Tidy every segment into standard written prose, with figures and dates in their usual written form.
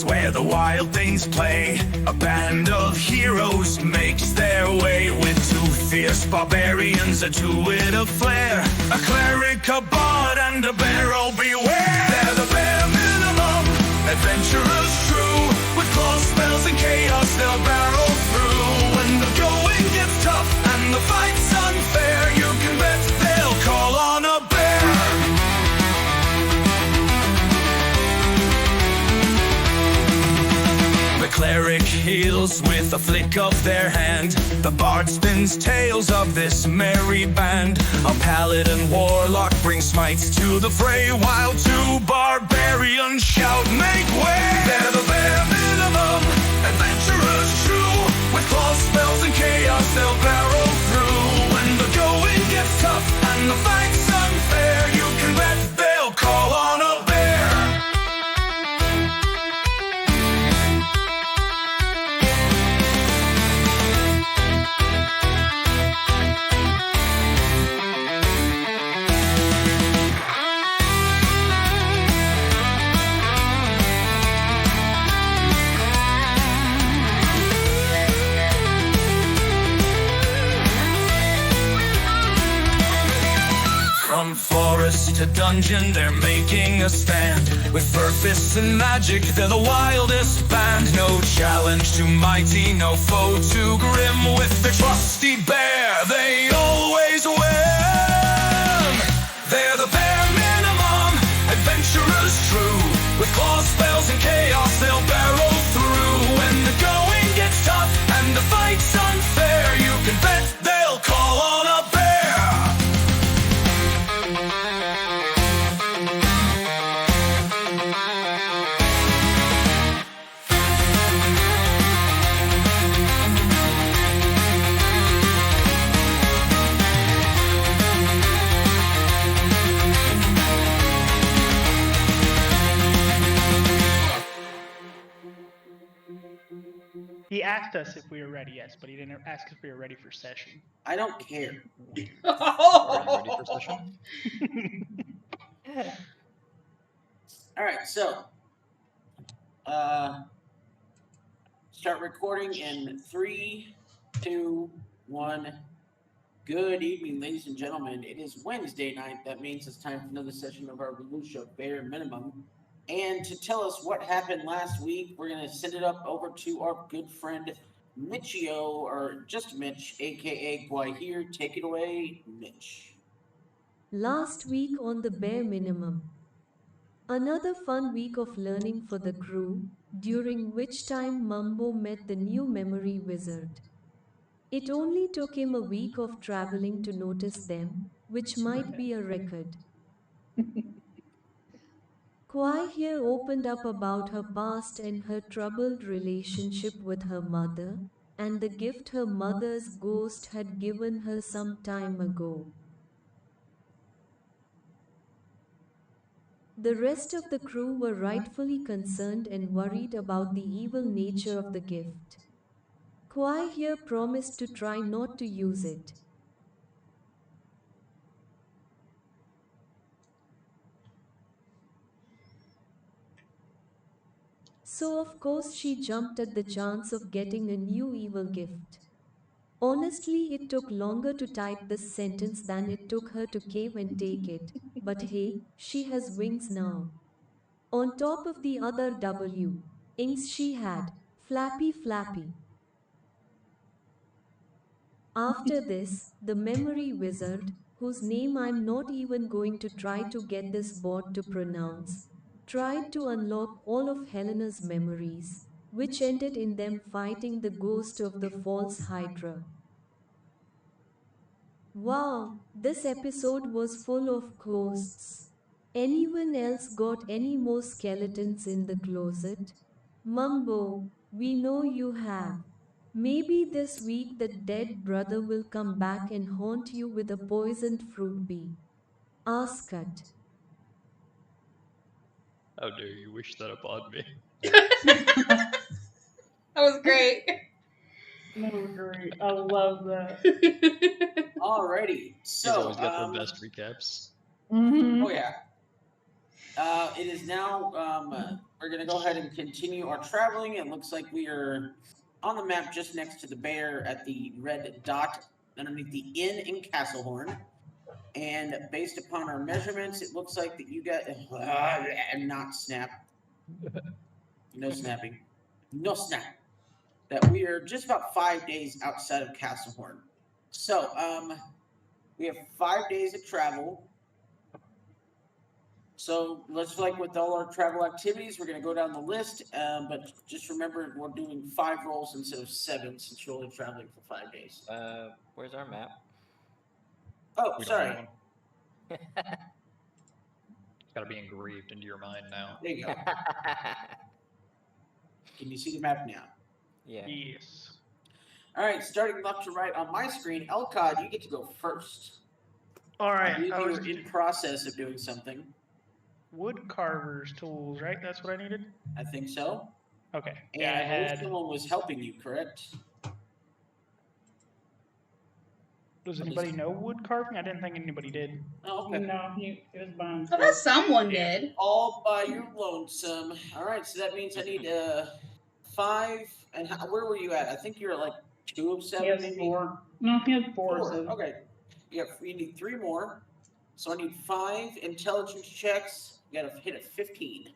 Where the wild things play, a band of heroes makes their way with two fierce barbarians, a two-wit of flair, a cleric, a bard, and a barrel beware. They're the bare minimum, adventurers true, with claws, spells, and chaos they'll barrel through. When the going gets tough and the fight's unfair, you can bet they'll call on a bear. The cleric heals with a flick of their hand. The bard spins tales of this merry band. A paladin warlock brings smites to the fray, while two barbarians shout, make way! They're the bare minimum, adventurers true, with claws, spells, and chaos they'll barrel through. When the going gets tough and the fight's unfair, you can bet they'll call on a bear. From forest to dungeon, they're making a stand. With fur fists and magic, they're the wildest band. No challenge too mighty, no foe too grim. With their trusty bear, they always win. They're the bare minimum, adventurers true. With claws, spells, and chaos, they'll barrel through. When the going gets tough and the fight's unfair, you can bet they'll call on a bear. He asked us if we were ready, yes, but he didn't ask if we were ready for session. I don't care. Ready for session? All right, so start recording in 3, 2, 1. Good evening, ladies and gentlemen. It is Wednesday night. That means it's time for another session of our Volusia Bare Minimum. And to tell us what happened last week, we're going to send it up over to our good friend Mitchio, or just Mitch, aka Guahir. Take it away, Mitch. Last week on the Bare Minimum. Another fun week of learning for the crew, during which time Mumbo met the new memory wizard. It only took him a week of traveling to notice them, which might be a record. Kwai here opened up about her past and her troubled relationship with her mother, and the gift her mother's ghost had given her some time ago. The rest of the crew were rightfully concerned and worried about the evil nature of the gift. Kwai here promised to try not to use it. So of course she jumped at the chance of getting a new evil gift. Honestly, it took longer to type this sentence than it took her to cave and take it, but hey, she has wings now. On top of the other ings she had, flappy flappy. After this, the memory wizard, whose name I'm not even going to try to get this bot to pronounce, tried to unlock all of Helena's memories, which ended in them fighting the ghost of the false Hydra. Wow, this episode was full of ghosts. Anyone else got any more skeletons in the closet? Mumbo, we know you have. Maybe this week the dead brother will come back and haunt you with a poisoned fruit bee. Ask it. How dare you wish that upon me? That was great. That was great. I love that. Alrighty. He's So, always got the best recaps. Mm-hmm. oh yeah. It is now, we're going to go ahead and continue our traveling. It looks like we are on the map just next to the bear at the red dot underneath the inn in Castlehorn. And based upon our measurements, it looks like that you got, not snap. No snapping. No snap. That we are just about 5 days outside of Castlehorn. So, we have 5 days of travel. So let's like with all our travel activities, we're going to go down the list. But just remember, we're doing 5 rolls instead of 7 since you're only traveling for 5 days. Where's our map? Oh, We don't sorry. have one. It's gotta be engraved into your mind now. There you go. Can you see the map now? Yeah. Yes. All right, starting left to right on my screen, Elcod, you get to go first. All I right. believe I was you're in process of doing something. wood carver's tools, right? That's what I needed. I think so. Okay. And Yeah, I I believe had. someone was helping you, correct? Does anybody know wood carving? I didn't think anybody did. Oh, okay. No, it was by I himself. bet someone Yeah. did. All by your lonesome. All right, so that means I need 5. And where were you at? I think you're at like 2 of 7. He has maybe? 4. No, he had 4. 4. So Okay. Yeah, you need 3 more. So I need 5 intelligence checks. You gotta hit a 15.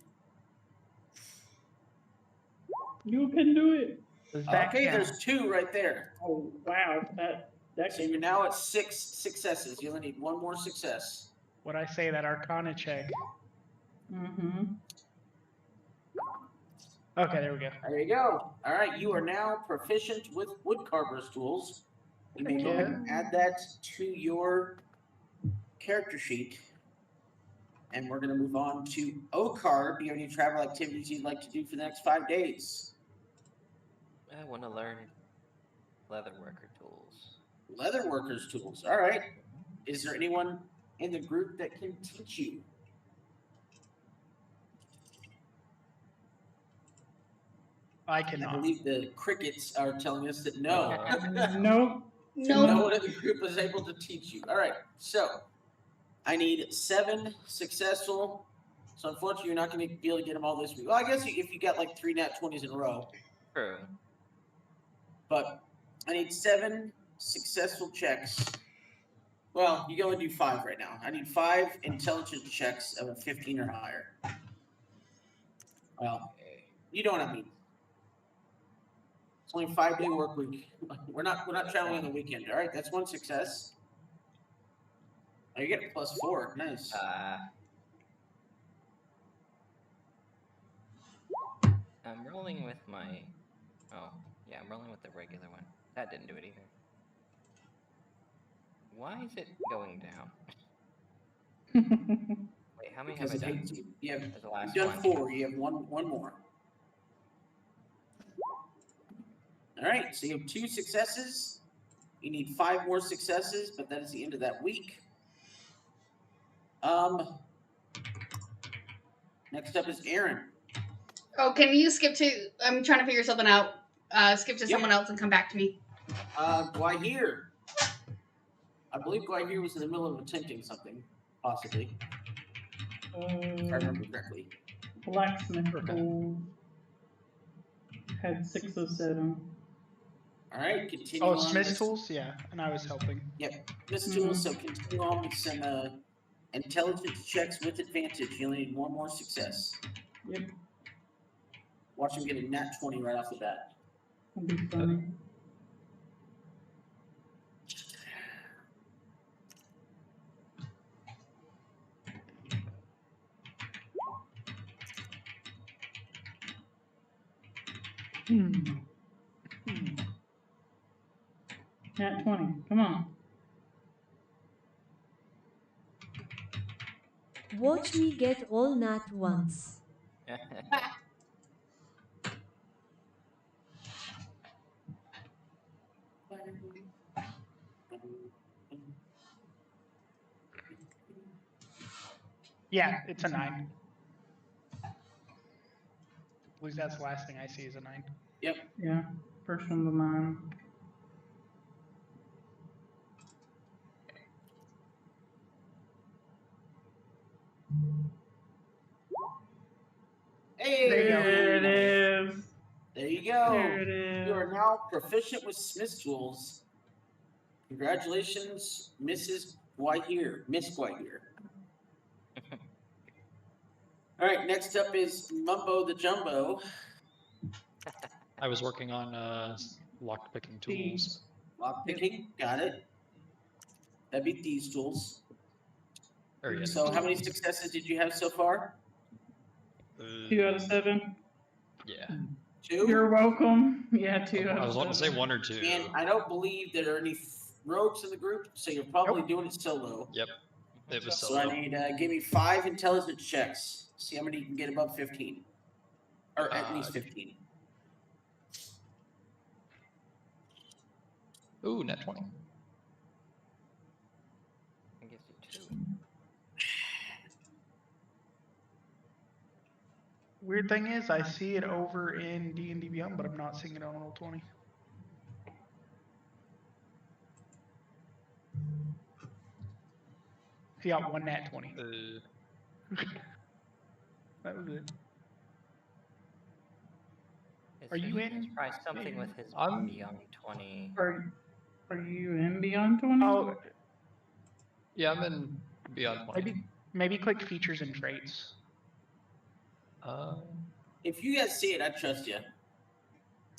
you can do it. Does that Okay, count? there's 2 right there. Oh wow, that So can you're now at 6 successes. You only need 1 more success. What I say that Arcana check. Mm-hmm. Okay, there we go. There you go. All right, you are now proficient with woodcarver's tools. You may go ahead and add that to your character sheet. And we're going to move on to Okar. Do you have any travel activities you'd like to do for the next 5 days? I want to learn leatherworker tools. Leatherworker's tools. All right. Is there anyone in the group that can teach you? I I cannot. believe the crickets are telling us that no. Nope. No. No one in the group is able to teach you. All right. So I need 7 successful. So unfortunately, you're not going to be able to get them all this week. Well, I guess if you got like 3 nat 20s in a row. True. But I need 7 successful checks. Well, you can only do 5 right now. I need 5 intelligence checks of a 15 or higher. Well, you know what I mean. It's only a 5-day work week. We're not traveling on the weekend. All right, that's 1 success. Oh, you get a +4. Nice. I'm rolling with my. Oh, yeah, I'm rolling with the regular one. That didn't do it either. Why is it going down? Wait, how many Because have I it done? hates you. You have As the last You've done one. 4. You have one more. All right, so you have 2 successes. You need 5 more successes, but that is the end of that week. Next up is Aaron. Oh, can you skip to? I'm trying to figure something out. Skip to Yep. someone else and come back to me. Gwahir. I believe Gwahir was in the middle of attempting something, possibly, if I remember correctly. Blacksmith tool had 6 of 7. All right, continue Oh, on. Smith's with- tools? Yeah, and I was helping. Yep, Miss Tools, so continue on with some intelligence checks with advantage. You only need 1 more success. Yep, Watch him get a nat 20 right off the bat. that'd be funny. Hmm. Nat 20. Come on. Watch me get all nat once. Yeah, it's a 9. At least that's the last thing I see is a 9. Yeah, first one's a 9. Hey, There it is. There you go. There it is. You are now proficient with Smith tools. Congratulations, Mrs. Whiteear. Miss Whiteear. All right, next up is Mumbo the Jumbo. I was working on lockpicking tools. Lockpicking, got it. That'd be these tools. Or yes, So how many successes did you have so far? 2 out of 7. Yeah. 2? You're welcome. Yeah, 2 out I of was wanting to 7. say 1 or 2. And I don't believe there are any rogues in the group, so you're probably doing it solo. Yep. It was So solo. I need, give me 5 intelligence checks. See how many you can get above 15. Or at least 15. Ooh, net 20. It gives you 2. Weird thing is, I see it over in D&D Beyond, but I'm not seeing it on Roll20. He got 1 nat 20. That was it. Are you in? It's probably something with his I'm- beyond 20. Are you in Beyond 20? Oh, Yeah, I'm in Beyond 20. maybe click features and traits. If you guys see it, I trust you.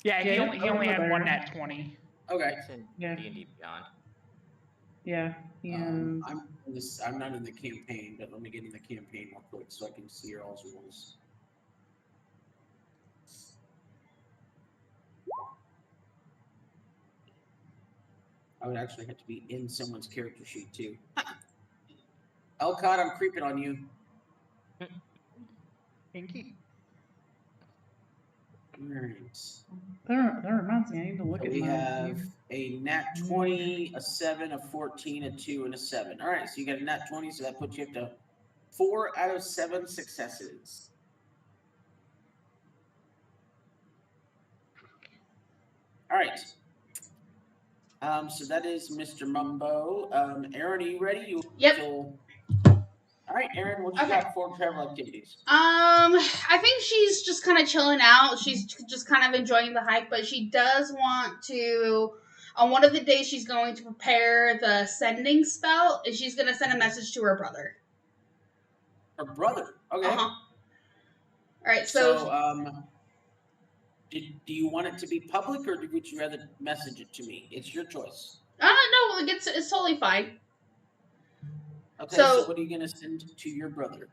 Yeah, he Yeah, only over had there. 1 nat 20. Okay. It's in Yeah. D&D Beyond. Yeah, and I'm not in the campaign, but let me get in the campaign real quick so I can see your all's rules. I would actually have to be in someone's character sheet too. Elcott, I'm creeping on you. Pinky. Alright. that reminds me, I need to look So at we my have a nat 20, a 7, a 14, a 2, and a 7. All right, so you got a nat 20, so that puts you up to 4 out of 7 successes. All right. So that is Mr. Mumbo. Aaron, are you ready? Yep. All right, Aaron, what you Okay. got for travel activities? I think she's just kind of chilling out. She's just kind of enjoying the hike, but she does want to. On one of the days, she's going to prepare the sending spell, and she's going to send a message to her brother. Her brother. Okay. Uh-huh. All right, So, do you want it to be public, or would you rather message it to me? It's your choice. no, it's totally fine. Okay, So- so what are you gonna send to your brother?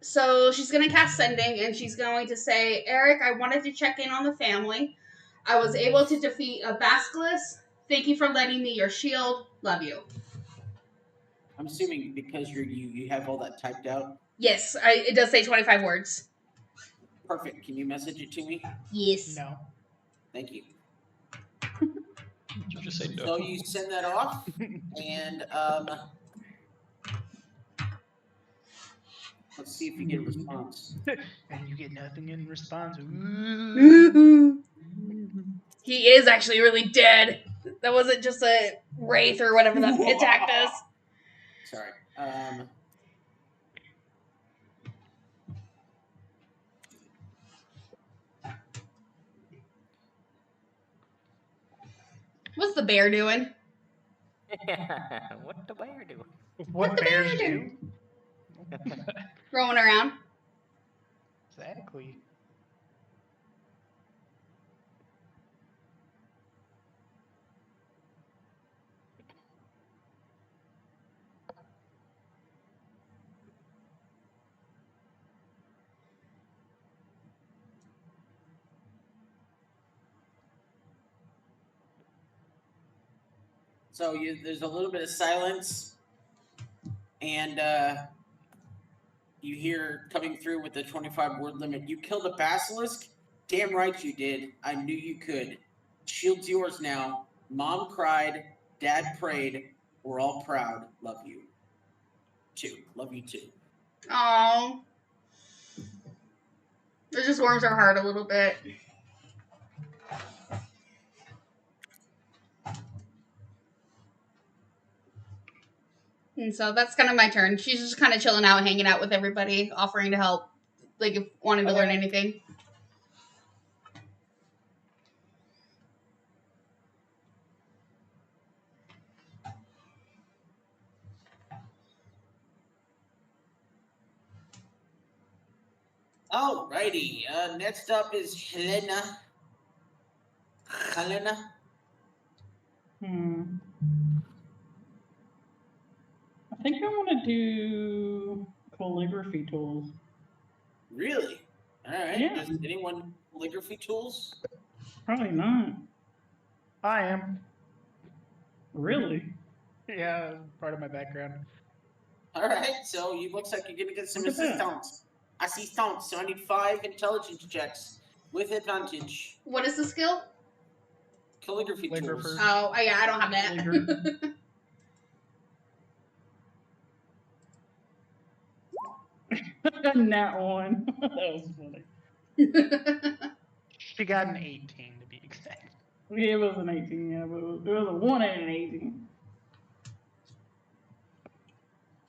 So she's going to cast sending, and she's going to say, Eric, I wanted to check in on the family. I was able to defeat a basilisk. Thank you for lending me your shield. Love you. I'm assuming because you have all that typed out. Yes, it does say 25 words. Perfect. Can you message it to me? Yes. No. Thank you. Did you just say no? So you send that off, and let's see if you get a response. And you get nothing in response. Ooh. He is actually really dead. That wasn't just a wraith or whatever that attacked us. Sorry. What's the bear doing? What the bear do? What the bears bear do? Rolling around. Exactly. So there's a little bit of silence, and you hear coming through with the 25 word limit. You killed a basilisk? Damn right you did. I knew you could. Shield's yours now. Mom cried, Dad prayed, we're all proud, love you. 2. Love you too. Oh. It just warms our heart a little bit. And so that's kind of my turn. She's just kind of chilling out, hanging out with everybody, offering to help, like if wanting to learn anything. Alrighty. Next up is Helena. Helena. I think I want to do calligraphy tools. Really? All right. Yeah. Does anyone calligraphy tools? Probably not. I am. Really? Yeah, part of my background. All right. So you looks like you're gonna get some Look at that. assistance. Assistance. So I need 5 intelligence checks with advantage. What is the skill? Calligraphy tools. Calligrapher. Oh, yeah, I don't have that. Nat one. That was funny. She got an 18 to be exact. Yeah, it was an 18, yeah, but it was a 1 and an 18.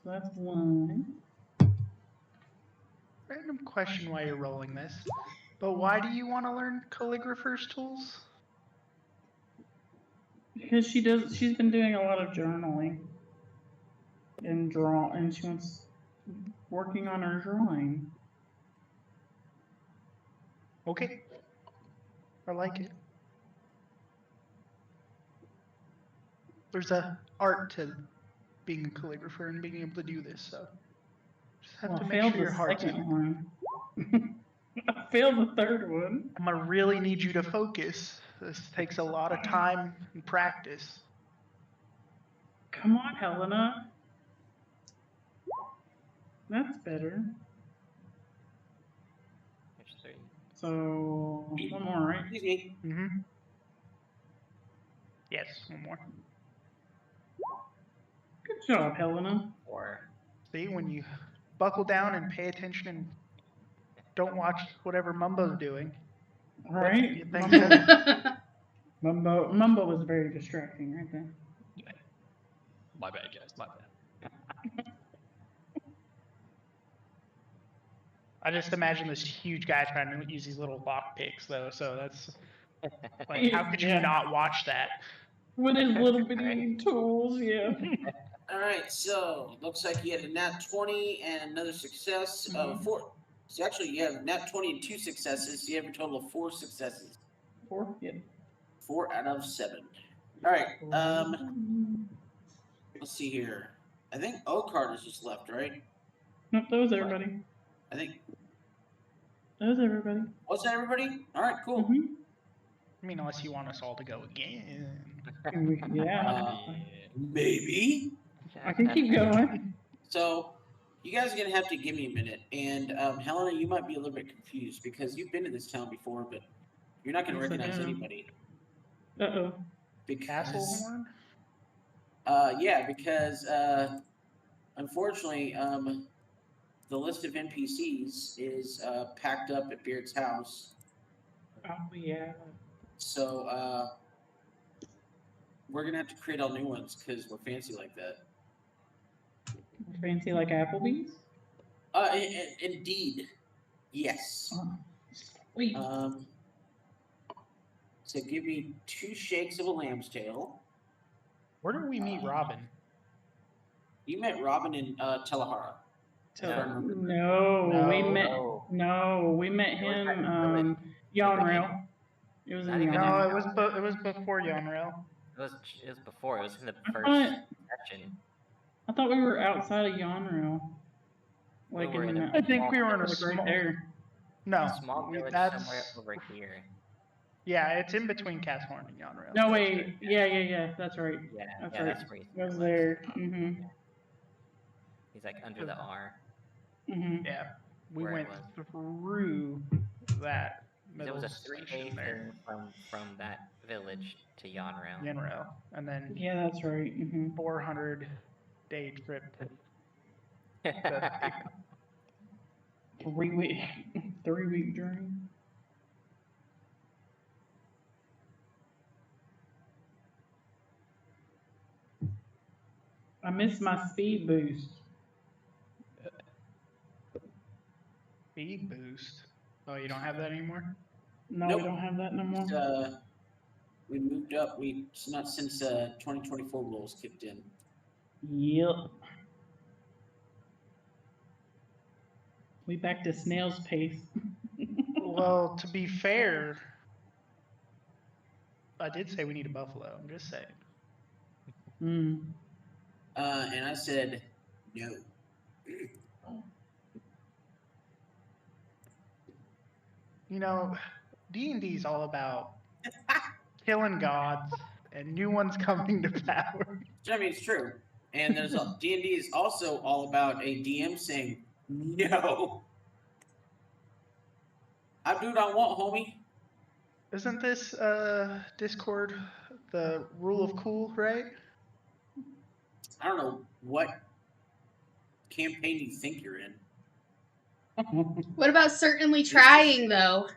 So that's 1. Random question while you're rolling this, but why do you want to learn calligrapher's tools? Because she's been doing a lot of journaling and and she wants working on her drawing. Okay. I like it. There's a art to being a calligrapher and being able to do this, so just have Well, to I make failed sure your the heart's in second it. one. I failed the third one. I'm gonna really need you to focus. This takes a lot of time and practice. Come on, Helena. That's better. There's 3. So, one more, right? Excuse me. Mm-hmm. Yes, one more. Good job, Helena. 4. See, when you buckle down and pay attention and don't watch whatever Mumbo's doing. Right? You think Mumbo was very distracting right there. My bad, guys. My bad. I just imagine this huge guy trying to use these little lock picks, though. So that's like, how could you Yeah. not watch that? With his little bitty tools, yeah. All right. So looks like you had a nat 20 and another success. 4. So actually, you have nat 20 and 2 successes. So you have a total of 4 successes. 4? Yeah. 4 out of 7. All right. Let's see here. I think Oakard is just left, right? Nope, that was everybody. I think. That was everybody. Was that everybody? All right. Cool. Mhm. I mean, unless you want us all to go again. Yeah. Maybe. I can keep going. So, you guys are gonna have to give me a minute, and Helena, you might be a little bit confused because you've been to this town before, but you're not gonna Yes, I recognize am. anybody. Uh-oh. Because, Castlehorn? yeah, because unfortunately, the list of NPCs is packed up at Beard's house. Oh, yeah. So we're gonna have to create all new ones because we're fancy like that. Fancy like Applebee's? Indeed, yes. Oh, sweet. So give me 2 shakes of a lamb's tail. Where did we meet Robin? You met Robin in Telehara. If I remember. No, we met. No. No, we met him. Yonrail. It was in Not even Yonrail. No, it was before Yonrail. It was before. It was in the I first thought- section. I thought we were outside of Yonrail. We Like were in in the. a I think we were in a like small. right there. No, A small village that's somewhere over here. yeah, it's in between Casthorn and Yonrail. No, wait. Yeah. That's right. Yeah, That's yeah, right. that's where he's It was there. He's like under the R. Mhm. Yeah, we Where it went was. through that There middle was a 3-day station there. thing from that village to Yanrail. Yanrail, and then Yeah, that's right. 400-day trip to 3 week, 3 week journey. I missed my speed boost. speed boost. Oh, you don't have that anymore? No, Nope. we don't have that no more. We moved up. It's not since 2024 rules kicked in. Yep. We back to snail's pace. Well, to be fair, I did say we need a buffalo. I'm just saying. And I said no. You know, D&D is all about killing gods and new ones coming to power. I mean, it's true. And there's a D&D is also all about a DM saying no. I do what I want, homie. Isn't this Discord the rule of cool, right? I don't know what campaign you think you're in. What about certainly trying, though?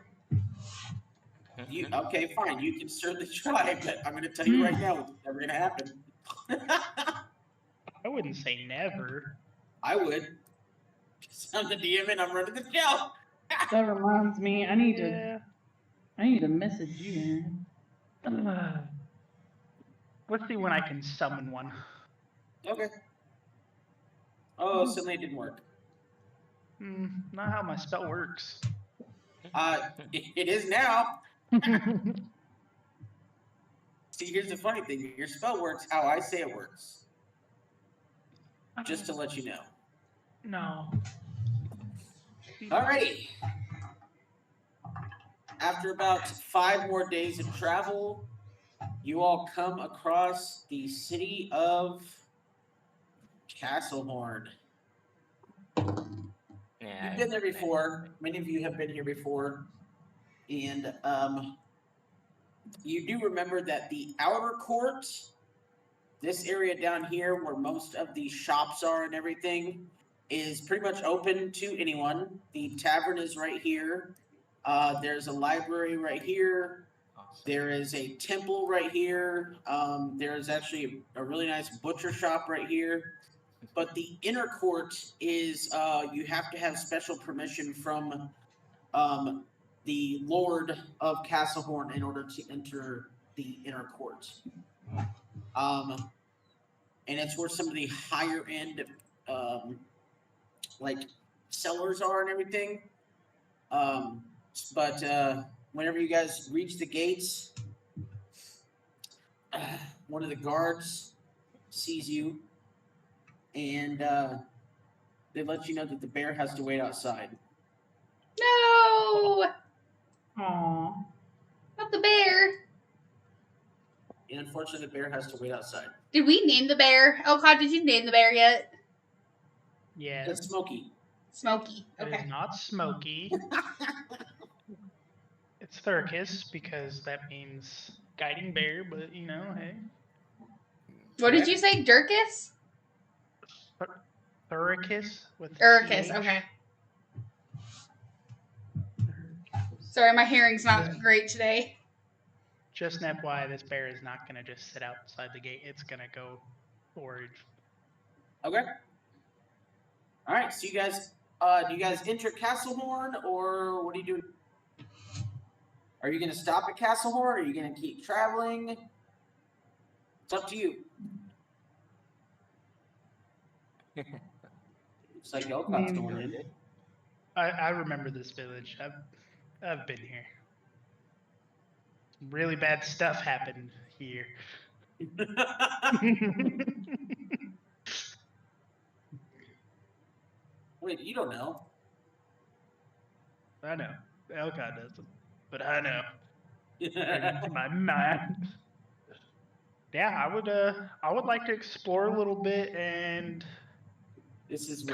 You okay? Fine. You can certainly try, but I'm going to tell you right now, it's never going to happen. I wouldn't say never. I would. I'm the DM and I'm running the show. That reminds me, I need Yeah. to message you, man. Let's see when I can summon one. Okay. Oh, suddenly it didn't work. Not how my spell works. It is now. See, here's the funny thing. Your spell works how I say it works. Just to let you know. No. Alrighty. After about 5 more days of travel, you all come across the city of Castlehorn. Yeah. You've been there before. Many of you have been here before. And you do remember that the outer court, this area down here where most of the shops are and everything, is pretty much open to anyone. The tavern is right here. There's a library right here. There is a temple right here. There's actually a really nice butcher shop right here. But the inner court is you have to have special permission from the Lord of Castlehorn in order to enter the inner court. And it's where some of the higher end like cellars are and everything. But whenever you guys reach the gates, one of the guards sees you, and they let you know that the bear has to wait outside. No! Aw. Not the bear. And unfortunately, the bear has to wait outside. Did we name the bear? Elcott, did you name the bear yet? Yeah. It's Smokey. Smokey. It Okay. is not Smokey. It's Thurkis because that means guiding bear, but you know, hey. What did you say? Durkis? Thurkis with Urkis. TH. Okay. Sorry, my hearing's not great today. Just an FYI, this bear is not gonna just sit outside the gate. It's gonna go forage. Okay. All right. So you guys, do you guys enter Castlehorn, or what are you doing? Are you going to stop at Castlehorn? Or are you going to keep traveling? It's up to you. Looks like Elcott's going in. I remember this village. I've been here. Really bad stuff happened here. Wait, you don't know. I know. Elcott doesn't. But I know. Into my mind. Yeah, I would like to explore a little bit and This is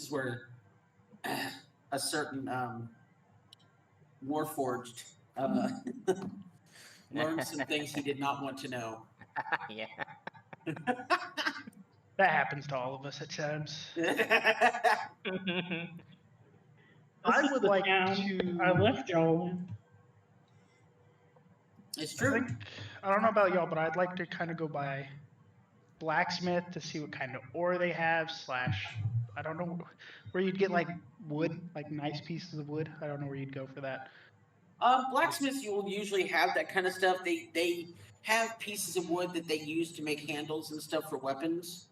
where a certain Warforged learned some things he did not want to know. Yeah. That happens to all of us at times. I This is would the like town to. I left y'all in. It's I true. think I don't know about y'all, but I'd like to kind of go by blacksmith to see what kind of ore they have. I don't know where you'd get like wood, like nice pieces of wood. I don't know where you'd go for that. Blacksmiths, you will usually have that kind of stuff. They have pieces of wood that they use to make handles and stuff for weapons.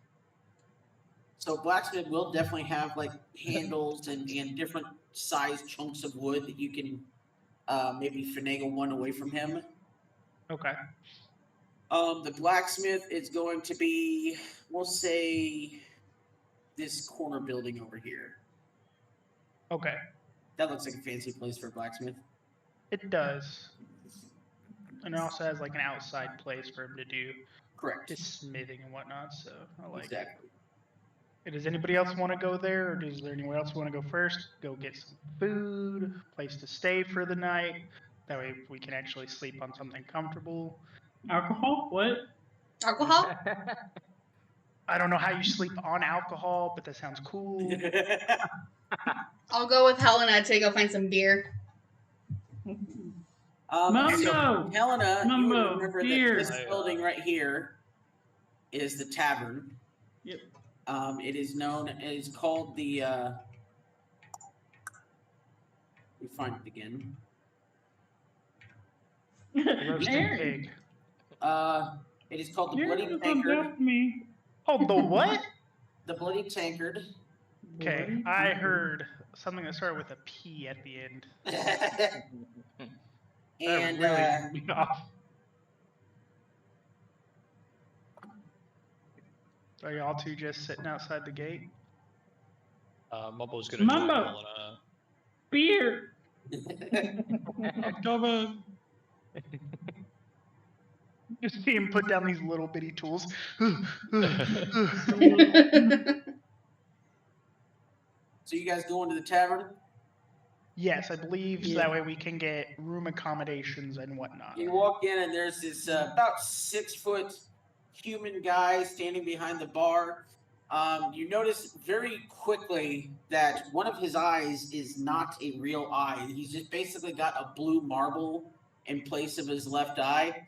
So blacksmith will definitely have like handles and different size chunks of wood that you can maybe finagle one away from him. Okay. The blacksmith is going to be, we'll say, this corner building over here. Okay. That looks like a fancy place for a blacksmith. It does. And it also has like an outside place for him to do Correct. his smithing and whatnot. So I like Exactly. it. Does anybody else want to go there, or is there anywhere else want to go first? Go get some food, place to stay for the night. That way we can actually sleep on something comfortable. Alcohol? What? Alcohol? I don't know how you sleep on alcohol, but that sounds cool. I'll go with Helena to go find some beer. Mumbo! Helena, you Mumbo, would remember beer. that this building right here is the tavern. Yep. It is known. It is called the. Let me find it again. Roasted Aaron, pig. It is called the Aaron Bloody was Tankard. above me. Oh, the what? The Bloody Tankard. Okay, I heard something that started with a P at the end. And That really threw me off. Are y'all two just sitting outside the gate? Mumbo's gonna Mumbo. join Helena. Beer! I'm coming. Just see him put down these little bitty tools. So you guys go into the tavern. Yes, I believe so Yeah. that way we can get room accommodations and whatnot. You walk in and there's this about 6-foot human guy standing behind the bar. You notice very quickly that one of his eyes is not a real eye. He's just basically got a blue marble in place of his left eye.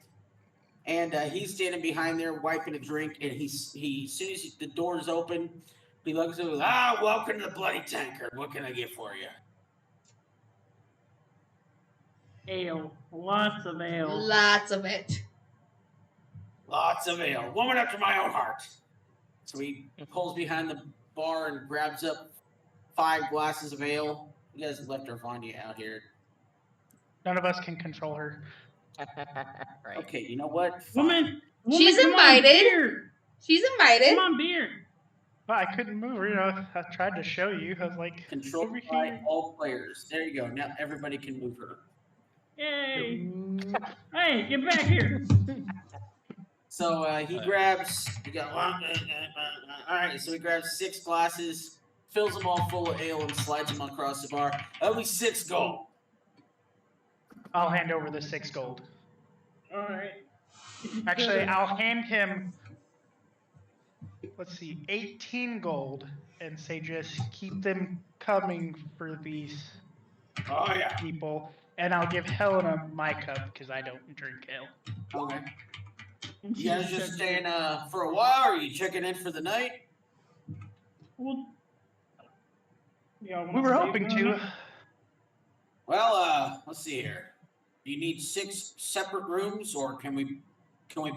And he's standing behind there wiping a drink. And he as soon as the door's open, he looks at him, welcome to the Bloody Tankard. What can I get for you? Ale. Lots of ale. Lots of it. Lots of ale. Woman after my own heart. So he pulls behind the bar and grabs up 5 glasses of ale. You guys left Arvania out here. None of us can control her. Right. Okay, you know what? Woman! She's come on, invited. beer! She's invited. Come on, beer! But I couldn't move her, I tried to show you. I was like, Controlled over by here. all players. There you go. Now everybody can move her. Yay! Hey, get back here! So he grabs. You got one. All right. So he grabs 6 glasses, fills them all full of ale, and slides them across the bar. Only 6 gold. I'll hand over the 6 gold. Alright. Actually, I'll hand him, let's see, 18 gold and say just keep them coming for these Oh yeah. people. And I'll give Helena my cup because I don't drink ale. Okay. You guys just staying for a while, or are you checking in for the night? Well, We were hoping to. Well, let's see here. Do you need 6 separate rooms, or can we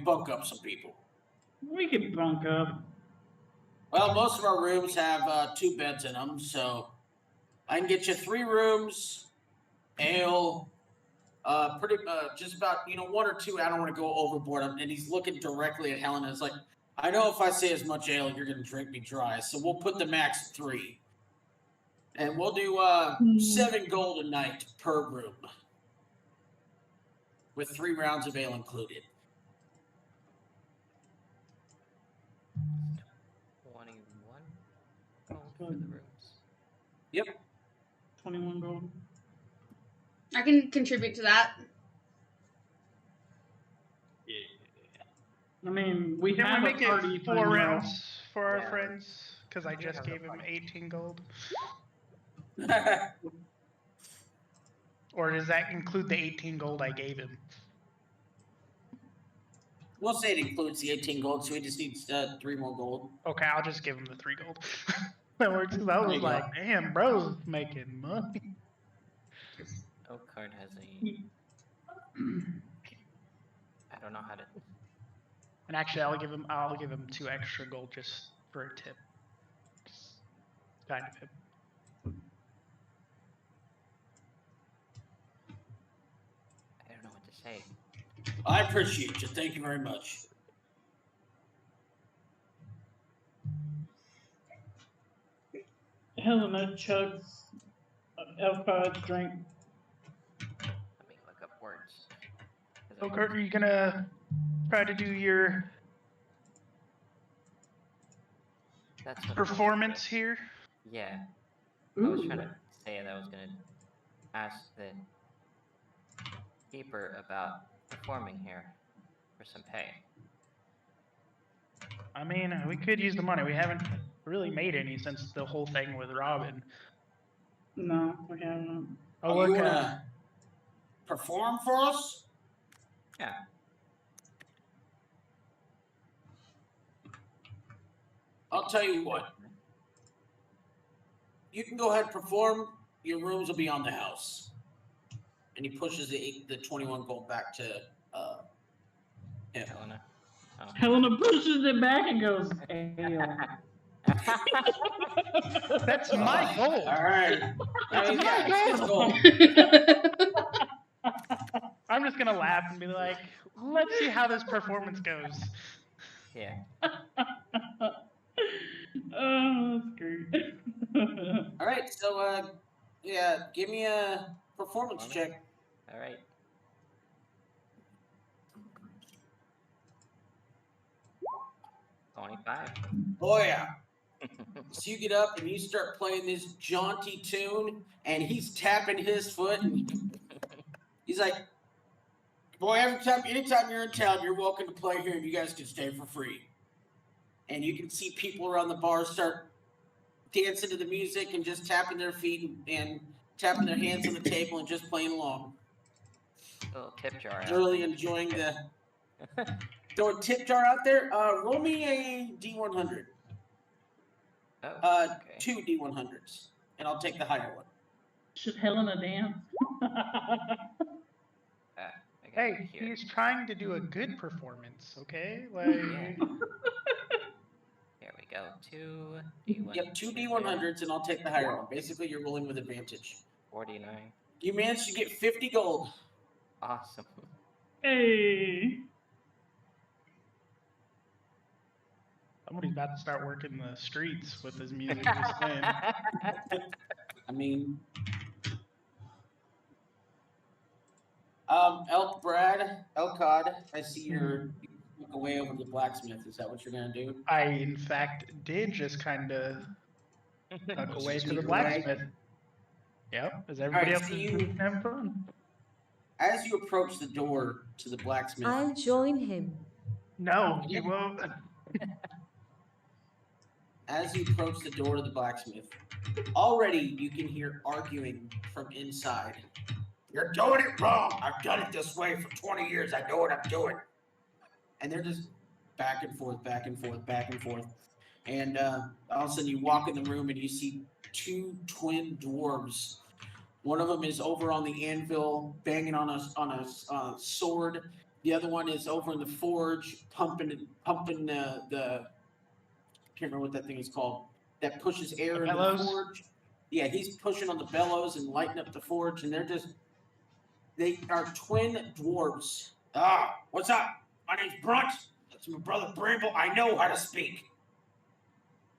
bunk up some people? We can bunk up. Well, most of our rooms have 2 beds in them, so I can get you 3 rooms, ale, pretty just about 1 or 2. I don't want to go overboard. And he's looking directly at Helena. It's like, I know if I say as much ale, you're gonna drink me dry. So we'll put the max 3, and we'll do 7 gold a night per room, with 3 rounds of ale included. 21 gold for the rooms. Yep. 21 gold. I can contribute to that. I mean, we Can have we a make party it 4 time now. rounds for our Yeah. friends? Because I just gave him 18 gold. Or does that include the 18 gold I gave him? We'll say it includes the 18 gold, so he just needs 3 more gold. Okay, I'll just give him the 3 gold. That works. 'Cause I There was you go. like, damn, bro's making money. Oak card has a. I don't know how to. And actually, I'll give him 2 extra gold just for a tip. Just kind of him. I don't know what to say. I appreciate you. Thank you very much. Helena chugs Elcod's drink. Let me look up words. 'Cause I So, Kurt, are you gonna try to do your That's what performance here? Yeah. I was Ooh. trying to say that I was gonna ask the keeper about performing here for some pay. I mean, we could use the money. We haven't really made any since the whole thing with Robin. No, we haven't. Oh, You look, wanna perform for us? Yeah. I'll tell you what. You can go ahead and perform. Your rooms will be on the house. And he pushes the 21 gold back to him. Helena. Oh. Helena pushes it back and goes, "Ale." that's my goal. All right. I mean, yeah, it's his goal. I'm just gonna laugh and be like, let's see how this performance goes. Yeah. Oh, that's great. All right, so yeah, give me a performance check. All right. $25. Oh yeah. So you get up and you start playing this jaunty tune, and he's tapping his foot, and he's like, "Boy, anytime you're in town, you're welcome to play here, and you guys can stay for free." And you can see people around the bar start dancing to the music and just tapping their feet and tapping their hands on the table and just playing along. Little tip jar. out. Thoroughly enjoying the. Throw a tip jar out there. Roll me a D100. Oh, okay. 2 D100s, and I'll take the higher one. Should Helena dance? I got Hey, it here. he's trying to do a good performance, okay? Like, Yeah. Here we go. 2 D1. Yep, 2 D100s, and I'll take the higher one. Basically, you're rolling with advantage. 49. You managed to get 50 gold. Awesome. Hey. somebody's about to start working the streets with his music he's playing. I mean, Elcod, I see you're away over to the blacksmith. Is that what you're gonna do? I, in fact, did just kind of tuck away to the Sneak away. blacksmith. Yep, as everybody Alright, else so is you- having fun. As you approach the door to the blacksmith, I'll join him. No, you won't. as you approach the door to the blacksmith, already you can hear arguing from inside. You're doing it wrong. I've done it this way for 20 years. I know what I'm doing. And they're just back and forth, back and forth, back and forth. And all of a sudden you walk in the room and you see 2 twin dwarves. One of them is over on the anvil banging on a sword. The other one is over in the forge pumping the can't remember what that thing is called. That pushes air into the bellows? forge. Yeah, he's pushing on the bellows and lighting up the forge, and they are twin dwarves. Ah, what's up? My name's Brunt. That's my brother Bramble. I know how to speak.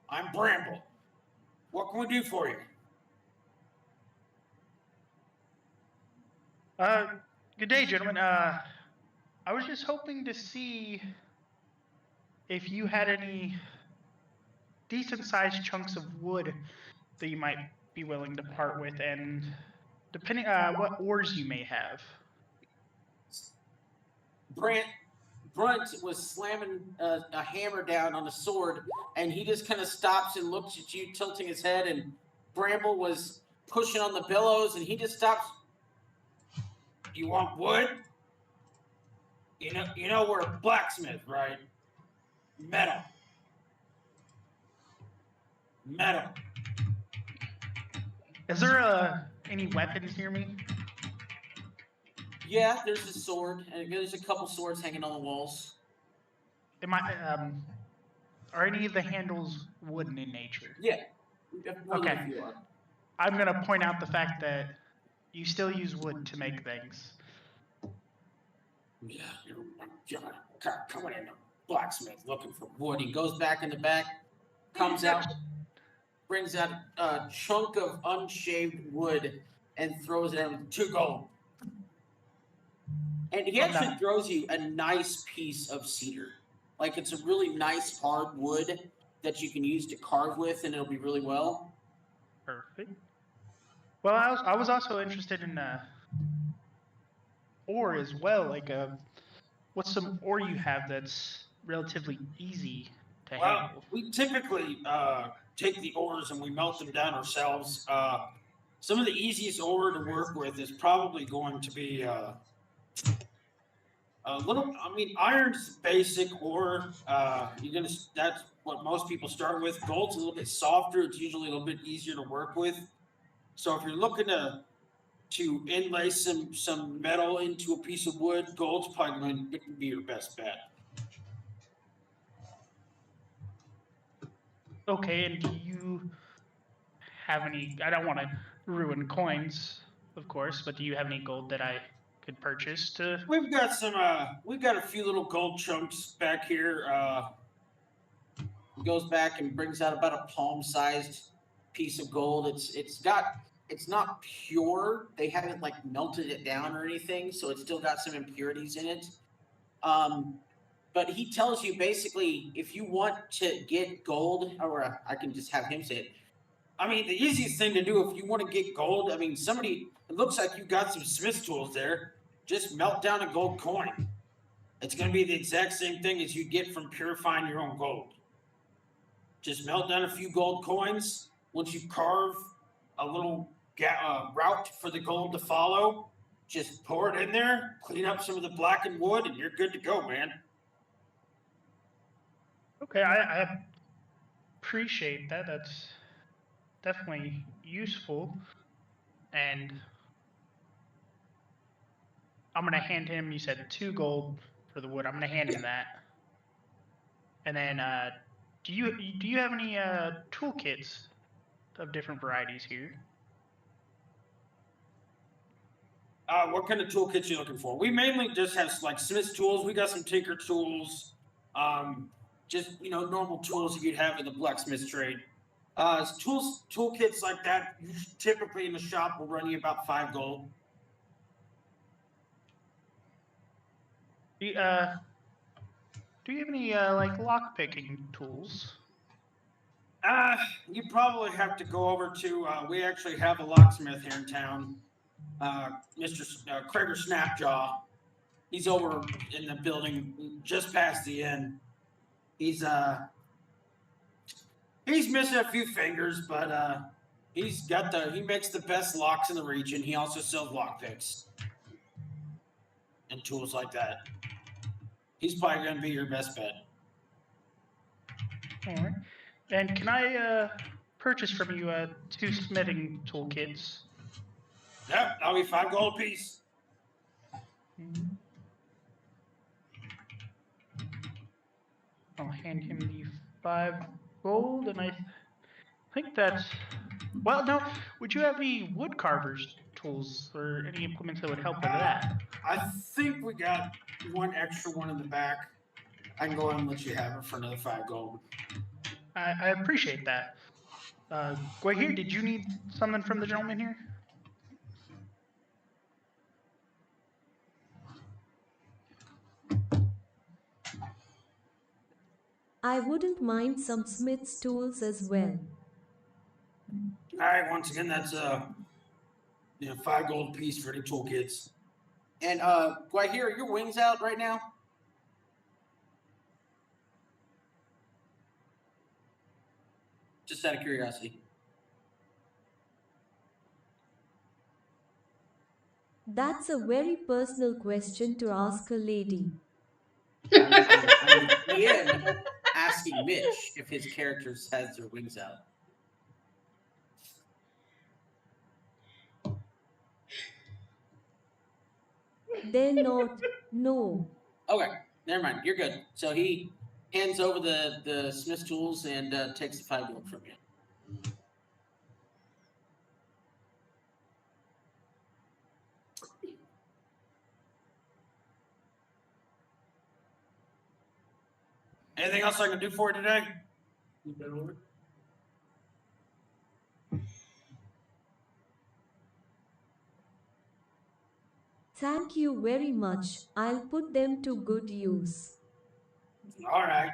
I'm Bramble. What can we do for you? Good day, gentlemen. I was just hoping to see if you had any decent-sized chunks of wood that you might be willing to part with, and depending what ores you may have. Brunt was slamming a hammer down on a sword, and he just kind of stops and looks at you, tilting his head. And Bramble was pushing on the bellows, and he just stops. You want wood? You know we're a blacksmith, right? Metal. Is there any weapons near me? Yeah, there's a sword, and there's a couple swords hanging on the walls. Am I are any of the handles wooden in nature? Yeah. Okay. I'm gonna point out the fact that you still use wood to make things. Yeah, you're coming in, a blacksmith looking for wood. He goes back in the back, comes out, brings out a chunk of unshaved wood, and throws it at 2 gold. And he actually throws you a nice piece of cedar. Like, it's a really nice hard wood that you can use to carve with, and it'll be really well. Perfect. Well, I was also interested in ore as well. Like, what's some ore you have that's relatively easy to handle? We typically take the ores and we melt them down ourselves. Some of the easiest ore to work with is probably going to be iron's basic ore. That's what most people start with. Gold's a little bit softer. It's usually a little bit easier to work with. So if you're looking to inlay some metal into a piece of wood, gold's probably going to be your best bet. Okay, and do you have any? I don't want to ruin coins, of course, but do you have any gold that I could purchase to? We've got a few little gold chunks back here. He goes back and brings out about a palm-sized piece of gold. It's not pure. They haven't like melted it down or anything, so it's still got some impurities in it. But he tells you basically, if you want to get gold, or I can just have him say it. I mean, the easiest thing to do if you want to get gold, it looks like you got some smith tools there. Just melt down a gold coin. It's going to be the exact same thing as you get from purifying your own gold. Just melt down a few gold coins. Once you carve a little route for the gold to follow, just pour it in there, clean up some of the blackened wood, and you're good to go, man. Okay, I appreciate that. That's definitely useful. And I'm going to hand him, you said 2 gold for the wood. I'm going to hand him that. And then, do you have any toolkits of different varieties here? What kind of toolkits are you looking for? We mainly just have like smith tools. We got some tinker tools. Just normal tools you'd have in the blacksmith trade. Toolkits like that, typically in the shop will run you about 5 gold. Do you have any like lock picking tools? You probably have to go over to. We actually have a locksmith here in town, Mr. Krager Snapjaw. He's over in the building just past the inn. He's missing a few fingers, but he makes the best locks in the region. He also sells lockpicks and tools like that. He's probably going to be your best bet. All right. And can I purchase from you 2 smithing toolkits? Yep, that'll be 5 gold apiece. Mm-hmm. I'll hand him the 5 gold, and I think that's... Well, no, would you have any wood carver's tools or any implements that would help with that? I think we got 1 extra one in the back. I can go ahead and let you have it for another 5 gold. I appreciate that. Wait, here, did you need something from the gentleman here? I wouldn't mind some smith's tools as well. All right, once again, that's Yeah, 5 gold apiece for the toolkits. And Guahir, are your wings out right now? Just out of curiosity. That's a very personal question to ask a lady. I'm again asking Mitch if his characters has their wings out. They're not. No. Okay, never mind. You're good. So he hands over the Smith's tools and takes the 5 gold from you. Anything else I can do for you today? Thank you very much. I'll put them to good use. All right.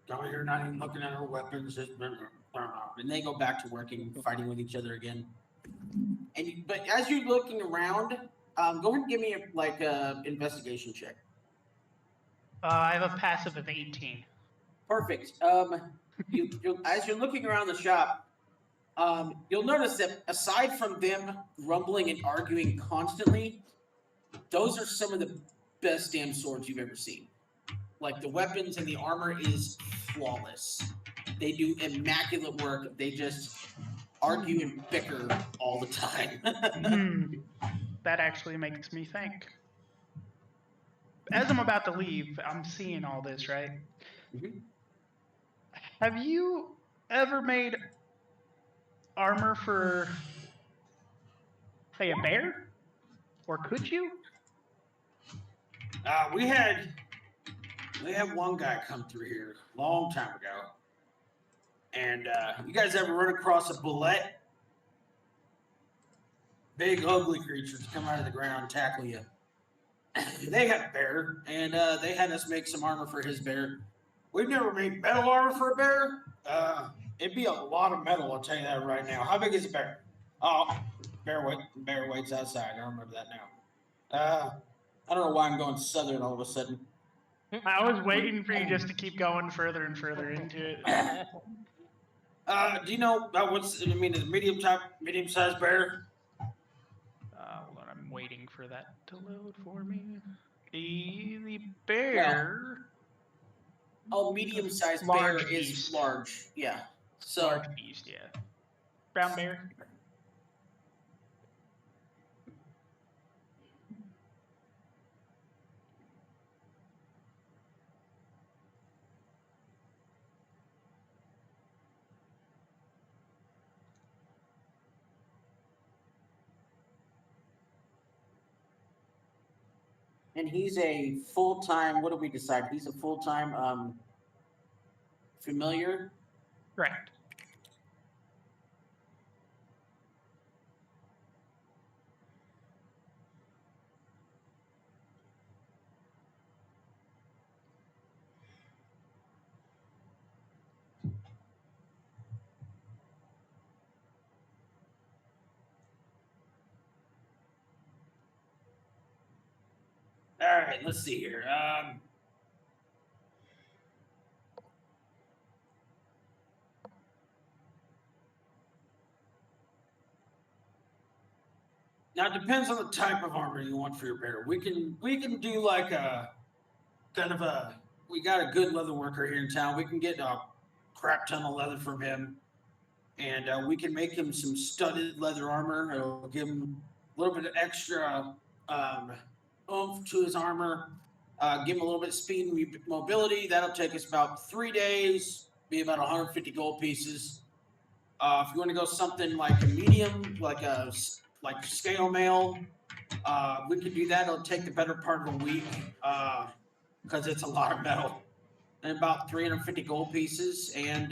Down here, not even looking at our weapons. And they go back to working, fighting with each other again. But as you're looking around, go ahead and give me a investigation check. I have a passive of 18. Perfect. As you're looking around the shop, you'll notice that aside from them grumbling and arguing constantly, those are some of the best damn swords you've ever seen. Like, the weapons and the armor is flawless. They do immaculate work. They just argue and bicker all the time. That actually makes me think. As I'm about to leave, I'm seeing all this, right? Mhm. Have you ever made armor for, say, a bear? Or could you? We had one guy come through here a long time ago. And you guys ever run across a bullet? Big, ugly creatures come out of the ground and tackle you. They had a bear, and they had us make some armor for his bear. We've never made metal armor for a bear. It'd be a lot of metal, I'll tell you that right now. How big is a bear? Oh, bear weight's outside. I don't remember that now. I don't know why I'm going southern all of a sudden. I was waiting for you just to keep going further and further into it. Do you know is a medium-sized bear? Hold on, I'm waiting for that to load for me. The bear. Oh, medium-sized Large bear is beast. large. Yeah. So Large beast, yeah. Brown bear. and he's a full-time. What do we decide? He's a full-time familiar. Correct. All right, let's see here. Now it depends on the type of armor you want for your bear. We can do like a kind of a. We got a good leather worker here in town. We can get a crap ton of leather from him, and we can make him some studded leather armor. It'll give him a little bit of extra oomph to his armor. Give him a little bit of speed and mobility. That'll take us about 3 days. Be about 150 gold pieces. If you want to go something like a medium, like scale mail, we could do that. It'll take the better part of a week because it's a lot of metal, and about 350 gold pieces. And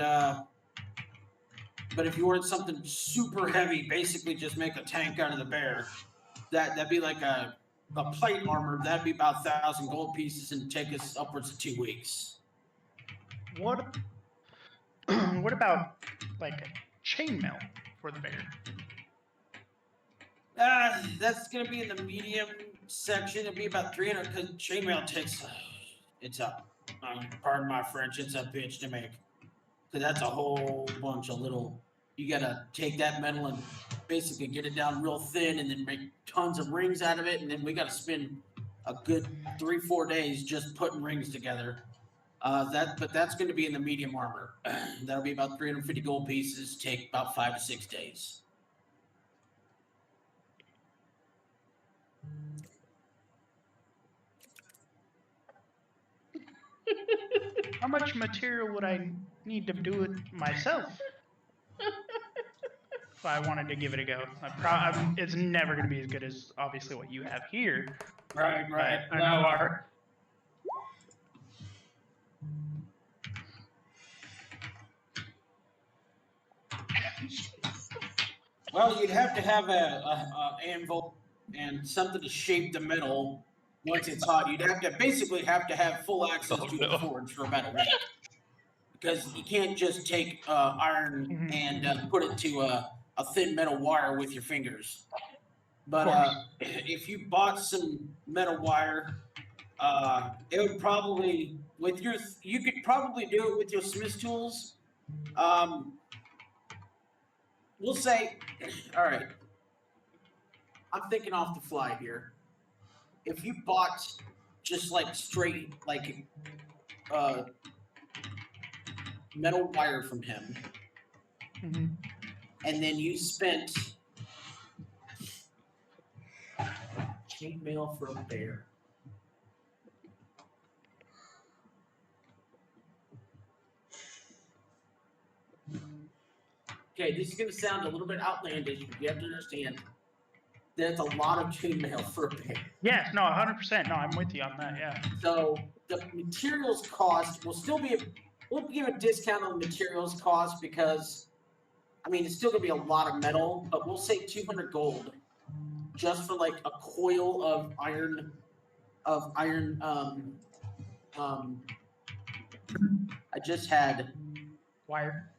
but if you wanted something super heavy, basically just make a tank out of the bear. That'd be like a plate armor. That'd be about 1,000 gold pieces and take us upwards of 2 weeks. What about like a chainmail for the bear? That's gonna be in the medium section. It'll be about 300 because chainmail takes. It's a, pardon my French, it's a bitch to make. Because that's a whole bunch of little. You gotta take that metal and basically get it down real thin, and then make tons of rings out of it, and then we gotta spend a good 3-4 days just putting rings together. But that's going to be in the medium armor. That'll be about 350 gold pieces. Take about 5 to 6 days. How much material would I need to do it myself? If I wanted to give it a go, it's never going to be as good as obviously what you have here. Right. But I know our. Well, you'd have to have a anvil and something to shape the metal once it's hot. You'd basically have to have full access to the forge for about a week. Because you can't just take iron and put it to a thin metal wire with your fingers. But if you bought some metal wire, it would probably you could probably do it with your smith tools. We'll say, all right. I'm thinking off the fly here. If you bought just like straight like metal wire from him, and then you spent chainmail for a bear. Okay, this is going to sound a little bit outlandish, but you have to understand that it's a lot of chainmail for a bear. Yes, no, 100%. No, I'm with you on that. Yeah. So the materials cost will still be we'll give a discount on the materials cost because, I mean, it's still going to be a lot of metal, but we'll say 200 gold just for like a coil of iron. I just had wire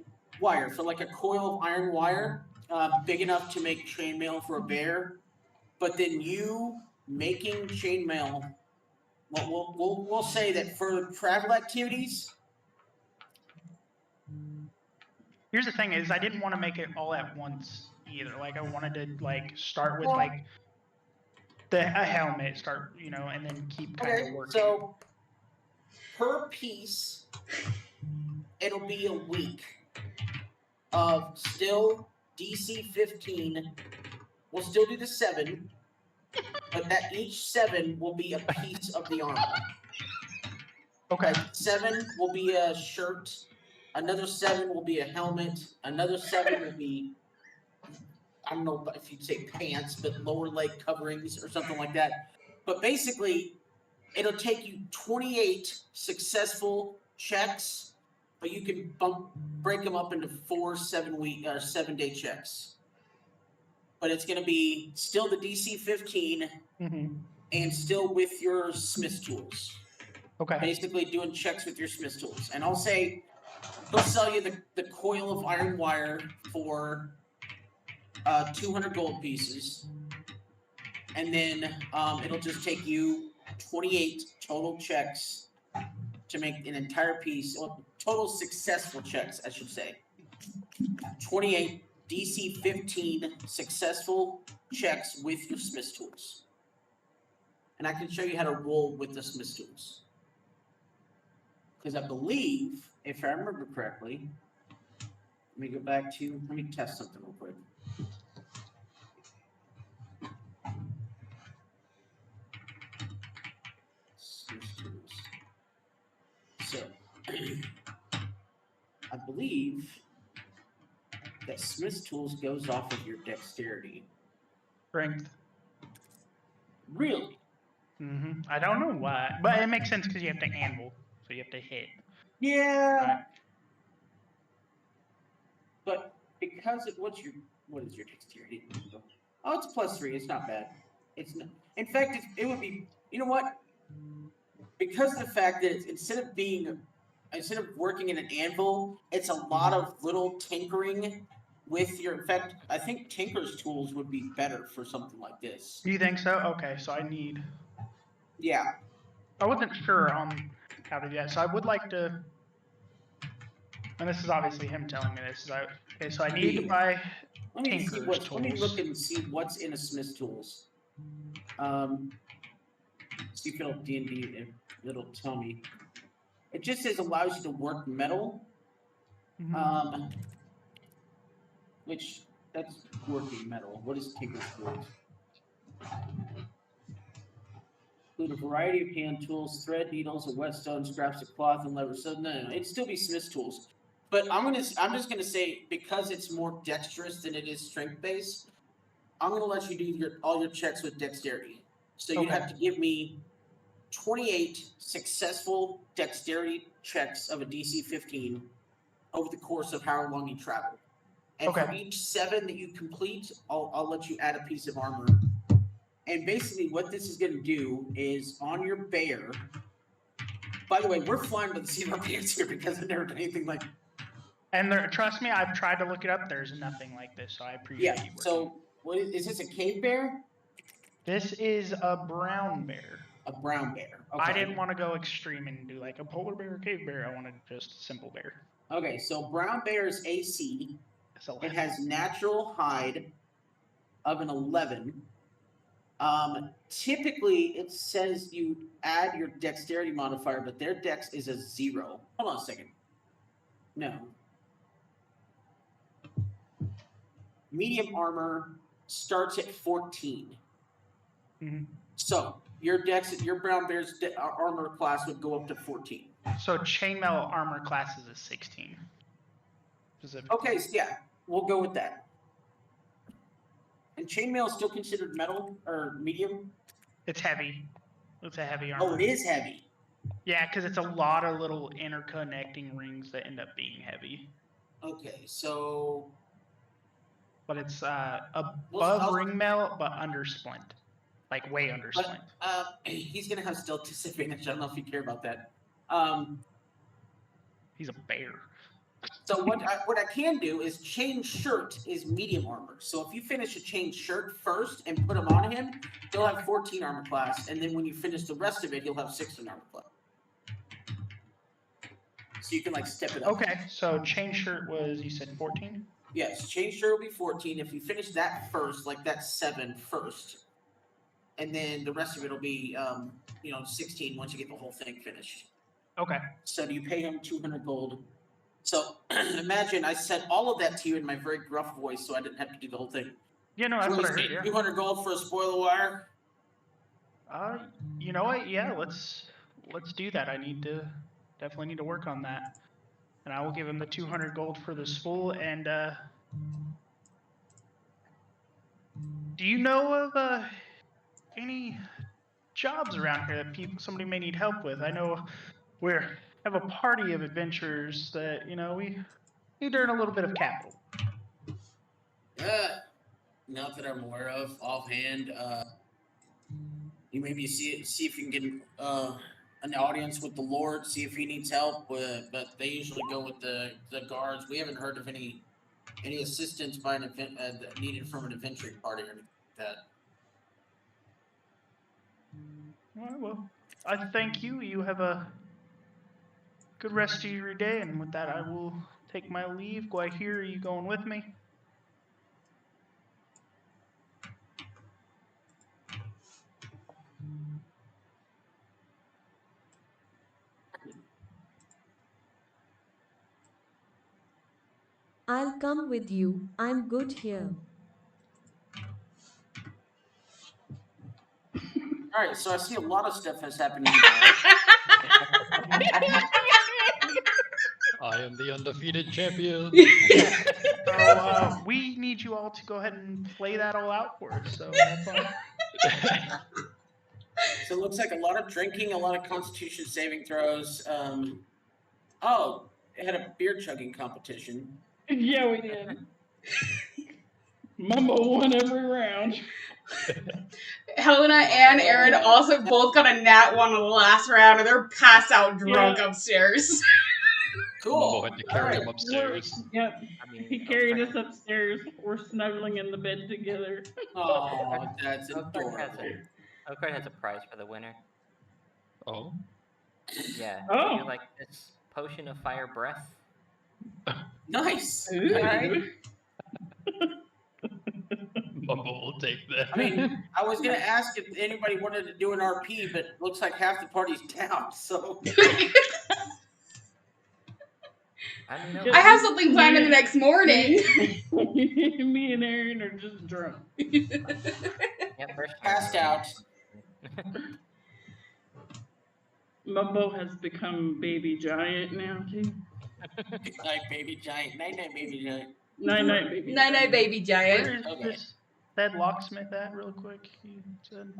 for like a coil of iron wire, big enough to make chainmail for a bear. But then you making chainmail, we'll say that for travel activities. Here's the thing: is I didn't want to make it all at once either. Like I wanted to like start with like a helmet, and then keep kind of working. So per piece, it'll be a week of still DC 15. We'll still do the 7, but that each 7 will be a piece of the armor. Okay. 7 will be a shirt. Another 7 will be a helmet. Another 7 will be, I don't know if you'd say pants, but lower leg coverings or something like that. But basically, it'll take you 28 successful checks, but you can break them up into 4 7-day checks. But it's going to be still the DC 15 and still with your smith tools. Okay. Basically doing checks with your smith tools. And I'll say they'll sell you the coil of iron wire for 200 gold pieces. And then it'll just take you 28 total checks to make an entire piece. Well, total successful checks, I should say. 28 DC 15 successful checks with your smith tools. And I can show you how to roll with the smith tools. Because I believe, if I remember correctly, let me test something real quick. Smith tools. So, I believe that smith tools goes off of your dexterity. Strength. Really? I don't know why, but it makes sense because you have to anvil, so you have to hit. Yeah. Right. But because of what is your dexterity? Oh, it's +3. It's not bad. It's not. In fact, it would be. You know what? Because of the fact that instead of working in an anvil, it's a lot of little tinkering with your, in fact, I think Tinker's tools would be better for something like this. Do you think so? Okay, so I need. Yeah. I wasn't sure on how to do that, so I would like to. And this is obviously him telling me this. Okay, so I need to buy Let me see Tinker's what. Let me tools. look and see what's in a Smith's tools. See if it'll D&D. If it'll tell me. It just says allows you to work metal. Mhm. Which that's working metal. What is Tinker's tools? Include a variety of hand tools, thread, needles, a whetstone, scraps of cloth, and leather. So no, it'd still be Smith's tools. But I'm just gonna say because it's more dexterous than it is strength based, I'm gonna let you do all your checks with dexterity. So you Okay. have to give me 28 successful dexterity checks of a DC 15 over the course of how long you travel. And for Okay. each 7 that you complete, I'll let you add a piece of armor. And basically what this is going to do is on your bear. By the way, we're flying by the seat of our pants here because I've never done anything like. And there, trust me, I've tried to look it up. There's nothing like this, so I appreciate Yeah. you. Working. So what is this? A cave bear? This is a brown bear. A brown bear. Okay. I didn't want to go extreme and do like a polar bear or cave bear. I wanted just a simple bear. Okay, so brown bear is AC. So It has natural hide of an 11. Typically, it says you add your dexterity modifier, but their dex is a 0. Hold on a second. No. Medium armor starts at 14. Mhm. So your brown bear's armor class would go up to 14. So chainmail armor class is a 16. Specifically. Okay, so yeah, we'll go with that. And chainmail is still considered metal or medium? It's heavy. It's a heavy armor. Oh, it is heavy. Yeah, because it's a lot of little interconnecting rings that end up being heavy. Okay, so But it's above I'll- ring mail, but under splint. Like way under But- splint. he's gonna have stealth disadvantage. I don't know if you care about that. He's a bear. So what I can do is chain shirt is medium armor. So if you finish a chain shirt first and put him on him, he'll have 14 armor class, and then when you finish the rest of it, he'll have 16 armor class. So you can like step it up. Okay, so chain shirt was, you said 14? Yes, chain shirt will be 14. If you finish that first, like that's 7 first, and then the rest of it will be 16 once you get the whole thing finished. Okay. So do you pay him 200 gold? So imagine I said all of that to you in my very gruff voice, so I didn't have to do the whole thing. Yeah, no, that's what I heard, yeah. 200 gold for a spoiler wire. You know what? Yeah, let's do that. Definitely need to work on that. And I will give him the 200 gold for the spool. And do you know of any jobs around here that somebody may need help with? I know we have a party of adventurers that we need to earn a little bit of capital. Not that I'm aware of offhand. You maybe see if you can get an audience with the Lord, see if he needs help. But they usually go with the guards. We haven't heard of any assistance by an event needed from an adventuring party or anything like that. All right, well, I thank you. You have a good rest of your day, and with that, I will take my leave. Guahir, are you going with me? I'll come with you. I'm good here. All right, so I see a lot of stuff has happened. I am the undefeated champion. So we need you all to go ahead and play that all out for us. So that's all. So it looks like a lot of drinking, a lot of Constitution saving throws. It had a beer chugging competition. Yeah, we did. Mumbo won every round. Helena and Aaron also both got a nat 1 on the last round, and they're passed out drunk upstairs. Cool. Mumbo had to carry Alright. him upstairs. Yep. I mean, He carried us upstairs. We're snuggling in the bed together. Oh, that's Oakard has adorable. Oakard has a prize for the winner. Oh, Yeah. Oh. You're like this potion of fire breath. Nice. Ooh. Alright. Mumbo will take that. I mean, I was gonna ask if anybody wanted to do an RP, but it looks like half the party's down. So I mean, Yeah. I have something planned in the next morning. Me and Aaron are just drunk. yeah, first passed out. Mumbo has become baby giant now too. Night, baby giant. Night, night, baby giant. Night baby. Night night, baby giant. Where is Okay. this said locksmith at, real quick? You said.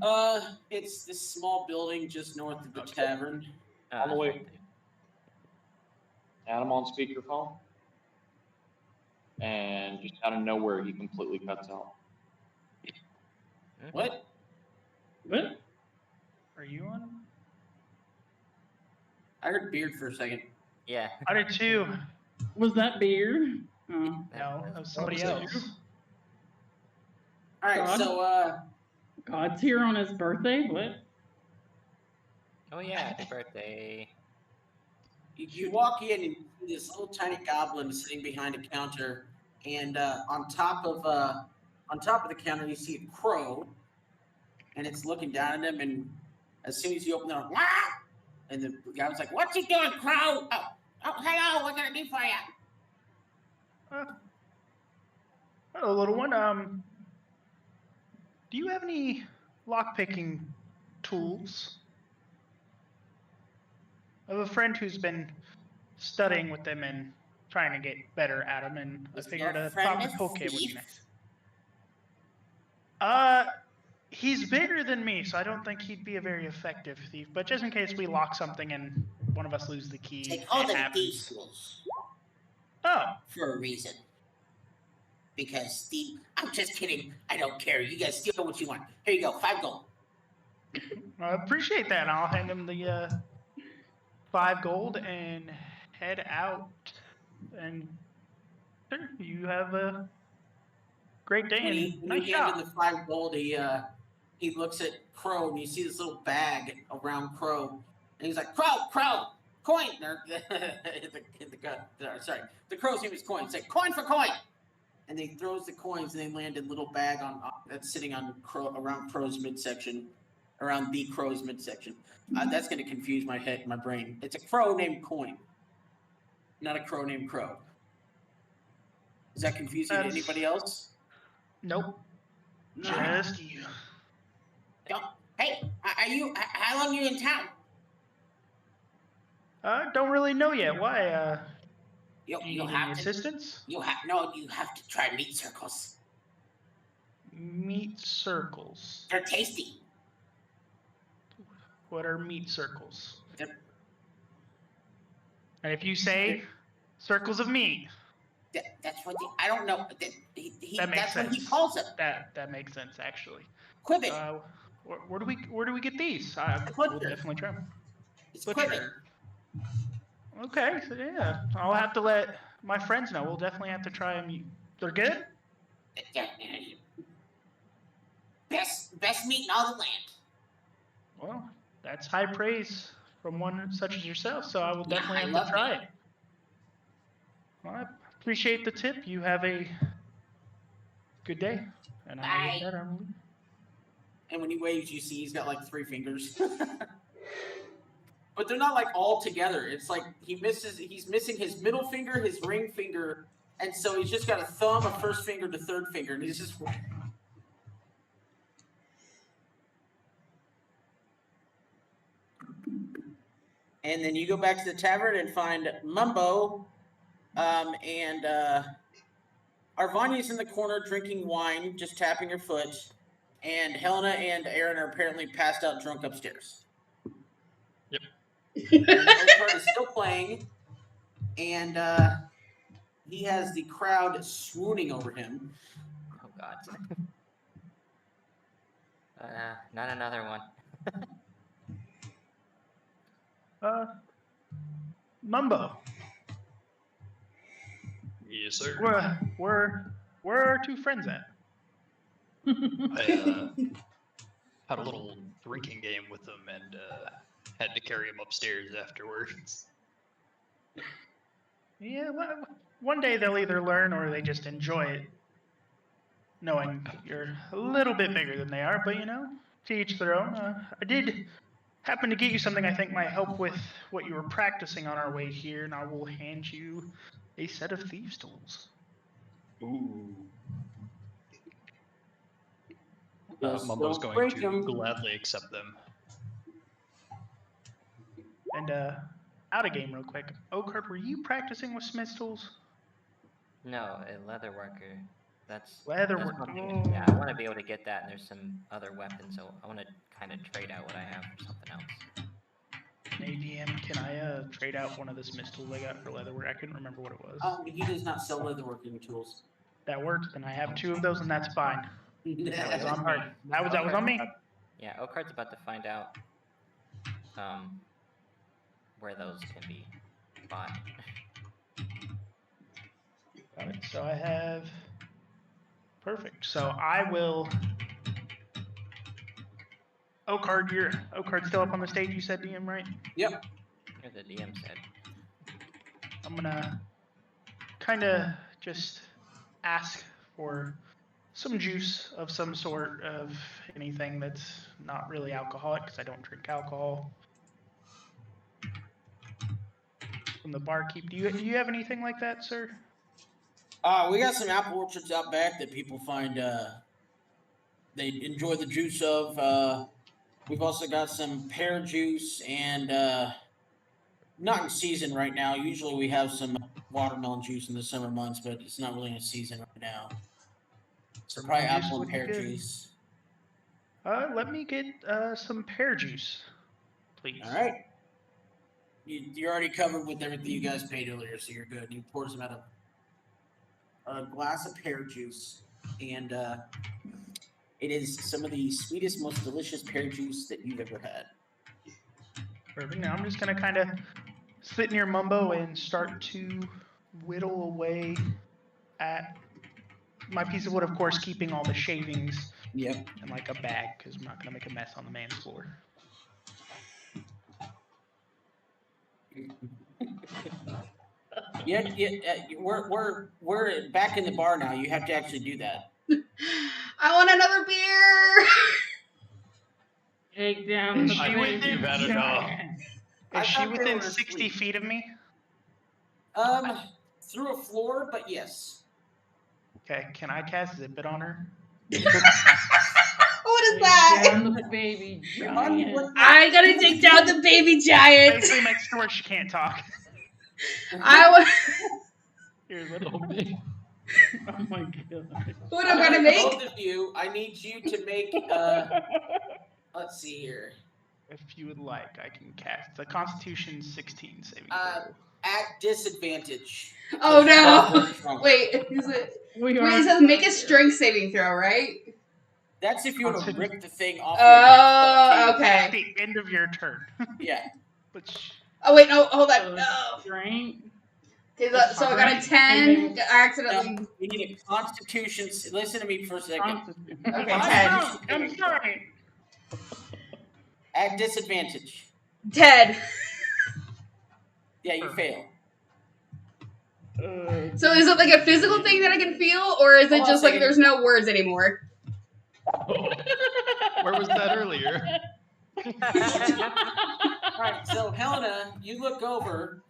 It's this small building just north of the Okay. tavern. All the way. Adam on speakerphone. And just out of nowhere, he completely cuts out. What? What? Are you on? I heard beard for a second. Yeah. I did too. Was that beer? Oh. No, that was somebody was that else. you? All right, God. so God's here on his birthday? What? Oh yeah, happy birthday. you walk in and you see this little tiny goblin sitting behind a counter, and on top of the counter you see a crow, and it's looking down at him. And as soon as you open the door, "Wah!" and the guy was like, "What's he doing, crow? Oh, hello. What can I do for you?" Hello, little one. Do you have any lockpicking tools? I have a friend who's been studying with them and trying to get better at them, and I Is figured your a friend proper a poke would be thief? nice. He's bigger than me, so I don't think he'd be a very effective thief. But just in case we lock something and one of us loses the key, Take all it the happens. thief schools Oh, for a reason. Because Steve, I'm just kidding. I don't care. You guys steal what you want. Here you go, 5 gold. I appreciate that. I'll hand him the 5 gold and head out. And sure, you have a great day When and he nice hands job. him the 5 gold, he looks at Crow, and you see this little bag around Crow, and he's like, "Crow, coin!" Or, sorry, the Crow's name is Coin. He's like, "Coin for coin!" And he throws the coins, and they land in a little bag that's sitting on around Crow's midsection, around the Crow's midsection. That's going to confuse my brain. It's a crow named Coin, not a crow named Crow. Is that confusing to That's- anybody else? Nope, No. just you. Hey, are you? How long are you in town? Don't really know yet. Why? You Do you you need any have to. assistance? You have to try meat circles. Meat circles. They're tasty. What are meat circles? They're- And if you say circles of meat, That's what I don't know. That makes That's what he sense. calls them. that makes sense actually. Quibbit. Where do we get these? The We'll butcher. definitely try 'em. It's Butcher. quibbit. Okay, so yeah, I'll have to let my friends know. We'll definitely have to try them. They're good. Best meat in all the land. Well, that's high praise from one such as yourself. So I will Yeah, definitely I have love to try meat. it. Well, I appreciate the tip. You have a good day. And I Bye. with that, I'm leaving. And when he waves, you see he's got like 3 fingers. But they're not like all together. It's like he's missing his middle finger, his ring finger, and so he's just got a thumb, a first finger, the third finger, and he's just. And then you go back to the tavern and find Mumbo, and Arvania's in the corner drinking wine, just tapping her foot, and Helena and Aaron are apparently passed out drunk upstairs. And Oakard is still playing, and he has the crowd swooning over him. Oh god. Not another one. Mumbo, Yes, sir. Where are our two friends at? I had a little drinking game with them and had to carry them upstairs afterwards. Yeah, well, one day they'll either learn or they just enjoy it, knowing you're a little bit bigger than they are. But you know, to each their own. I did happen to get you something I think might help with what you were practicing on our way here, and I will hand you a set of thieves' tools. Ooh. Just Mumbo's don't going break to 'em. gladly accept them. And out of game real quick. Oakheart, were you practicing with Smith's tools? No, a leather worker. That's Leather that's worker. something- Yeah, I want to be able to get that, and there's some other weapons, so I want to kind of trade out what I have for something else. ADM, can I trade out one of the Smith's tools I got for leather work? I couldn't remember what it was. He does not sell leatherworking tools. That works, then I have 2 of those, and that's fine. That was on Alright. her. That was on me. Yeah, Oakhart's about to find out where those can be bought. Got it. So I have. Perfect. So I will. Oakheart's still up on the stage. You said DM, right? Yep. Here the DM said. I'm gonna kind of just ask for some juice of some sort of anything that's not really alcoholic, because I don't drink alcohol. From the barkeep, do you have anything like that, sir? We got some apple orchards out back that people find they enjoy the juice of. We've also got some pear juice and not in season right now. Usually we have some watermelon juice in the summer months, but it's not really in season right now. So probably Juice apple would and be pear good. juice. Let me get some pear juice, please. All right. You're already covered with everything you guys paid earlier, so you're good. You pour some out of a glass of pear juice, and it is some of the sweetest, most delicious pear juice that you've ever had. Perfect. Now I'm just gonna kind of sit near Mumbo and start to whittle away at my piece of wood, of course, keeping all the shavings Yep. in like a bag, because I'm not gonna make a mess on the man's floor. We're back in the bar now. You have to actually do that. I want another beer. Take down the Is she baby within- giant. I Is she thought they within were 60 asleep. feet of me? Through a floor, but yes. Okay, can I cast Zip It on her? What is Take that? down the baby giant. I gotta take down the baby giant. Basically, make sure she can't talk. I was. Here, little Oh my god. What I'm gonna make? Both of you, I need you to make. Let's see here. If you would like, I can cast the Constitution 16 saving Uh, throw. At disadvantage. Oh no! Drunk. Wait, is it? We Wait, it says make a strength saving throw, right? That's if you want to rip the thing off. Oh, your At okay. the end of your turn. Yeah. Which, Oh wait, no, hold on. No. Strength. Okay, so I got a 10. I accidentally. No, we need a Constitution. Listen to me for a second. Okay, I'm 10. I'm sorry. At disadvantage. 10. Yeah, you fail. So is it like a physical thing that I can feel, or is it Hold on a just like second. there's no words anymore? Where was that earlier? All right, so Helena, you look over,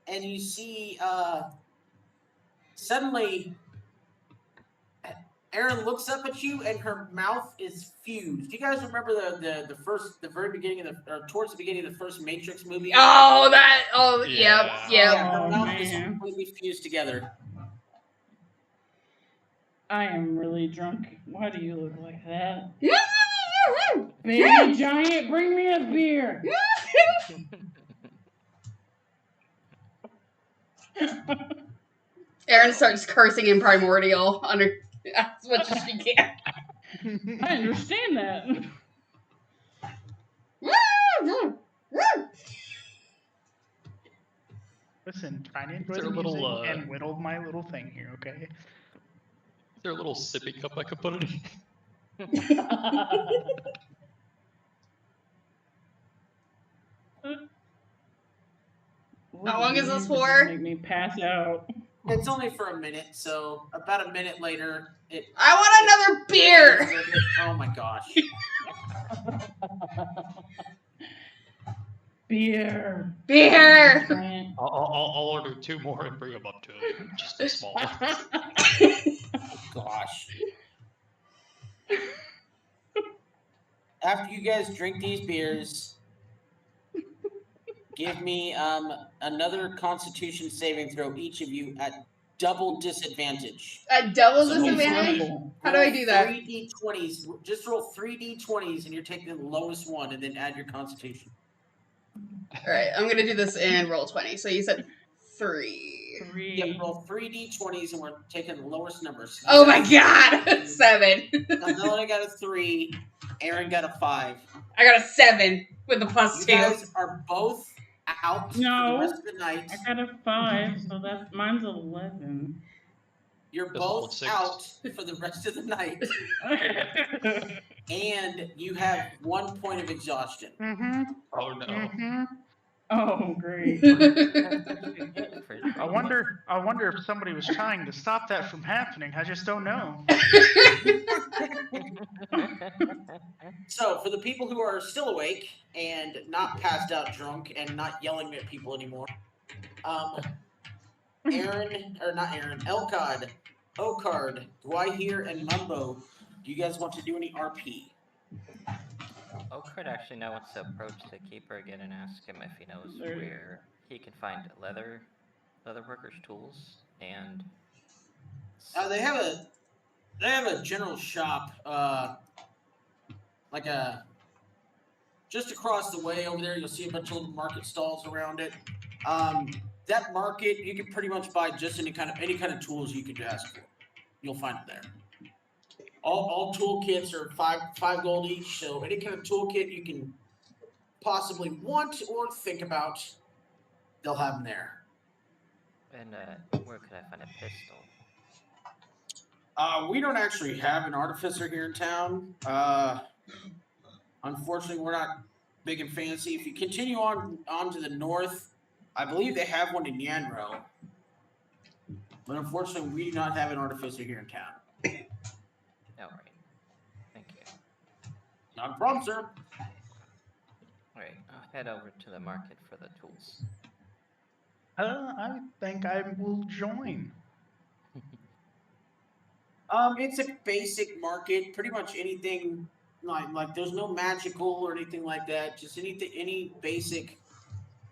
and you see suddenly Erin looks up at you, and her mouth is fused. Do you guys remember the very beginning of or towards the beginning of the first Matrix movie? Oh, that. Oh, Yeah. yep, yep. Yeah, her Oh, mouth is man. completely fused together. I am really drunk. Why do you look like that? Baby giant, bring me a beer. Erin starts cursing in primordial under as much as she can. I understand that. Listen, trying to enjoy there the a little, music and whittle my little thing here, okay? Is there a little sippy cup I could put it in? What How long is this games just for? Make me pass out. It's only for a minute, so about a minute later, it. I want another beer. Oh my gosh. Beer. Beer. Giant. I'll order 2 more and bring them up to him. Just a small one. Gosh. After you guys drink these beers, give me another Constitution saving throw, each of you at double disadvantage. A double So disadvantage? Horrible. How do I do that? 3 d20s. Just roll 3 d20s, and you're taking the lowest one, and then add your Constitution. All right, I'm gonna do this in roll 20. So you said 3. 3. Yep, roll 3 d20s, and we're taking the lowest numbers. Oh my god, 7. Melanie got a 3. Aaron got a 5. I got a 7 with a plus You 2. guys are both out for No. the rest of the night. I got a 5, so that's mine's 11. You're This both one's 6. out for the rest of the night, and you have 1 point of exhaustion. Mm-hmm. Oh no. Mm-hmm. Oh, great. I wonder if somebody was trying to stop that from happening. I just don't know. So, for the people who are still awake and not passed out drunk and not yelling at people anymore, Elcod, Okard, Gwahir, and Mumbo, do you guys want to do any RP? Okard actually now wants to approach the keeper again and ask him if he knows There- where he can find leather workers' tools and. They have a general shop, just across the way over there. You'll see a bunch of little market stalls around it. That market, you can pretty much buy just any kind of tools you could ask for. You'll find it there. All toolkits are five gold each, so any kind of toolkit you can possibly want or think about, they'll have them there. And where could I find a pistol? We don't actually have an artificer here in town. Unfortunately, we're not big and fancy. If you continue on to the north, I believe they have one in Yanro. But unfortunately, we do not have an artificer here in town. Alright. Thank you. Not a problem, sir. Alright, I'll head over to the market for the tools. I think I will join. It's a basic market. Pretty much anything like there's no magical or anything like that. Just any basic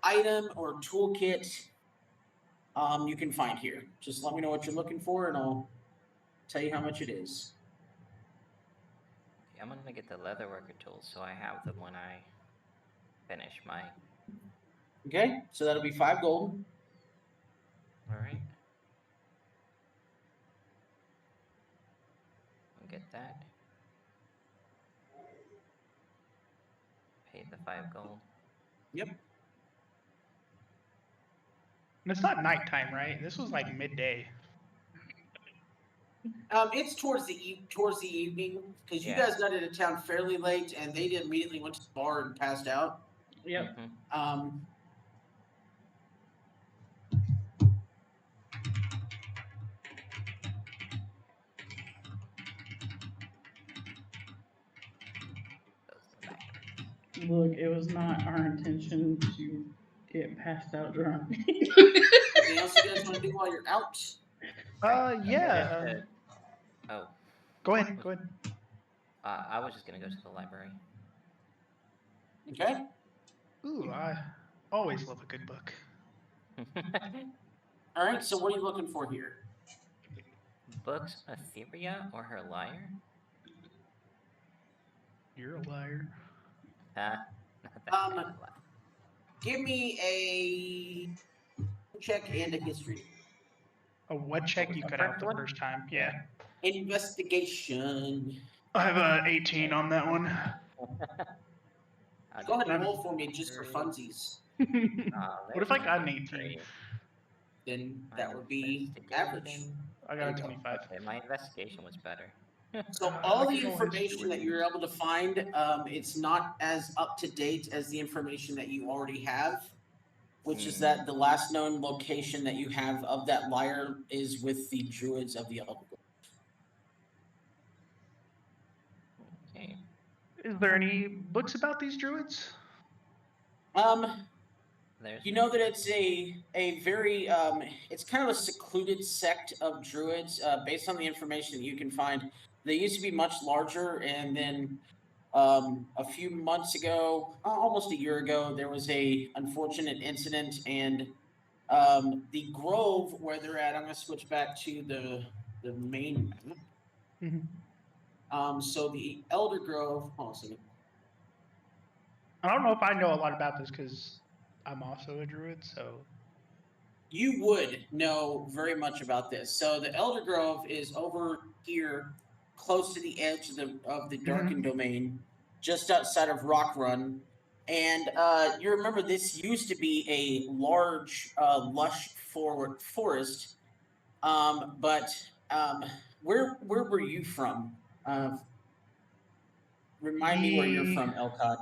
item or toolkit you can find here. Just let me know what you're looking for, and I'll tell you how much it is. I'm gonna get the leather worker tools so I have them when I finish my. Okay, so that'll be 5 gold. Alright. I'll get that. Pay the 5 gold. Yep. And it's not nighttime, right? This was like midday. It's towards the evening because you Yeah. guys got into town fairly late, and they immediately went to the bar and passed out. Yep. Mhm. Those are back. Look, it was not our intention to get passed out drunk. Anything else you guys want to do while you're out? Yeah. Oh, Go ahead. Go ahead. I was just gonna go to the library. Okay. Ooh, I always love a good book. All right. So what are you looking for here? Books, Etheria, or her liar? You're a liar. Not that Um, kind of liar. Give me a check and a history. A what check you cut out the first time? Yeah. Investigation. I have a 18 on that one. I'll Go ahead do and roll for me just for funsies. What if I got an 18? then My that would be average. investigation- I There got you a go. 25. Okay, my investigation was better. So I all the can roll information history that with you're able to find, it's not as up to date as the information that you already have, which is that the last known location that you have of that lyre is with the druids of the Elder Grove. Okay. Is there any books about these druids? There's You know that it's a very it's kind of a secluded sect of druids based on the information that you can find. They used to be much larger, and then a few months ago, almost a year ago, there was a unfortunate incident, and the grove where they're at. I'm going to switch back to the main map. So the Elder Grove. Hold on a second. I don't know if I know a lot about this because I'm also a druid, so You would know very much about this. So the Elder Grove is over here, close to the edge of the Darkened Domain, just outside of Rock Run. And you remember this used to be a large, lush forest. But where were you from? Remind me where you're from, Elcod.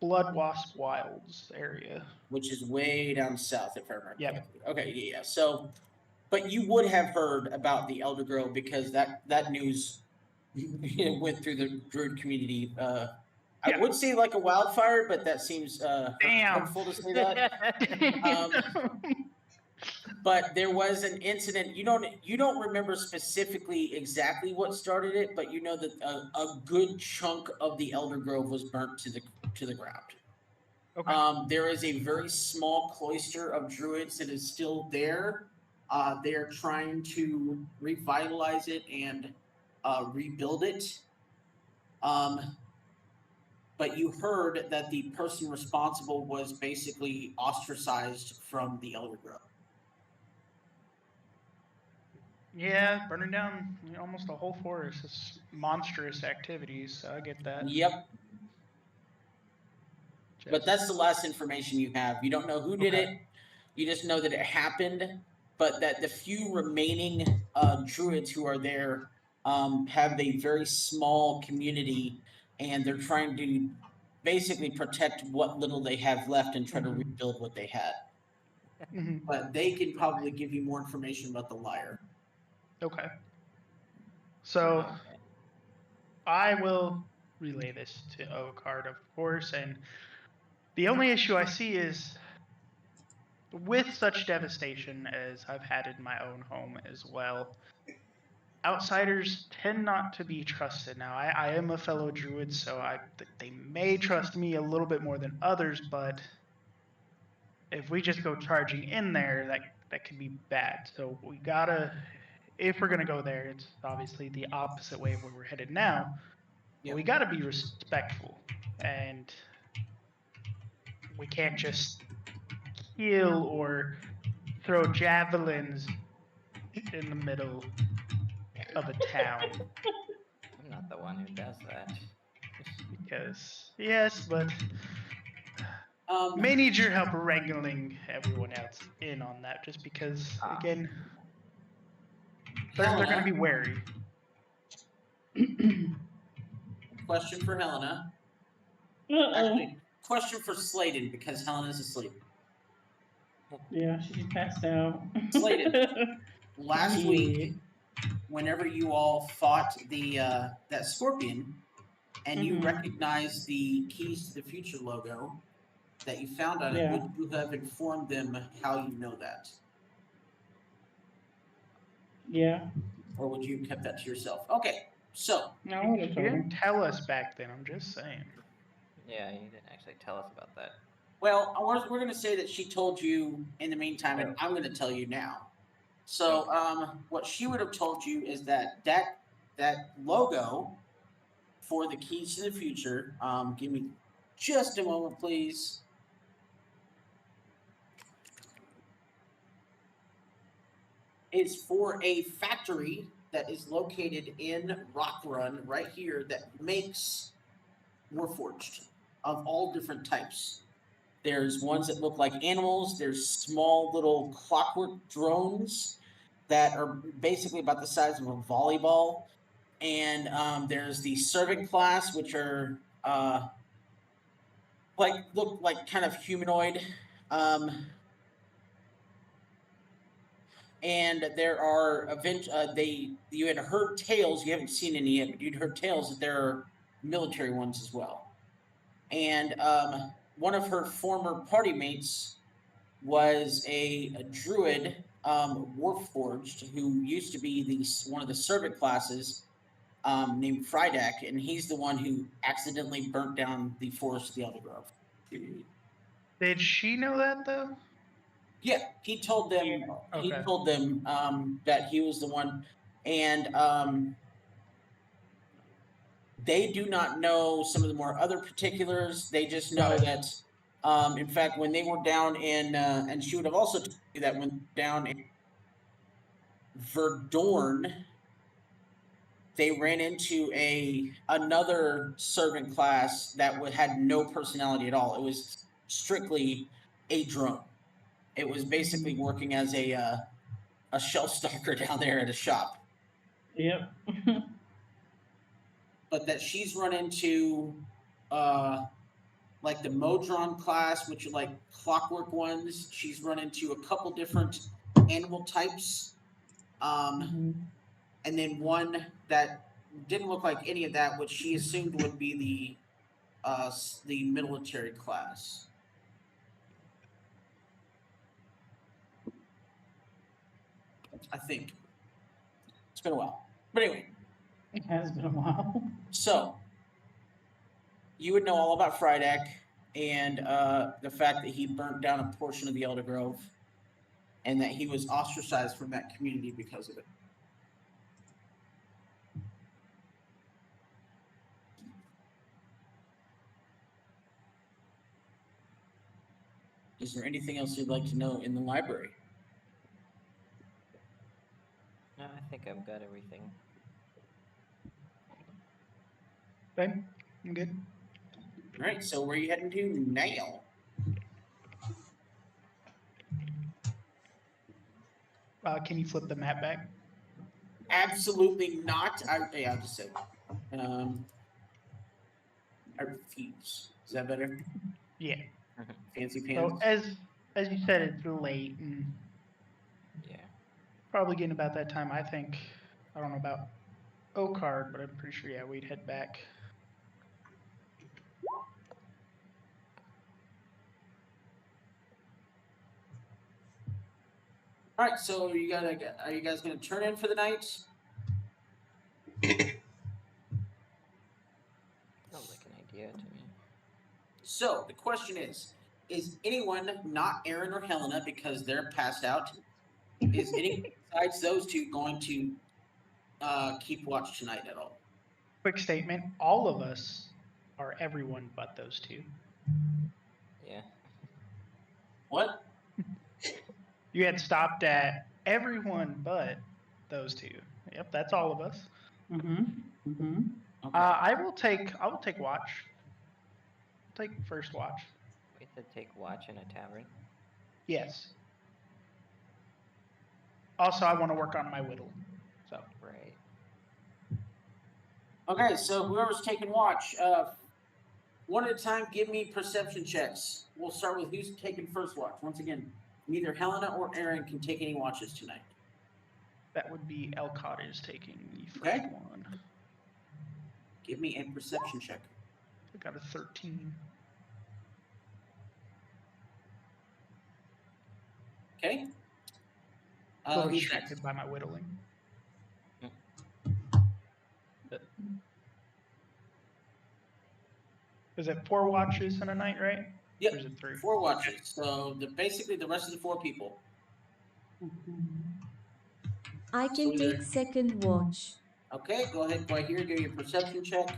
Blood Wasp Wilds area. Which is way down south, if I remember Yep. correctly. Okay, yeah. So, but you would have heard about the Elder Grove because that news went through the druid community. I Yeah. would say like a wildfire, but that seems Damn. hurtful to say that. But there was an incident. You don't remember specifically exactly what started it, but you know that a good chunk of the Elder Grove was burnt to the ground. Okay. There is a very small cloister of druids that is still there. They're trying to revitalize it and rebuild it. But you heard that the person responsible was basically ostracized from the Elder Grove. Yeah, burning down almost a whole forest is monstrous activities, so I get that. Yep. But that's the last information you have. You don't know who did it. You just know that it happened, but that the few remaining druids who are there have a very small community, and they're trying to basically protect what little they have left and try to rebuild what they had. But they can probably give you more information about the lyre. Okay. So I will relay this to Oakard, of course, and the only issue I see is with such devastation as I've had in my own home as well, outsiders tend not to be trusted. Now, I am a fellow druid, so they may trust me a little bit more than others, but if we just go charging in there, that could be bad. So we gotta, if we're gonna go there, it's obviously the opposite way of where we're headed now. Yep. We gotta be respectful, and we can't just kill or throw javelins in the middle of a town. I'm not the one who does that. Because, yes, but may need your help wrangling everyone else in on that, just because, again, they're going to be wary. Question for Helena. Actually, question for Sladen, because Helena's asleep. Yeah, she passed out. Sladen, last week, whenever you all fought the that scorpion, and you recognized the Keys to the Future logo that you found on it, would you have informed them how you know that? Yeah. Or would you have kept that to yourself? Okay, so. No, I would have You told her. didn't tell us back then, I'm just saying. Yeah, you didn't actually tell us about that. Well, we're going to say that she told you in the meantime, and I'm going to tell you now. So, what she would have told you is that logo for the Keys to the Future, give me just a moment, please. Is for a factory that is located in Rock Run, right here, that makes Warforged of all different types. There's ones that look like animals. There's small little clockwork drones that are basically about the size of a volleyball. And there's the servant class, which are look like kind of humanoid. And there are you had heard tales, you haven't seen any yet, but you'd heard tales that there are military ones as well. And one of her former party mates was a druid, Warforged, who used to be one of the servant classes, named Frydak, and he's the one who accidentally burnt down the forest of the Elder Grove. Did she know that though? Yeah, he told them. He Okay. told them that he was the one, and they do not know some of the more other particulars. They just know that, in fact, when they were down in, and she would have also told you that when down in Verdorn, they ran into another servant class that had no personality at all. It was strictly a drone. It was basically working as a shelf stalker down there at a shop. Yep. But that she's run into like the Modron class, which are like clockwork ones. She's run into a couple different animal types. And then one that didn't look like any of that, which she assumed would be the military class. I think. It's been a while. But anyway. It has been a while. So, you would know all about Frydak and the fact that he burnt down a portion of the Elder Grove and that he was ostracized from that community because of it. Is there anything else you'd like to know in the library? No, I think I've got everything. Okay, I'm good. All right, so where are you heading to now? Can you flip the map back? Absolutely not. I'll just say. I refuse. Is that better? Yeah. Fancy pants. So as you said, it's late and Yeah. probably getting about that time. I think. I don't know about Ocard, but I'm pretty sure we'd head back. All right, so are you guys gonna turn in for the night? Sounds like an idea to me. So the question is anyone, not Aaron or Helena, because they're passed out, is any besides those two going to keep watch tonight at all? Quick statement: all of us are everyone but those two. Yeah. What? You had stopped at everyone but those two. Yep, that's all of us. Okay. I will take watch. Take first watch. Wait to take watch in a tavern. Yes. Also, I want to work on my whittle. So Right. Okay, so whoever's taking watch, one at a time, give me perception checks. We'll start with who's taking first watch. Once again, neither Helena or Aaron can take any watches tonight. that would be Elcott is taking the first Okay. one. Give me a perception check. I got a 13. Okay. A little Who's distracted next? by my whittling. Is it 4 watches in a night, right? Yep. Or is it 3? 4 watches. So basically the rest of the 4 people. I can take second watch. Okay, go ahead right here, give me a perception check.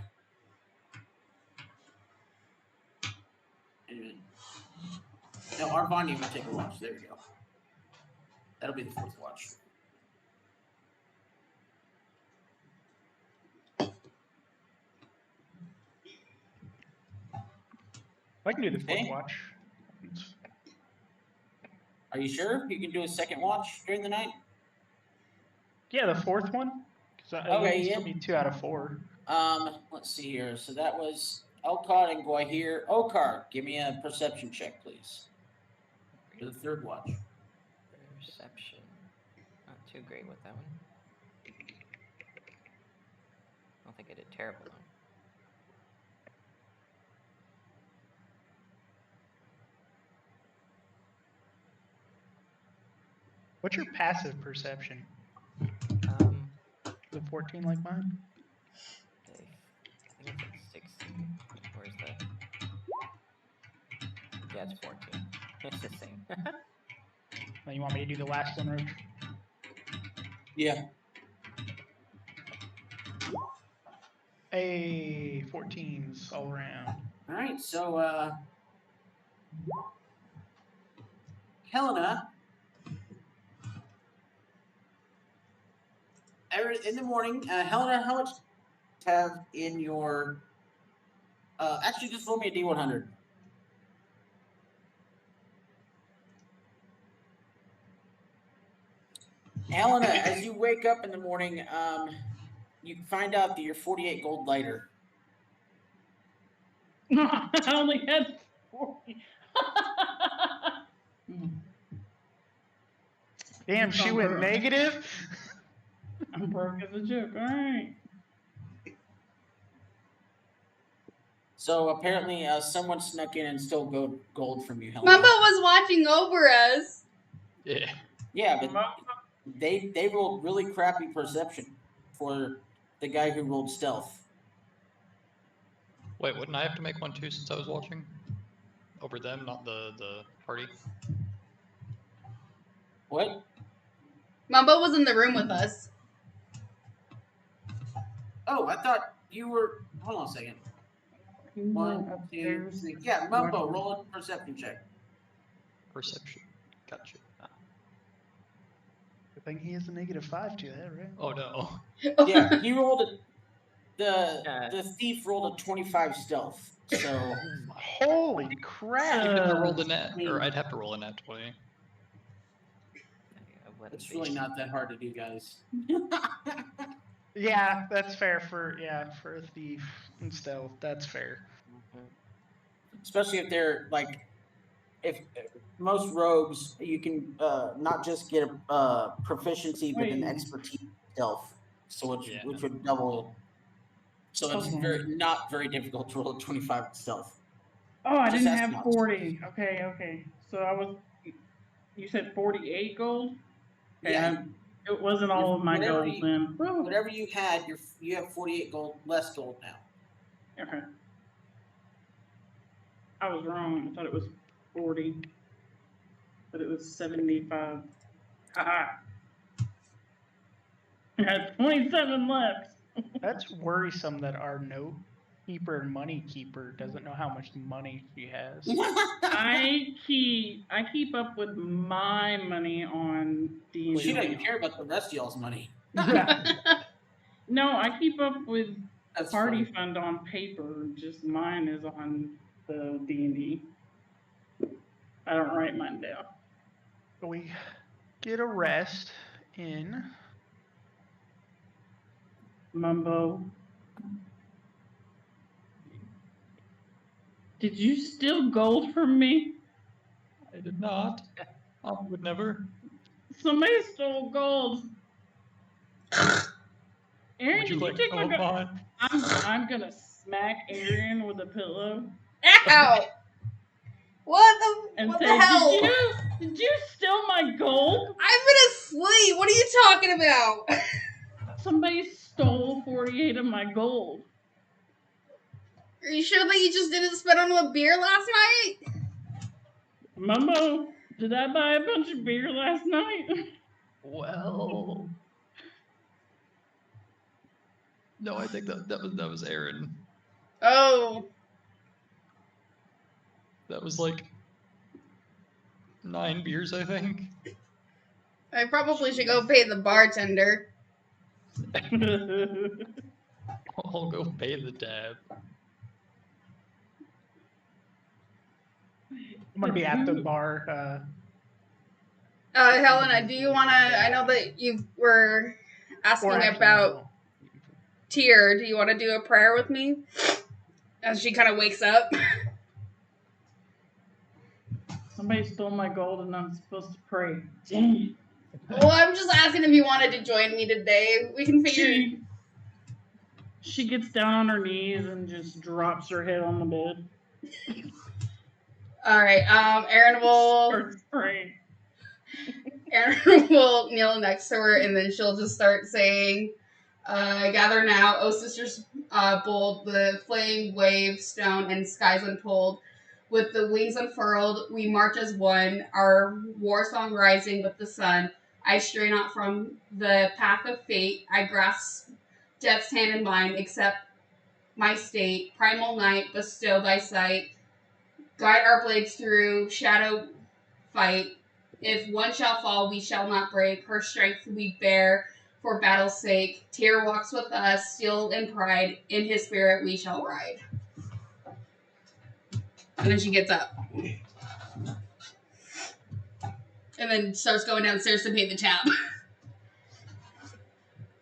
And no, Arvania will take a watch. There we go. That'll be the 4th watch. I can do the 4th Okay. watch. Are you sure you can do a second watch during the night? Yeah, the fourth one. Because Okay, it yeah. still be 2 out of 4. Let's see here. So that was Elcott and Guahir. Okar, give me a perception check, please. For the third watch. Perception. Not too great with that one. I don't think I did terrible though. What's your passive perception? The 14 like mine? I think it's like 16. Where's that? Yeah, it's 14. It's the same. Oh, you want me to do the last one, Roach? Yeah. Hey, 14s all around. All right. So, Helena, in the morning, Helena, how much do you have in your? Actually, just roll me a D100. Helena, as you wake up in the morning, you find out that you're 48 gold lighter. I only had 40. Damn, she went negative? I'm broke as a joke. All right. So apparently, someone snuck in and stole gold from you, Helena. Mamba was watching over us. Yeah. Yeah, but they rolled really crappy perception for the guy who rolled stealth. Wait, wouldn't I have to make one too since I was watching? Over them, not the party? What? Mamba was in the room with us. Oh, I thought you were. Hold on a second. 1, 2, 3. Yeah, Mumbo, roll a perception check. Perception. Gotcha. Good thing he has a -5 to that, right? Oh no. Yeah, he rolled the thief rolled a 25 stealth. So holy crap! You'd have to roll the net, or I'd have to roll a net 20. It's really not that hard to do, guys. Yeah, that's fair for a thief and stealth. That's fair. Especially if they're like, if most rogues, you can not just get a proficiency, but an expertise stealth, so which would double. So it's not very difficult to roll a 25 stealth. Oh, I Just didn't ask have Mox. 40. Okay. So I was. You said 48 gold. Okay, Yeah. it wasn't all of my Whatever gold you- then. Woo. Whatever you had, you have 48 gold, less gold now. Okay. I was wrong. I thought it was 40, but it was 75. Haha. I had 27 left. That's worrisome that our note keeper and money keeper doesn't know how much money she has. I keep up with my money on D&D. She doesn't care about the rest of y'all's money. No, I keep up with That's party funny. fund on paper. Just mine is on the D&D. I don't write mine down. We get a rest in. Mumbo. Did you steal gold from me? I did not. I would never. Somebody stole gold. Aaron, Would you did you like take some my of gold? mine? I'm gonna smack Aaron with a pillow Ow! What and what say, the hell? Did you steal my gold? I've been asleep. What are you talking about? Somebody stole 48 of my gold. Are you sure that you just didn't spit on a beer last night? Mumbo, did I buy a bunch of beer last night? Well. No, I think that was Aaron. Oh. That was like 9 beers, I think. I probably should go pay the bartender. I'll go pay the tab. I'm gonna be at the bar Helena, do you want to? I know that you were asking Or actually, about no. Tyr. Do you want to do a prayer with me? As she kind of wakes up. Somebody stole my gold and I'm supposed to pray. Dang Well, I'm just asking if you wanted to join me today. We can it. figure. She gets down on her knees and just drops her head on the bed. All right. Aaron will. Starts praying. Aaron will kneel next to her, and then she'll just start saying, "Gather now, O sisters bold, the flame wave stone and skies untold. With the wings unfurled, we march as one, our war song rising with the sun. I stray not from the path of fate, I grasp death's hand in mine, accept my state. Primal night, bestow thy sight, guide our blades through shadow fight. If one shall fall, we shall not break, her strength we bear for battle's sake. Tyr walks with us, steel and pride, in his spirit we shall ride." And then she gets up. And then starts going downstairs to pay the tab.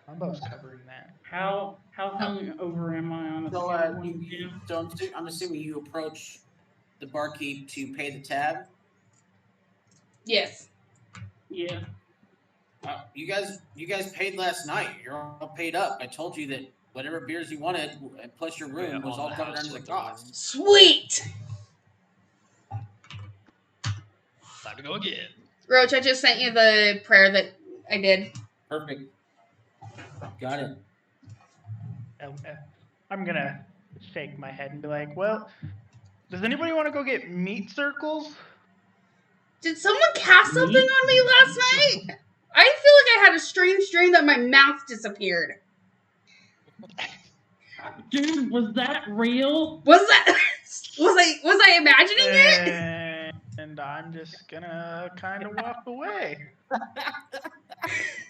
Mumbo's covering that. How hungover am I on a So, scale of 1 to 10? So I'm assuming you approach the barkeep to pay the tab. Yes. Yeah. You guys paid last night. You're all paid up. I told you that whatever beers you wanted, plus your room, Yeah, was on all the covered house under the with the cost. Sweet! Time to go again. Roach, I just sent you the prayer that I did. Perfect. Got it. I'm gonna shake my head and be like, well, does anybody want to go get meat circles? Did someone cast something on me last night? I feel like I had a strange dream that my mouth disappeared. Dude, was that real? Was I imagining it? And I'm just gonna kind of walk away.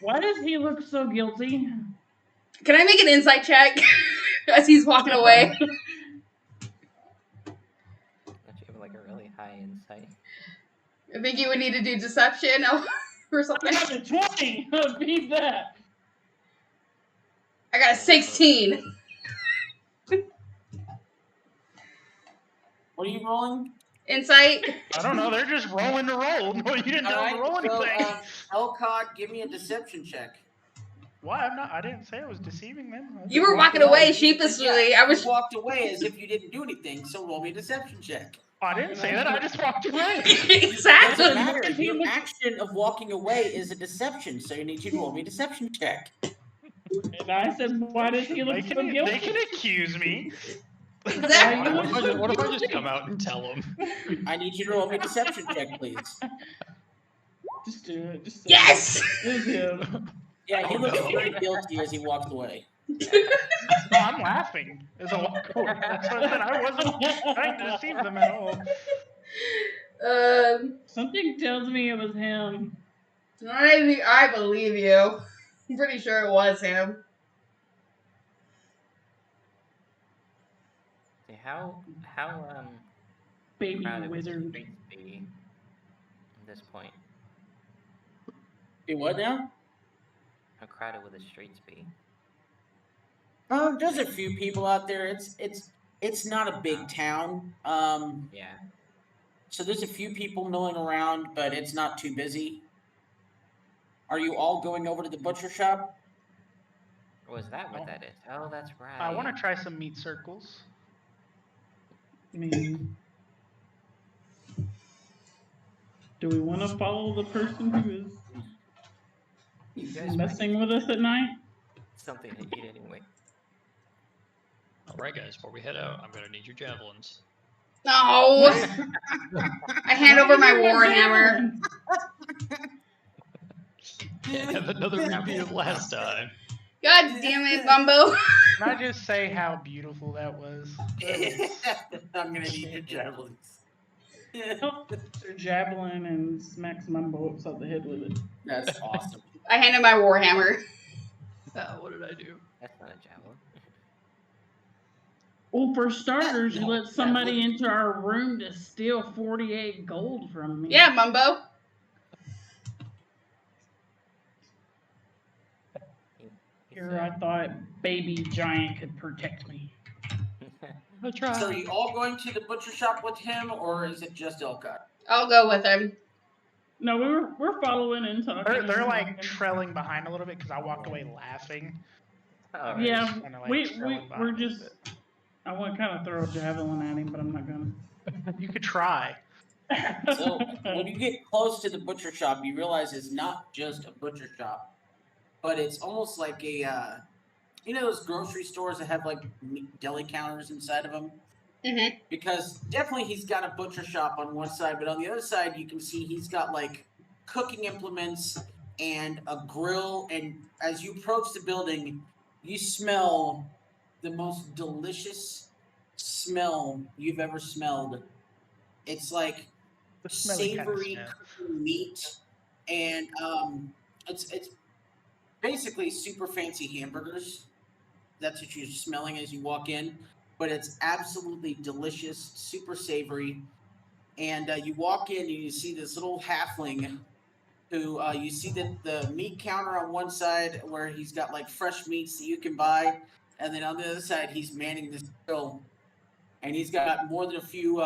Why does he look so guilty? Can I make an insight check as he's walking away? Don't you have like a really high insight? I think you would need to do deception or something. I got a 20! Beat that! I got a 16. What are you rolling? Insight. I don't know. They're just rolling to roll. No, you didn't tell them to roll so, anything. Elcott, give me a deception check. Why? I didn't say I was deceiving them. I You just were walked walking away sheepishly. Yeah, I was. you walked away as if you didn't do anything. So roll me a deception check. I didn't say that. I just walked away. Doesn't Exactly. matter. Your action of walking away is a deception, so you need you to roll me a deception check. And I said, why does he look so They guilty? can accuse me. Exactly. What if I just come out and tell him? I need you to roll me a deception check, please. Just do it. Just do Yes. It. It was him. Yeah, he Oh, looks no. very guilty as he walked away. No, I'm laughing. As a walk away. That's what I said. I wasn't trying to deceive them at all. Something tells me it was him. I believe you. I'm pretty sure it was him. See, how Baby crowded would the wizard. streets be at this point? Be what now? How crowded would the streets be? There's a few people out there. It's not a big town. Yeah. So there's a few people milling around, but it's not too busy. Are you all going over to the butcher shop? Or is that what that is? Oh, that's right. I want to try some meat circles. I mean, do we want to follow the person who You is guys might messing with us at night? something to eat anyway. All right, guys. Before we head out, I'm gonna need your javelins. No. I hand over my warhammer. Can't have another repeat of last time. God damn it, Bumbo. Can I just say how beautiful that was? I'm gonna need your javelins. Their javelin and smacks Mumbo upside the head with it. That's awesome. I handed my warhammer. What did I do? That's not a javelin. Well, for starters, you No, let that somebody would- into our room to steal 48 gold from me. Yeah, Mumbo. Here I thought baby giant could protect me. I try. So are you all going to the butcher shop with him, or is it just Elcott? I'll go with him. No, we're following and talking. They're and like talking. trailing behind a little bit because I walked away laughing. Alright. Yeah, Kinda, like, we're trailing behind a little just. I want to kind of throw a javelin at him, but I'm not gonna. bit. You could try. So when you get close to the butcher shop, you realize it's not just a butcher shop, but it's almost like a, you know, those grocery stores that have like deli counters inside of them. Mhm. Because definitely he's got a butcher shop on one side, but on the other side you can see he's got like cooking implements and a grill. And as you approach the building, you smell the most delicious smell you've ever smelled. It's like The smelly kind of savory smell. meat, and it's basically super fancy hamburgers. That's what you're smelling as you walk in, but it's absolutely delicious, super savory. And you walk in and you see this little halfling who you see the meat counter on one side where he's got like fresh meats that you can buy, and then on the other side he's manning this grill. And he's got more than a few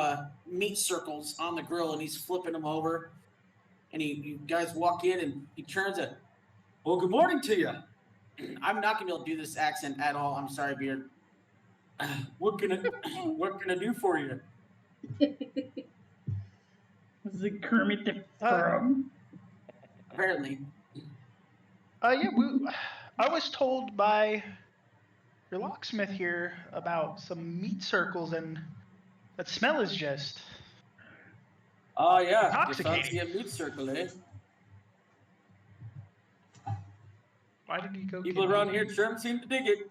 meat circles on the grill, and he's flipping them over. And you guys walk in, and he turns a, well, good morning to you. I'm not gonna be able to do this accent at all. I'm sorry, Beard. What can I do for you? Is it Kermit the Frog? Apparently, Yeah, I was told by your locksmith here about some meat circles, and that smell is just. oh yeah, you Intoxicating. fancy a meat circle, eh? Why did he go? People get around me? here sure seem to dig it.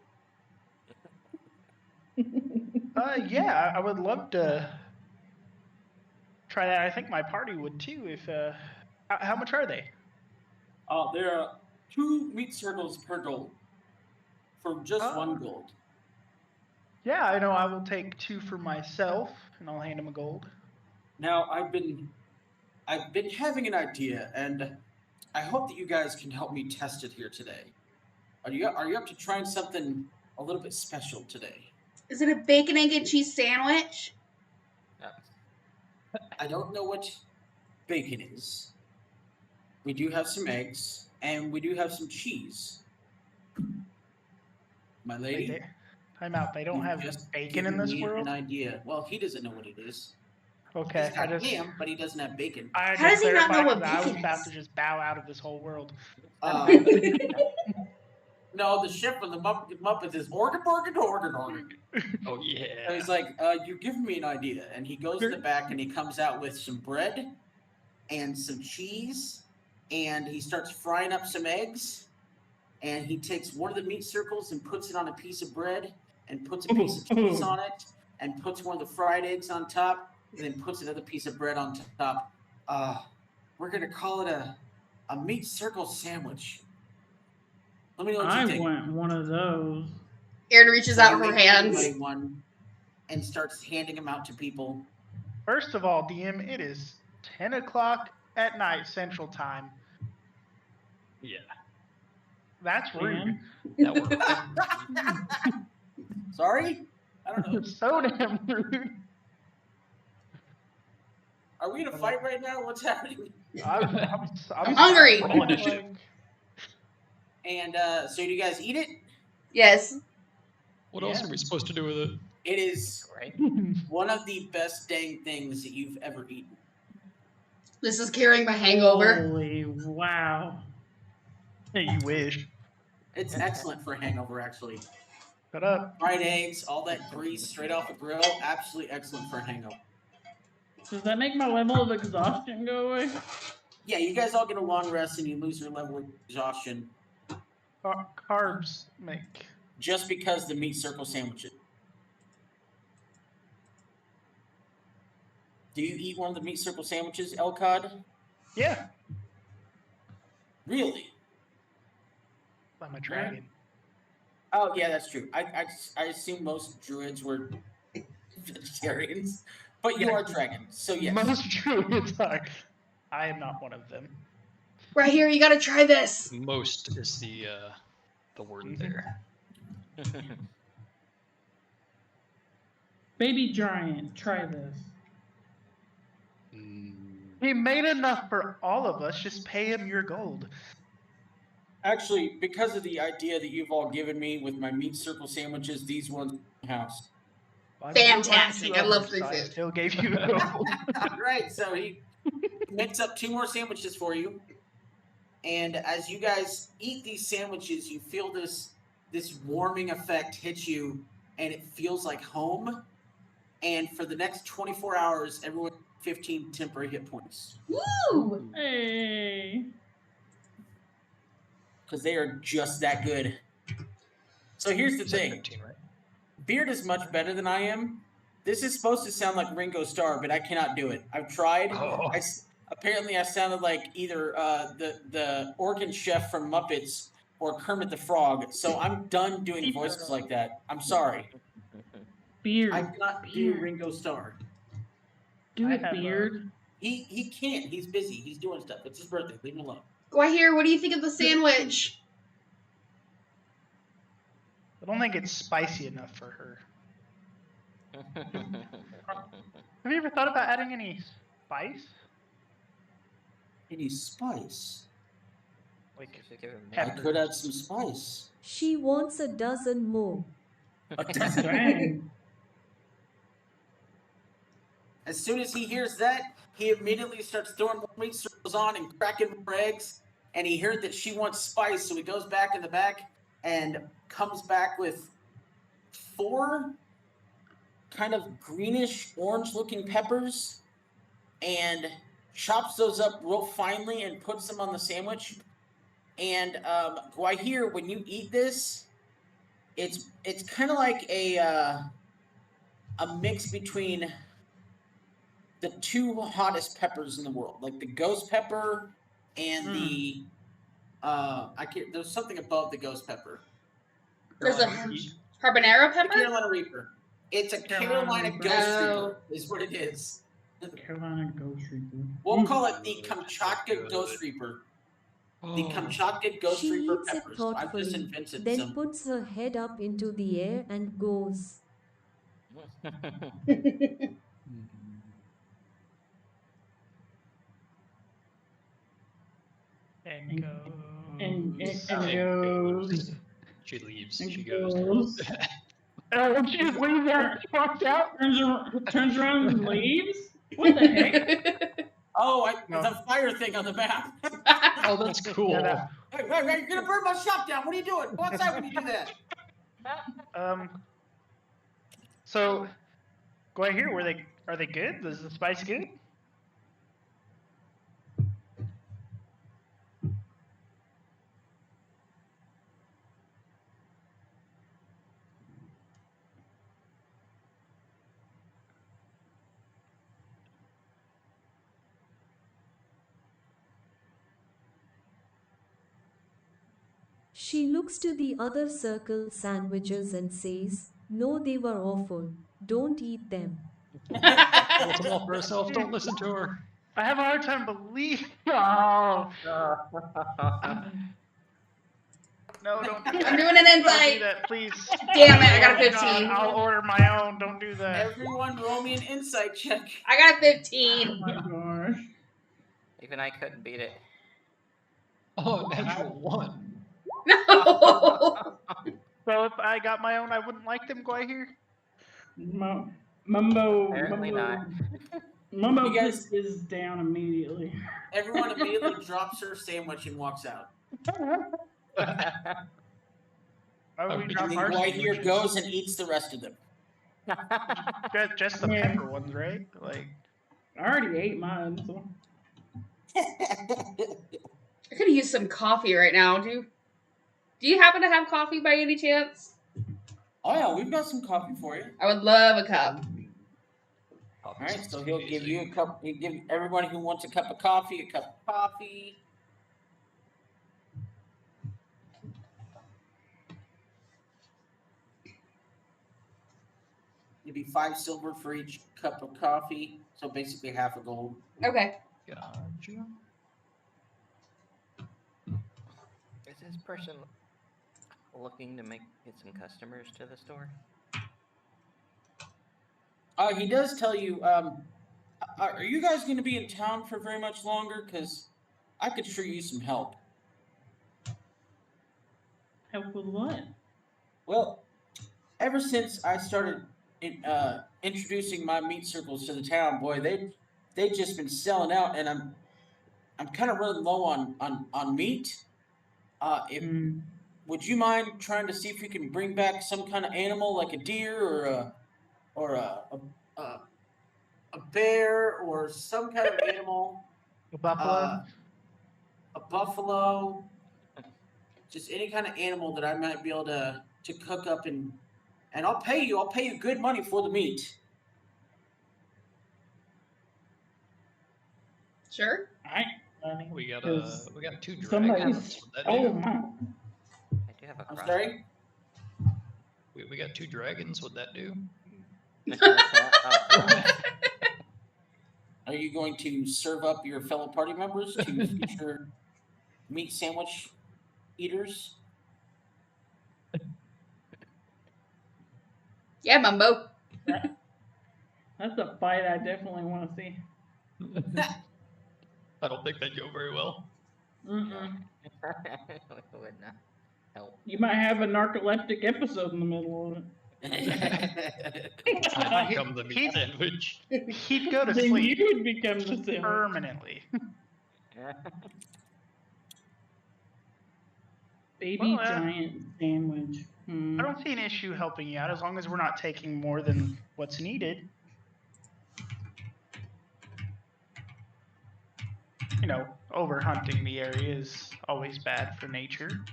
Yeah, I would love to try that. I think my party would too. If how much are they? There are 2 meat circles per gold for just Oh. 1 gold. Yeah, I know. I will take 2 for myself, and I'll hand him a gold. Now I've been having an idea, and I hope that you guys can help me test it here today. Are you up to trying something a little bit special today? Is it a bacon, egg, and cheese sandwich? I don't know what bacon is. We do have some eggs, and we do have some cheese. My lady, Wait, time out. They don't you've have just bacon in given this me world. An idea. Well, he doesn't know what it is. Okay, He's I got just. ham, but he doesn't have bacon. I had How to does he not know clarify what 'cause I was bacon about is? to just bow out of this whole world. No, the ship from the Muppets is organ. Oh So yeah. he's like, you're giving me an idea. And he goes to the back and he comes out with some bread and some cheese. And he starts frying up some eggs. And he takes one of the meat circles and puts it on a piece of bread and puts a piece of cheese on it and puts one of the fried eggs on top and then puts another piece of bread on top. We're going to call it a meat circle sandwich. Let me know what I you think. want one of those. Erin reaches So out you her make hands. everybody one and starts handing them out to people. First of all, DM, it is 10 o'clock at night Central Time. Yeah. That's rude. Man. That works. Sorry? I don't know. So damn rude. Are we in a fight right now? What's happening? I'm hungry. Roll initiative. And so do you guys eat it? Yes. What else are we supposed to do with it? It is Right? one of the best dang things that you've ever eaten. This is curing my hangover. Holy wow. Hey, you wish. It's excellent for a hangover, actually. Shut up. Fried eggs, all that grease straight off the grill, absolutely excellent for a hangover. Does that make my level of exhaustion go away? Yeah, you guys all get a long rest and you lose your level of exhaustion Carbs make. just because the meat circle sandwich it. Do you eat one of the meat circle sandwiches, Elcod? Yeah, Really? I'm a dragon. Oh, yeah, that's true. I assume most druids were vegetarians, but you Yeah. are dragons, so yes. Most druids are. I am not one of them. Right here, you gotta try this. Most is the the word there. Baby Giant, try this. He made enough for all of us. Just pay him your gold. Actually, because of the idea that you've all given me with my meat circle sandwiches, these ones in my house. I'm still buying Fantastic. 2 I love others, free so I food. still gave you gold. Right, so he mix up 2 more sandwiches for you. And as you guys eat these sandwiches, you feel this warming effect hit you, and it feels like home. And for the next 24 hours, everyone 15 temporary hit points. Woo! Hey. Because they are just that good. So here's the thing. 15, right? Beard is much better than I am. This is supposed to sound like Ringo Starr, but I cannot do it. I've tried. Oh. Apparently, I sounded like either the organ chef from Muppets or Kermit the Frog. So I'm done doing voices like that. I'm sorry. Beard. I cannot do Beard. Ringo Starr. Do I it, have, Beard. He can't. He's busy. He's doing stuff. It's his birthday. Leave him alone. Guahir, what do you think of the sandwich? I don't think it's spicy enough for her. Have you ever thought about adding any spice? Any spice? Like Should give him I Pepper. could add some spice. She wants a dozen more. Dang. As soon as he hears that, he immediately starts throwing more meat circles on and cracking more eggs. And he heard that she wants spice, so he goes back in the back and comes back with 4 kind of greenish orange-looking peppers and chops those up real finely and puts them on the sandwich. And Guahir, when you eat this, it's kind of like a mix between the 2 hottest peppers in the world, like the ghost pepper and the there's something above the ghost pepper. There's a habanero The pepper? Carolina Reaper. It's a Carolina Carolina Ghost Oh. Reaper, is what it is. Carolina Ghost Reaper. We'll call it the Kamchatka Ghost Reaper. The Oh. Kamchatka Ghost She Reaper eats it peppers. I've just thoughtfully, invented then some. puts her head up into the air and goes. And go. And And goes. She leaves. And She goes. goes. Oh, she just leaves that fucked out. Turns around and leaves? What the heck? Oh, No. the fire thing on the map. Oh, that's cool. Yeah, that- Hey, you're gonna burn my shop down. What are you doing? Go outside when you do that. So, Guahir, are they good? Is the spice good? She looks to the other circle sandwiches and says, "No, they were awful. Don't eat them." Holds them all for herself. Don't listen to her. I have a hard time believing. Oh. No, don't do that. I'm doing an Don't do insight. that, please. Damn it, I got a Oh, God, 15. I'll order my own. Don't do that. Everyone, roll me an insight check. I got a 15. Oh my gosh. Even I couldn't beat it. Oh, natural 1. No. So if I got my own, I wouldn't like them, Guahir? Mumbo. Apparently not. Mumbo You guys- is down immediately. Everyone immediately drops her sandwich and walks out. Why would we And drop And then our Guahir sandwiches? goes and eats the rest of them. Just the Yeah. pepper ones, right? Like, I already ate mine, so. I could use some coffee right now. Do you happen to have coffee by any chance? Oh yeah, we've got some coffee for you. I would love a cup. All right, so he'll give you a cup. He'll give everybody who wants a cup of coffee a cup of coffee. It'd be 5 silver for each cup of coffee, so basically half a gold. Okay. Gotcha. Is this person looking to get some customers to the store? He does tell you. Are you guys going to be in town for very much longer? Because I could sure use some help. Help with what? Well, ever since I started introducing my meat circles to the town, boy, they've just been selling out, and I'm kind of running low on meat. Would you mind trying to see if we can bring back some kind of animal like a deer or a bear or some kind of animal? A buffalo. A buffalo. Just any kind of animal that I might be able to cook up and I'll pay you good money for the meat. Sure. We got Is 2 somebody- dragons. Would that do? Oh my! I do have a I'm crossbow. sorry? We got 2 dragons. Would that do? Are you going to serve up your fellow party members to future meat sandwich eaters? Yeah, Mumbo. That's a fight I definitely want to see. I don't think that'd go very well. Mm-mm. Would not help. You might have a narcoleptic episode in the middle of it. I become the meat sandwich. He'd go to Then sleep you would become the sandwich. permanently. Baby Well, giant sandwich. I don't see an issue helping you out as long as we're not taking more than what's needed. You know, over hunting the area is always bad for nature.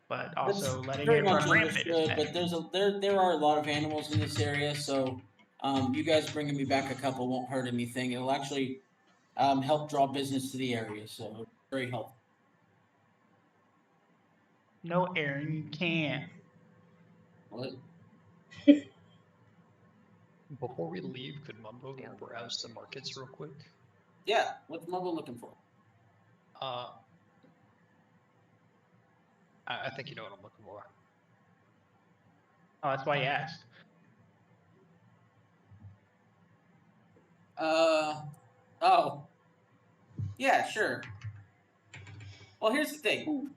But also That's letting very it much run rampant is understood, bad. but there are a lot of animals in this area, so you guys bringing me back a couple won't hurt anything. It'll actually help draw business to the area, so very helpful. No, Aaron, you can't. What? Before we leave, could Mumbo browse the markets real quick? Yeah, what's Mumbo looking for? I think you know what I'm looking for. Oh, that's why you asked. Oh. Yeah, sure. Well, here's the thing.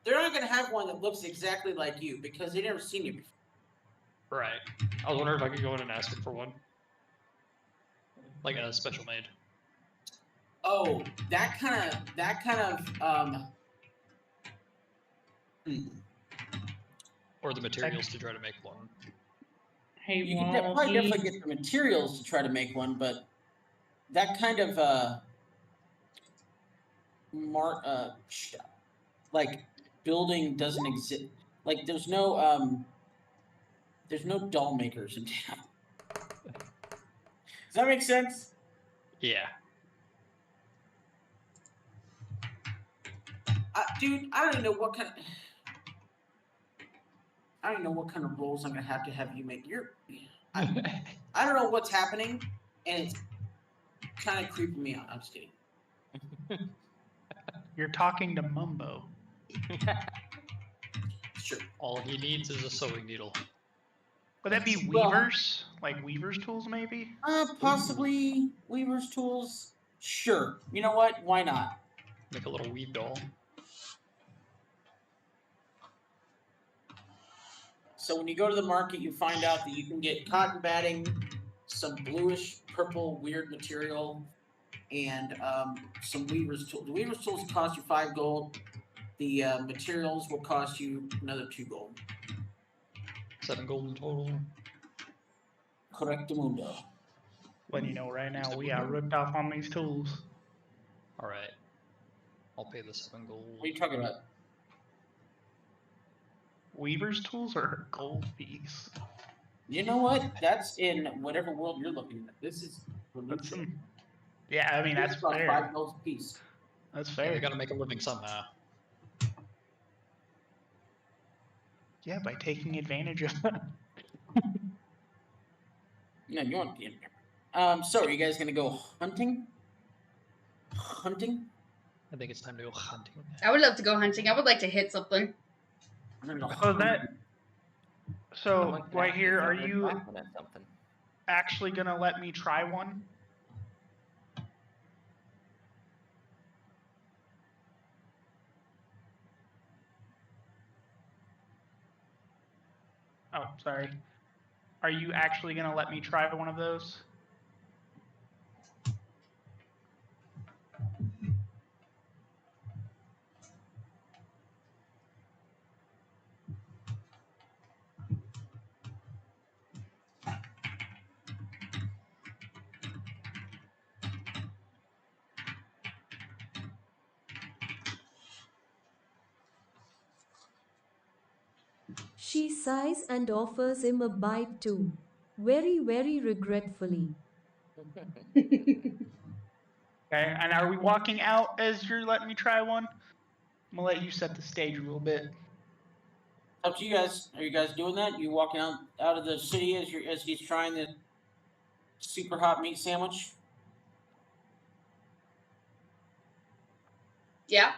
They're not going to have one that looks exactly like you because they've never seen you before. Right. I was wondering if I could go in and ask him for one. Like a special made. Oh, that kind of, Or the materials to try to make one. Hey, you can Wally. probably definitely get the materials to try to make one, but that kind of, like, building doesn't exist. Like, there's no doll makers in town. Does that make sense? Yeah. Dude, I don't even know what kind of roles I'm gonna have you make. I don't know what's happening, and it's kind of creeping me out. I'm just kidding. You're talking to Mumbo. Sure. All he needs is a sewing needle. Would that be Well- weavers? Like weavers' tools, maybe? Possibly weaver's tools. Sure. You know what? Why not? Make a little weave doll. So when you go to the market, you find out that you can get cotton batting, some bluish purple weird material, and some weaver's tools. The weaver's tools cost you 5 gold. The materials will cost you another 2 gold. 7 gold in total. Correctamundo. But you know, right now we are ripped off on these tools. Alright. I'll pay the 7 gold. What are you talking about? Weavers' tools or gold piece? You know what? That's in whatever world you're looking at. This is That's yeah, I mean that's It's about fair. 5 gold a piece. That's Yeah, fair. they gotta make a living somehow. Yeah, by taking advantage of No, you want to. So are you guys gonna go hunting? Hunting? I think it's time to go hunting. I would love to go hunting. I would like to hit something. I'm gonna go So that. So Someone can right actually here, throw are their you javelin at something. actually gonna let me try one? Oh, sorry. Are you actually gonna let me try one of those? She sighs and offers him a bite too. Very, very regretfully. Okay, and are we walking out as you're letting me try one? I'm gonna let you set the stage a little bit. Up to you guys. Are you guys doing that? You walking out of the city as he's trying the super hot meat sandwich? Yeah.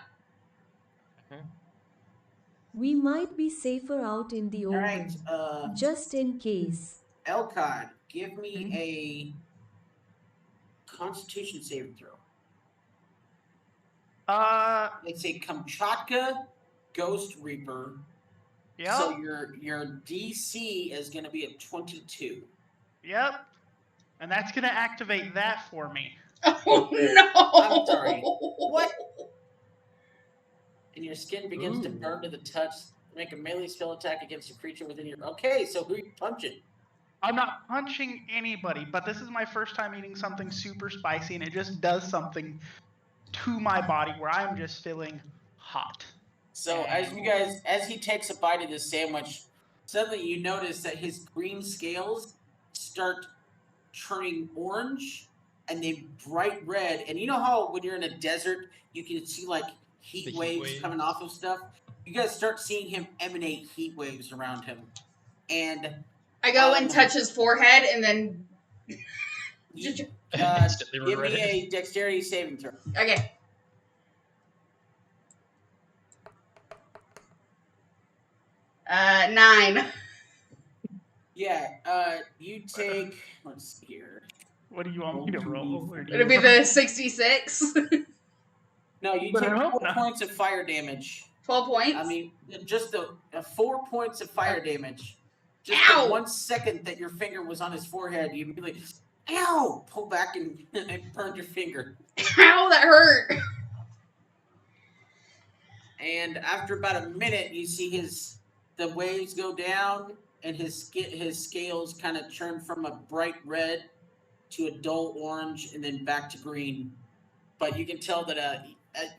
We might be safer out in the All right. open. Just in case. Elcod, give me a Constitution saving throw. It's a Kamchatka Ghost Reaper. Yep. So your DC is going to be at 22. Yep. And that's gonna activate that for me. Oh no! I'm sorry. What? And your skin begins to burn to the touch. Make a melee spell attack against a creature within your. Okay, so who are you punching? I'm not punching anybody, but this is my first time eating something super spicy, and it just does something to my body where I'm just feeling hot. So as he takes a bite of this sandwich, suddenly you notice that his green scales start turning orange and they bright red. And you know how when you're in a desert, you can see like heat waves coming off of stuff? You guys start seeing him emanate heat waves around him. And I go and touch his forehead and then. give Instantly me regret it. a dexterity saving throw. Okay. Nine. Yeah, you take. Let's see here. What do you want me to roll? Or do It'll you- be the 66. No, you But take I hope 4 not. points of fire damage. 12 points. I mean, just the 4 points of fire damage. Just Ow! the 1 second that your finger was on his forehead, you'd be like, "Ow!" Pull back and burned your finger. Ow, that hurt. And after about a minute, you see the waves go down, and his scales kind of turn from a bright red to a dull orange, and then back to green. But you can tell that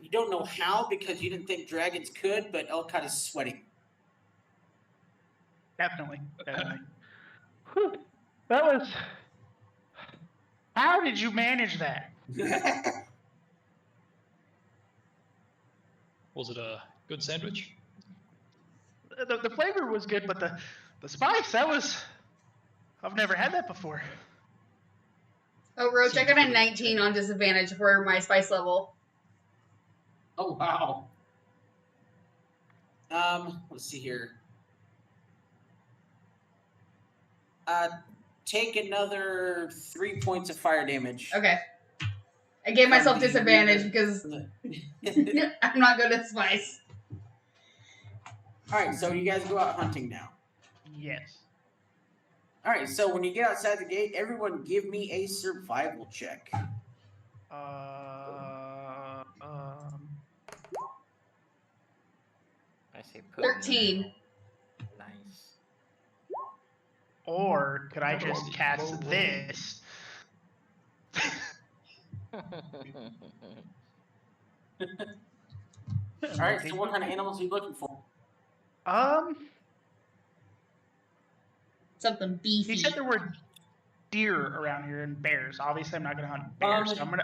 you don't know how because you didn't think dragons could, but Elcott is sweating. Definitely. Whew. That was. How did you manage that? Was it a good sandwich? The flavor was good, but the spice, that was. I've never had that before. Oh, Roach, I got a 19 on disadvantage for my spice level. Oh wow. Let's see here. Take another 3 points of fire damage. Okay. I gave myself disadvantage because I'm not good at spice. Alright, so you guys go out hunting now. Yes. Alright, so when you get outside the gate, everyone give me a survival check. I say put 13. Nice. Or could I just cast this? Alright, so what kind of animals are you looking for? Something beefy. He said there were deer around here and bears. Obviously, I'm not going to hunt bears. So I'm gonna.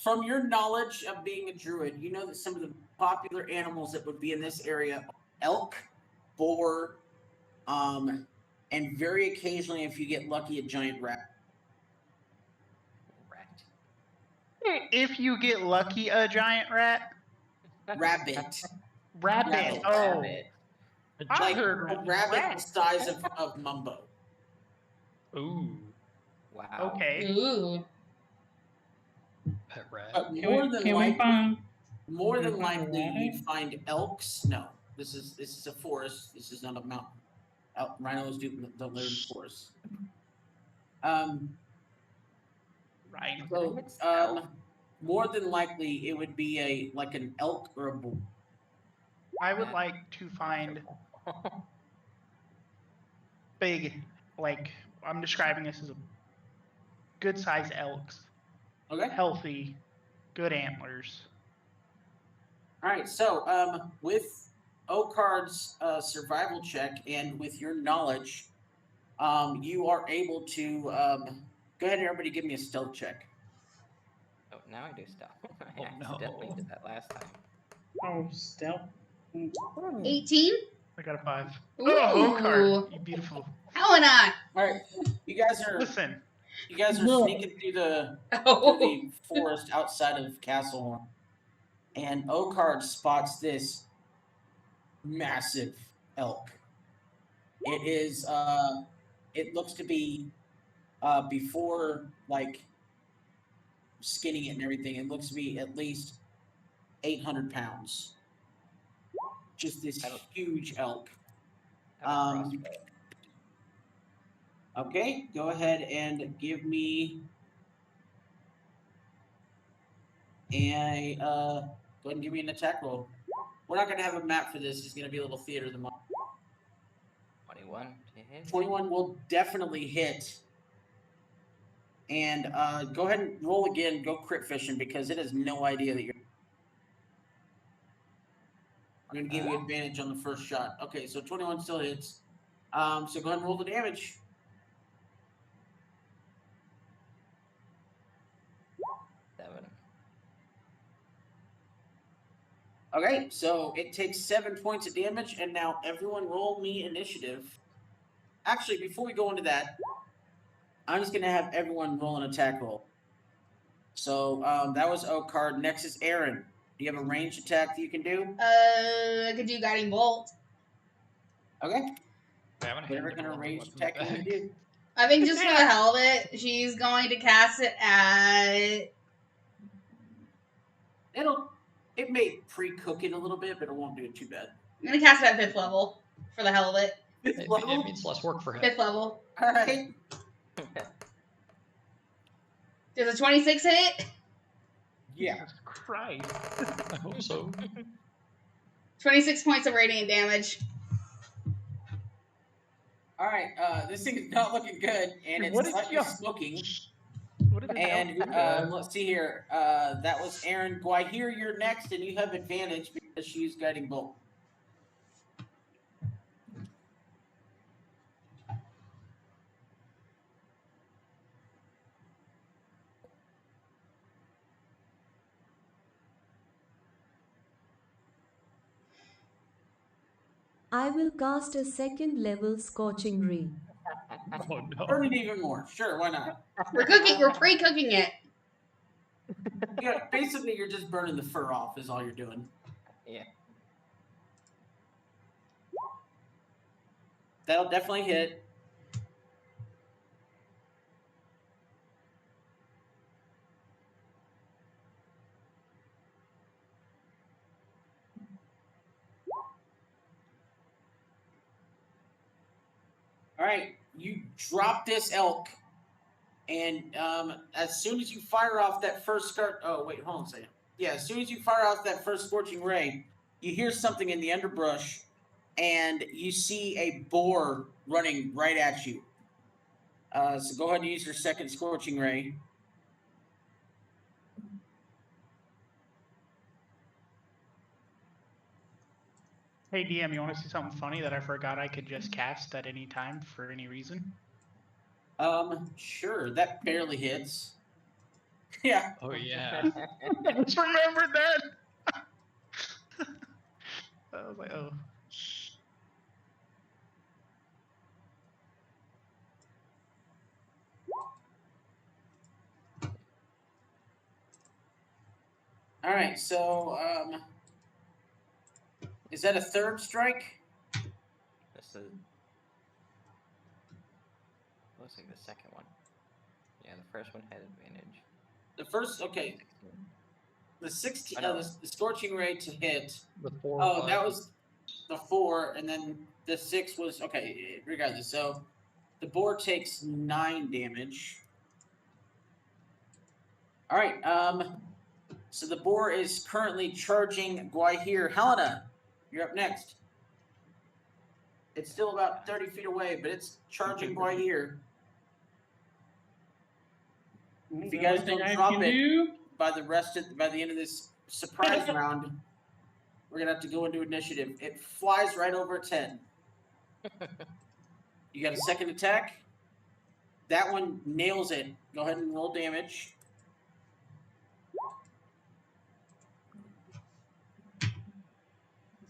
From your knowledge of being a druid, you know that some of the popular animals that would be in this area are elk, boar, and very occasionally, if you get lucky, a giant rat. Rat. If you get lucky, a giant rat. rabbit. Rabbit. Oh, Rabbit. I Like heard a rabbit rat. the size of Mumbo. Ooh, Wow. Okay. Ooh. pet rat. But Can more we, than can we likely, find? more can we than find a likely, rabbit? you'd find elks. No, this is a forest. This is not a mountain. Rhinos don't live in forests. Right. So, more than likely, it would be like an elk or a bull. I would like to find big, like I'm describing this as a good sized elks, Okay. healthy, good antlers. All right. So, with Okard's survival check and with your knowledge, you are able to go ahead and everybody give me a stealth check. Oh, now I do stuff. I Oh, accidentally no. did that last time. Oh, stealth. 18? I got a 5. Ooh. Oh, Okard, you beautiful. Helena! All right. You guys are Listen, sneaking through the forest outside of Castlehorn, and Okard spots this massive elk. It is it looks to be before like skinning it and everything, it looks to be at least 800 pounds. Just this huge elk. Have a crossbow. Okay, go ahead and give me a go ahead and give me an attack roll. We're not gonna have a map for this. It's gonna be a little theater of the mind. 21 to hit. 21 will definitely hit. And go ahead and roll again. Go crit fishing because it has no idea that you're. I'm gonna give you advantage on the first shot. Okay, so 21 still hits. So go ahead and roll the damage. 7. Okay, so it takes 7 points of damage, and now everyone roll me initiative. Actually, before we go into that, I'm just gonna have everyone roll an attack roll. So that was Okard. Next is Aaron. Do you have a ranged attack that you can do? I could do Guiding Bolt. Okay. I haven't Whatever handed kind of one ranged weapon attack you want to back. do. I think just for the hell of it, she's going to cast it at. It may pre-cook it a little bit, but it won't do it too bad. I'm going to cast it at 5th level for the hell of it. It means less work for him. 5th level. All right. Does a 26 hit? Yeah. Jesus Christ. I hope so. 26 points of radiant damage. All right. This thing is not looking good, and What it's is slightly your- smoking. What did the And elk do? let's see here. That was Aaron. Guahir, you're next, and you have advantage because she used Guiding Bolt. I will cast a second level Scorching Ray. Oh no. Burn it even more. Sure, why not? We're pre-cooking it. Yeah, basically, you're just burning the fur off. Is all you're doing. Yeah. That'll definitely hit. All right, you drop this elk, and as soon as you fire off that first hold on a second. Yeah, as soon as you fire off that first scorching ray, you hear something in the underbrush, and you see a boar running right at you. So go ahead and use your second scorching ray. Hey DM, you want to see something funny that I forgot I could just cast at any time for any reason? Sure, that barely hits. Yeah. Oh yeah. I just remembered that. I was like, oh. All right, so Is that a third strike? This is. Looks like the second one. Yeah, the first one had advantage. The first, okay. 16. The 16, I know. the scorching ray to hit. The 4. Oh, 5. that was the 4, and then the 6 was okay. Regardless, so the boar takes 9 damage. All right. So the boar is currently charging Guahir. Helena, you're up next. It's still about 30 feet away, but it's charging Guahir. If you guys don't drop it by the end of this surprise round, we're gonna have to go into initiative. It flies right over its head. You got a second attack. That one nails it. Go ahead and roll damage.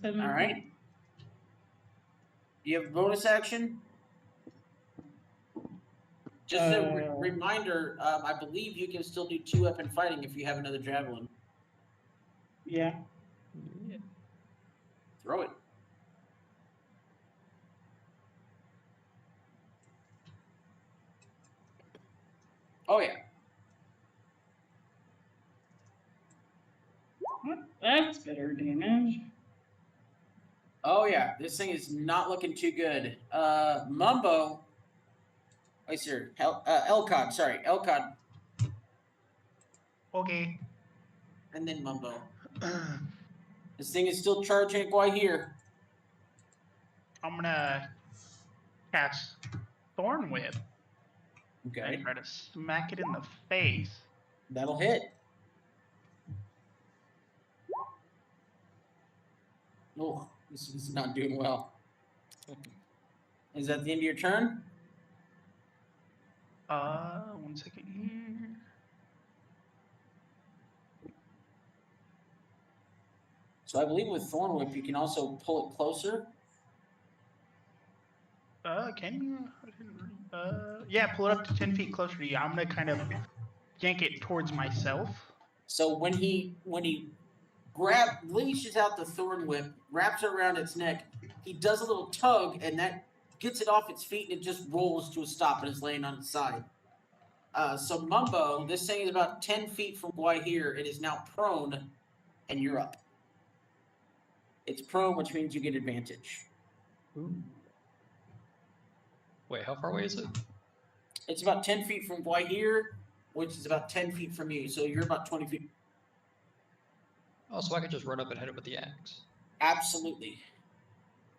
All right. You have a bonus action. Just a reminder, I believe you can still do 2-weapon fighting if you have another javelin. Yeah. Throw it. Oh, yeah. That's better damage. Oh, yeah. This thing is not looking too good. Mumbo. Wait, sir. Elcod. Sorry. Elcod. Okay. And then Mumbo. This thing is still charging at Guahir. I'm gonna cast Thorn Whip Okay. and try to smack it in the face. That'll hit. Oh, this is not doing well. Is that the end of your turn? 1 second here. So I believe with Thorn Whip, you can also pull it closer. Can you? I didn't yeah, pull it up to 10 feet closer to you. I'm gonna kind of yank it towards myself. So when he leashes out the Thorn Whip, wraps it around its neck, he does a little tug, and that gets it off its feet, and it just rolls to a stop, and it's laying on its side. So Mumbo, this thing is about 10 feet from Guahir. It is now prone, and you're up. It's prone, which means you get advantage. Ooh. Wait, how far away is it? It's about 10 feet from Guahir, which is about 10 feet from you. So you're about 20 feet. Oh, so I could just run up and hit it with the axe. Absolutely.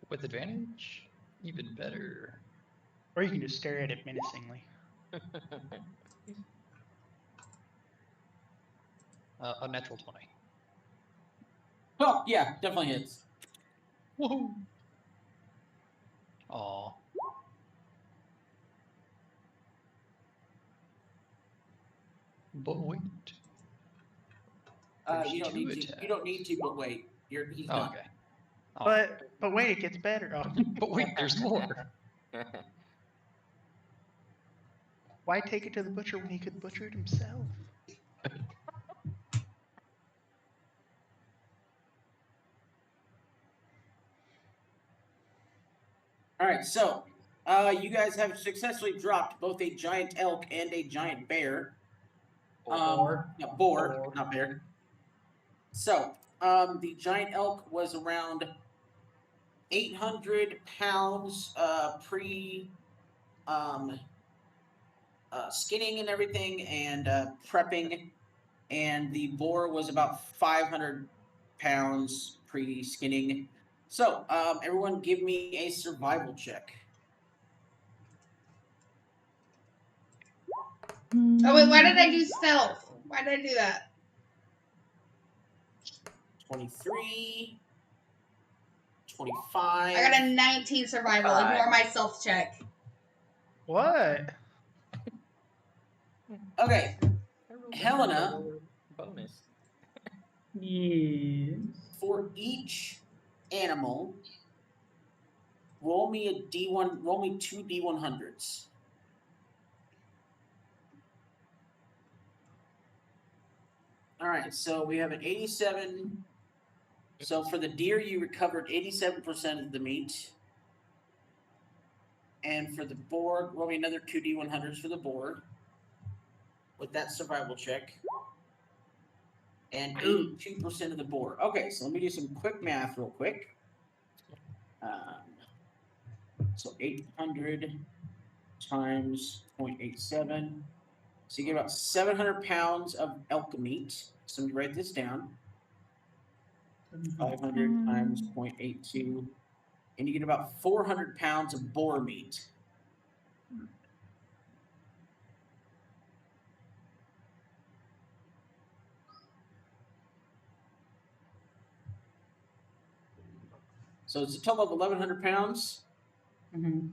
With advantage? Even better. Or you can just stare at it menacingly. A natural 20. Oh, yeah, definitely hits. Woohoo! Aw. But wait. There's You don't two need to. You don't need to, but wait. He's Oh, done. okay. Oh. But wait, it gets better. Oh. But wait, there's more. Why take it to the butcher when he could butcher it himself? All right, so you guys have successfully dropped both a giant elk and a giant bear. Boar. Boar, not bear. So the giant elk was around 800 pounds pre skinning and everything and prepping, and the boar was about 500 pounds pre skinning. So everyone, give me a survival check. Oh wait, why did I do stealth? Why did I do that? 23, 25. I got a 19 survival. Ignore my stealth check. What? Okay, Helena, Bonus. Yes. for each animal, roll me a D1. Roll me 2 D100s. All right, so we have an 87, So for the deer, you recovered 87% of the meat. And for the boar, roll me another 2d100s for the boar. With that survival check. And 82% of the boar. Okay, so let me do some quick math real quick. So 800 times 0.87. So you get about 700 pounds of elk meat. So let me write this down. 500 times 0.82. And you get about 400 pounds of boar meat. So it's a total of 1,100 pounds. Mm-hmm.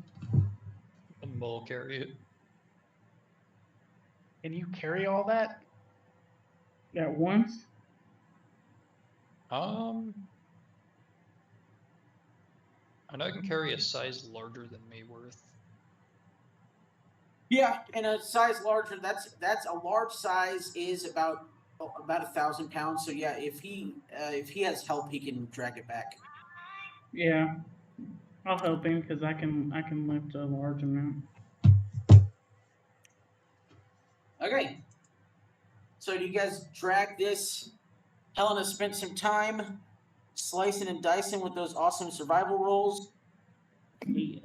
And we'll carry it. And you carry all that? At once? I know I can carry a size larger than Mayworth. Yeah, and a size larger. That's a large size is about 1,000 pounds. So yeah, if he has help, he can drag it back. Yeah. I'll help him because I can lift a large amount. Okay. So you guys drag this. Helena spent some time slicing and dicing with those awesome survival rolls. Yeah.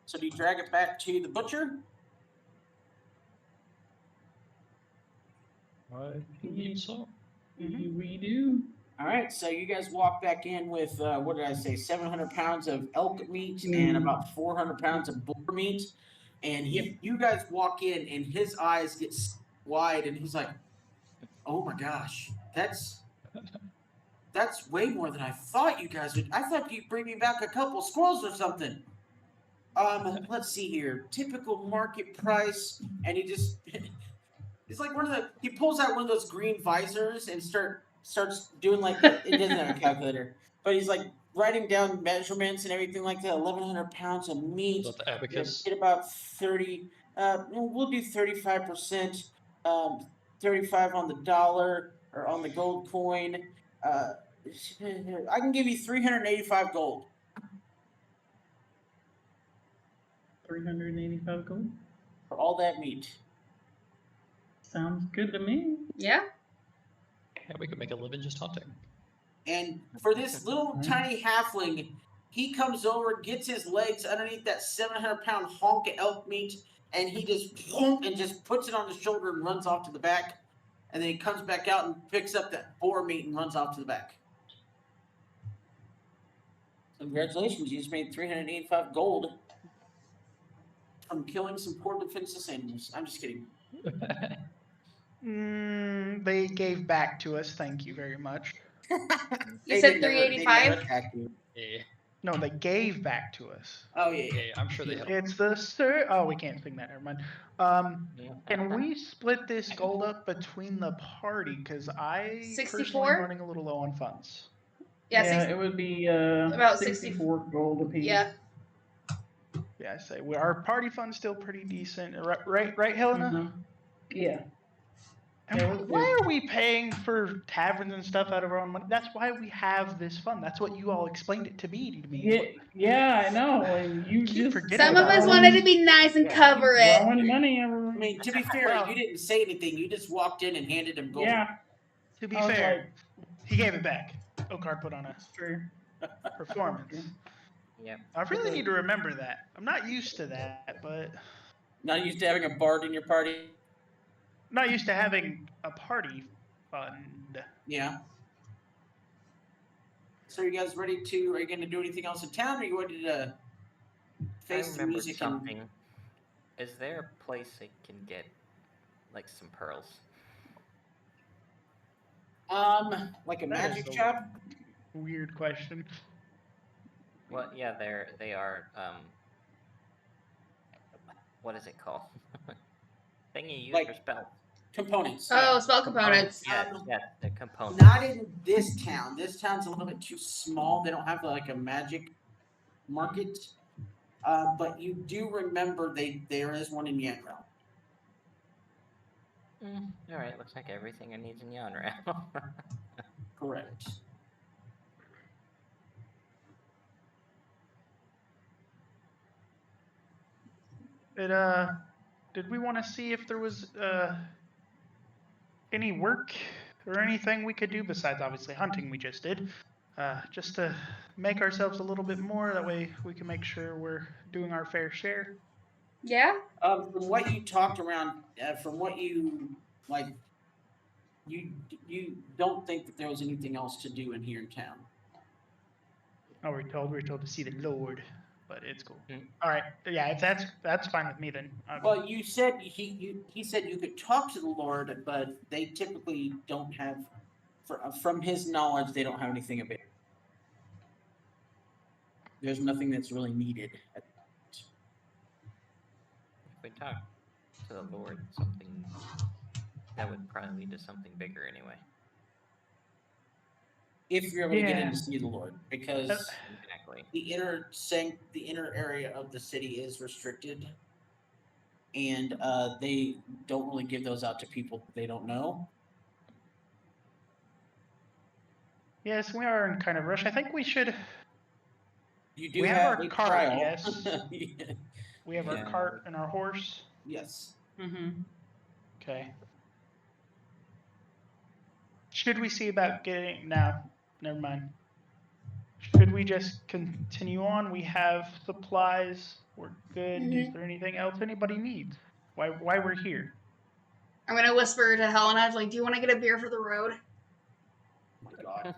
So do you drag it back to the butcher? I believe so. We do. All right, so you guys walk back in with, what did I say, 700 pounds of elk meat and about 400 pounds of boar meat. And you guys walk in, and his eyes get wide, and he's like, oh my gosh, that's way more than I thought you guys would. I thought you'd bring me back a couple squirrels or something. Let's see here. Typical market price. And he just, it's like he pulls out one of those green visors and starts doing like, it doesn't have a calculator, but he's like writing down measurements and everything like that. 1,100 pounds of meat. Is that the abacus? Get about 30, we'll do 35%, 35 on the dollar or on the gold coin. I can give you 385 gold. 385 gold? For all that meat. Sounds good to me. Yeah. Yeah, we could make a living just hunting. And for this little tiny halfling, he comes over, gets his legs underneath that 700-pound honk of elk meat, and he just puts it on his shoulder and runs off to the back. And then he comes back out and picks up that boar meat and runs off to the back. Congratulations, you just made 385 gold from killing some poor defenseless animals. I'm just kidding. They gave back to us. Thank you very much. You said 385? Yeah. No, they gave back to us. Oh yeah. Yeah, I'm sure they have. It's the Oh, we can't sing that. Never mind. Can we split this gold up between the party? Because I 64? personally am running a little low on funds. Yeah, it would be about 64 gold apiece. Yeah. Yeah, I say our party fund's still pretty decent, right, Helena? Mhm. Yeah. And why are we paying for taverns and stuff out of our own money? That's why we have this fund. That's what you all explained it to me. Yeah, I know. And you Keep just forgetting Some of about us it. wanted to be nice and cover it. throwing money I everywhere. mean, to be fair, you didn't say anything. You just walked in and handed him gold. Yeah, To be I was fair, like, he gave it back. Okar put on a that's true. performance. Yep. I really need to remember that. I'm not used to that, but Not used to having a bard in your party. I'm not used to having a party fund. Yeah. So are you guys ready to? Are you going to do anything else in town? Or are you ready to face I the remember music? something. Is there a place I can get like some pearls? Like a That magic is a- shop? Weird question. Well, yeah, they are. What is it called? Thing you use Like- for spells. Components. Oh, spell components. Yeah, yeah, the components. Not in this town. This town's a little bit too small. They don't have like a magic market. But you do remember there is one in Yanro. Alright, looks like everything I need's in Yanra. Correct. Did we want to see if there was any work or anything we could do besides obviously hunting we just did? Just to make ourselves a little bit more, that way we can make sure we're doing our fair share. Yeah. From what you talked around, from what you like, you don't think that there was anything else to do in here in town. Oh, we were told to see the Lord, but it's cool. Mm. All right, yeah, if that's fine with me then. Well, you said he said you could talk to the Lord, but they typically don't have, from his knowledge, they don't have anything available. There's nothing that's really needed. If we talk to the Lord, something that would probably lead to something bigger anyway. If you're able to get in Yeah. to see the Lord, because Exactly. the inner area of the city is restricted, and they don't really give those out to people they don't know. Yes, we are in kind of rush. I think we should. You do We have have our a cart, trial. yes. Yeah. We have our Yeah. cart and our horse. Yes. Mm-hmm. Okay. Should we see about getting? No, never mind. Should we just continue on? We have supplies. We're good. Is Mhm. there anything else anybody needs? Why we're here? I'm gonna whisper to Helena, like, do you want to get a beer for the road? Oh my God.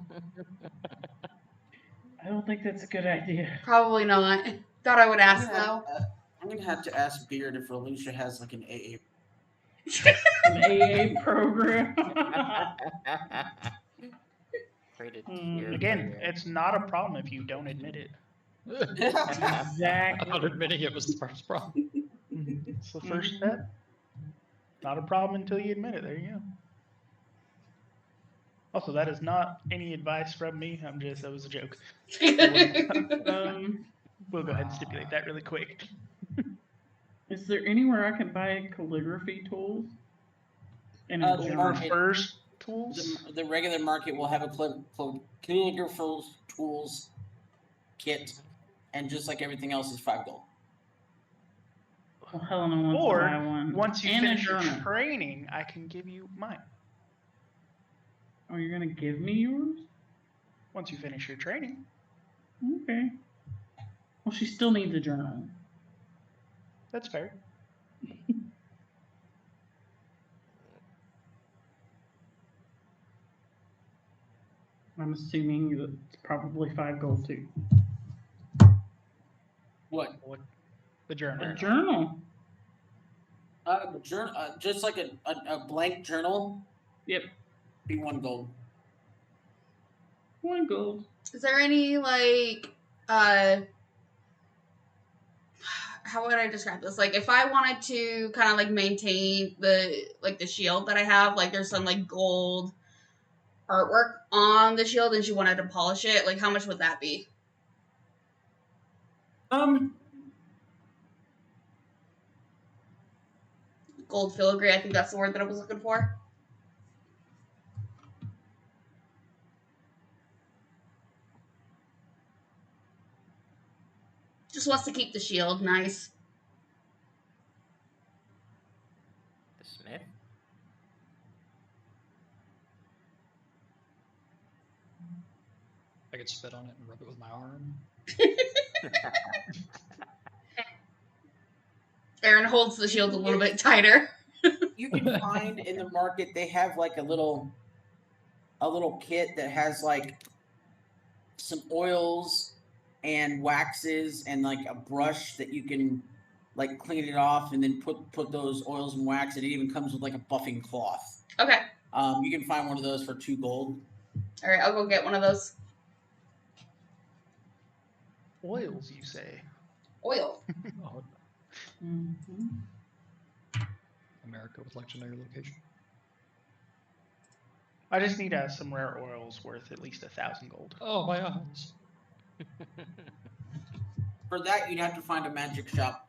I don't think that's a good idea. Probably not. Thought I would ask though. I'm gonna have to ask Beard if Alicia has like an AA. An AA program. Rated Mm, tier Again, player. it's not a problem if you don't admit it. Exactly. Not admitting it was the first problem. It's the first step. Not a problem until you admit it. There you go. Also, that is not any advice from me. That was a joke. We'll go ahead and stipulate that really quick. Is there anywhere I can buy calligraphy tools? And a The journal? Our market- first tools. The regular market will have a calligrapher's tools kit, and just like everything else, is $5 gold. Well, Helena wants Or to buy one. once you and finish a your journal. training, I can give you mine. Oh, you're gonna give me yours? Once you finish your training. Okay. Well, she still needs a journal. That's fair. I'm assuming that it's probably 5 gold too. What? The journal. A journal. Just like a blank journal. Yep. Be $1 gold. 1 gold. Is there any like how would I describe this? Like if I wanted to kind of like maintain the shield that I have, like there's some like gold artwork on the shield and she wanted to polish it, like how much would that be? Gold filigree, I think that's the word that I was looking for. Just wants to keep the shield nice. The Smith? I could spit on it and rub it with my arm. Aaron holds the shield a little bit tighter. You can find in the market they have like a little kit that has like some oils and waxes and like a brush that you can like clean it off and then put those oils and wax. And it even comes with like a buffing cloth. Okay. You can find one of those for $2 gold. All right, I'll go get one of those. Oils, you say? Oil. Oh, Mm-hmm. America with legendary location. I just need some rare oils worth at least 1,000 gold. Oh, my eyes. For that, you'd have to find a magic shop.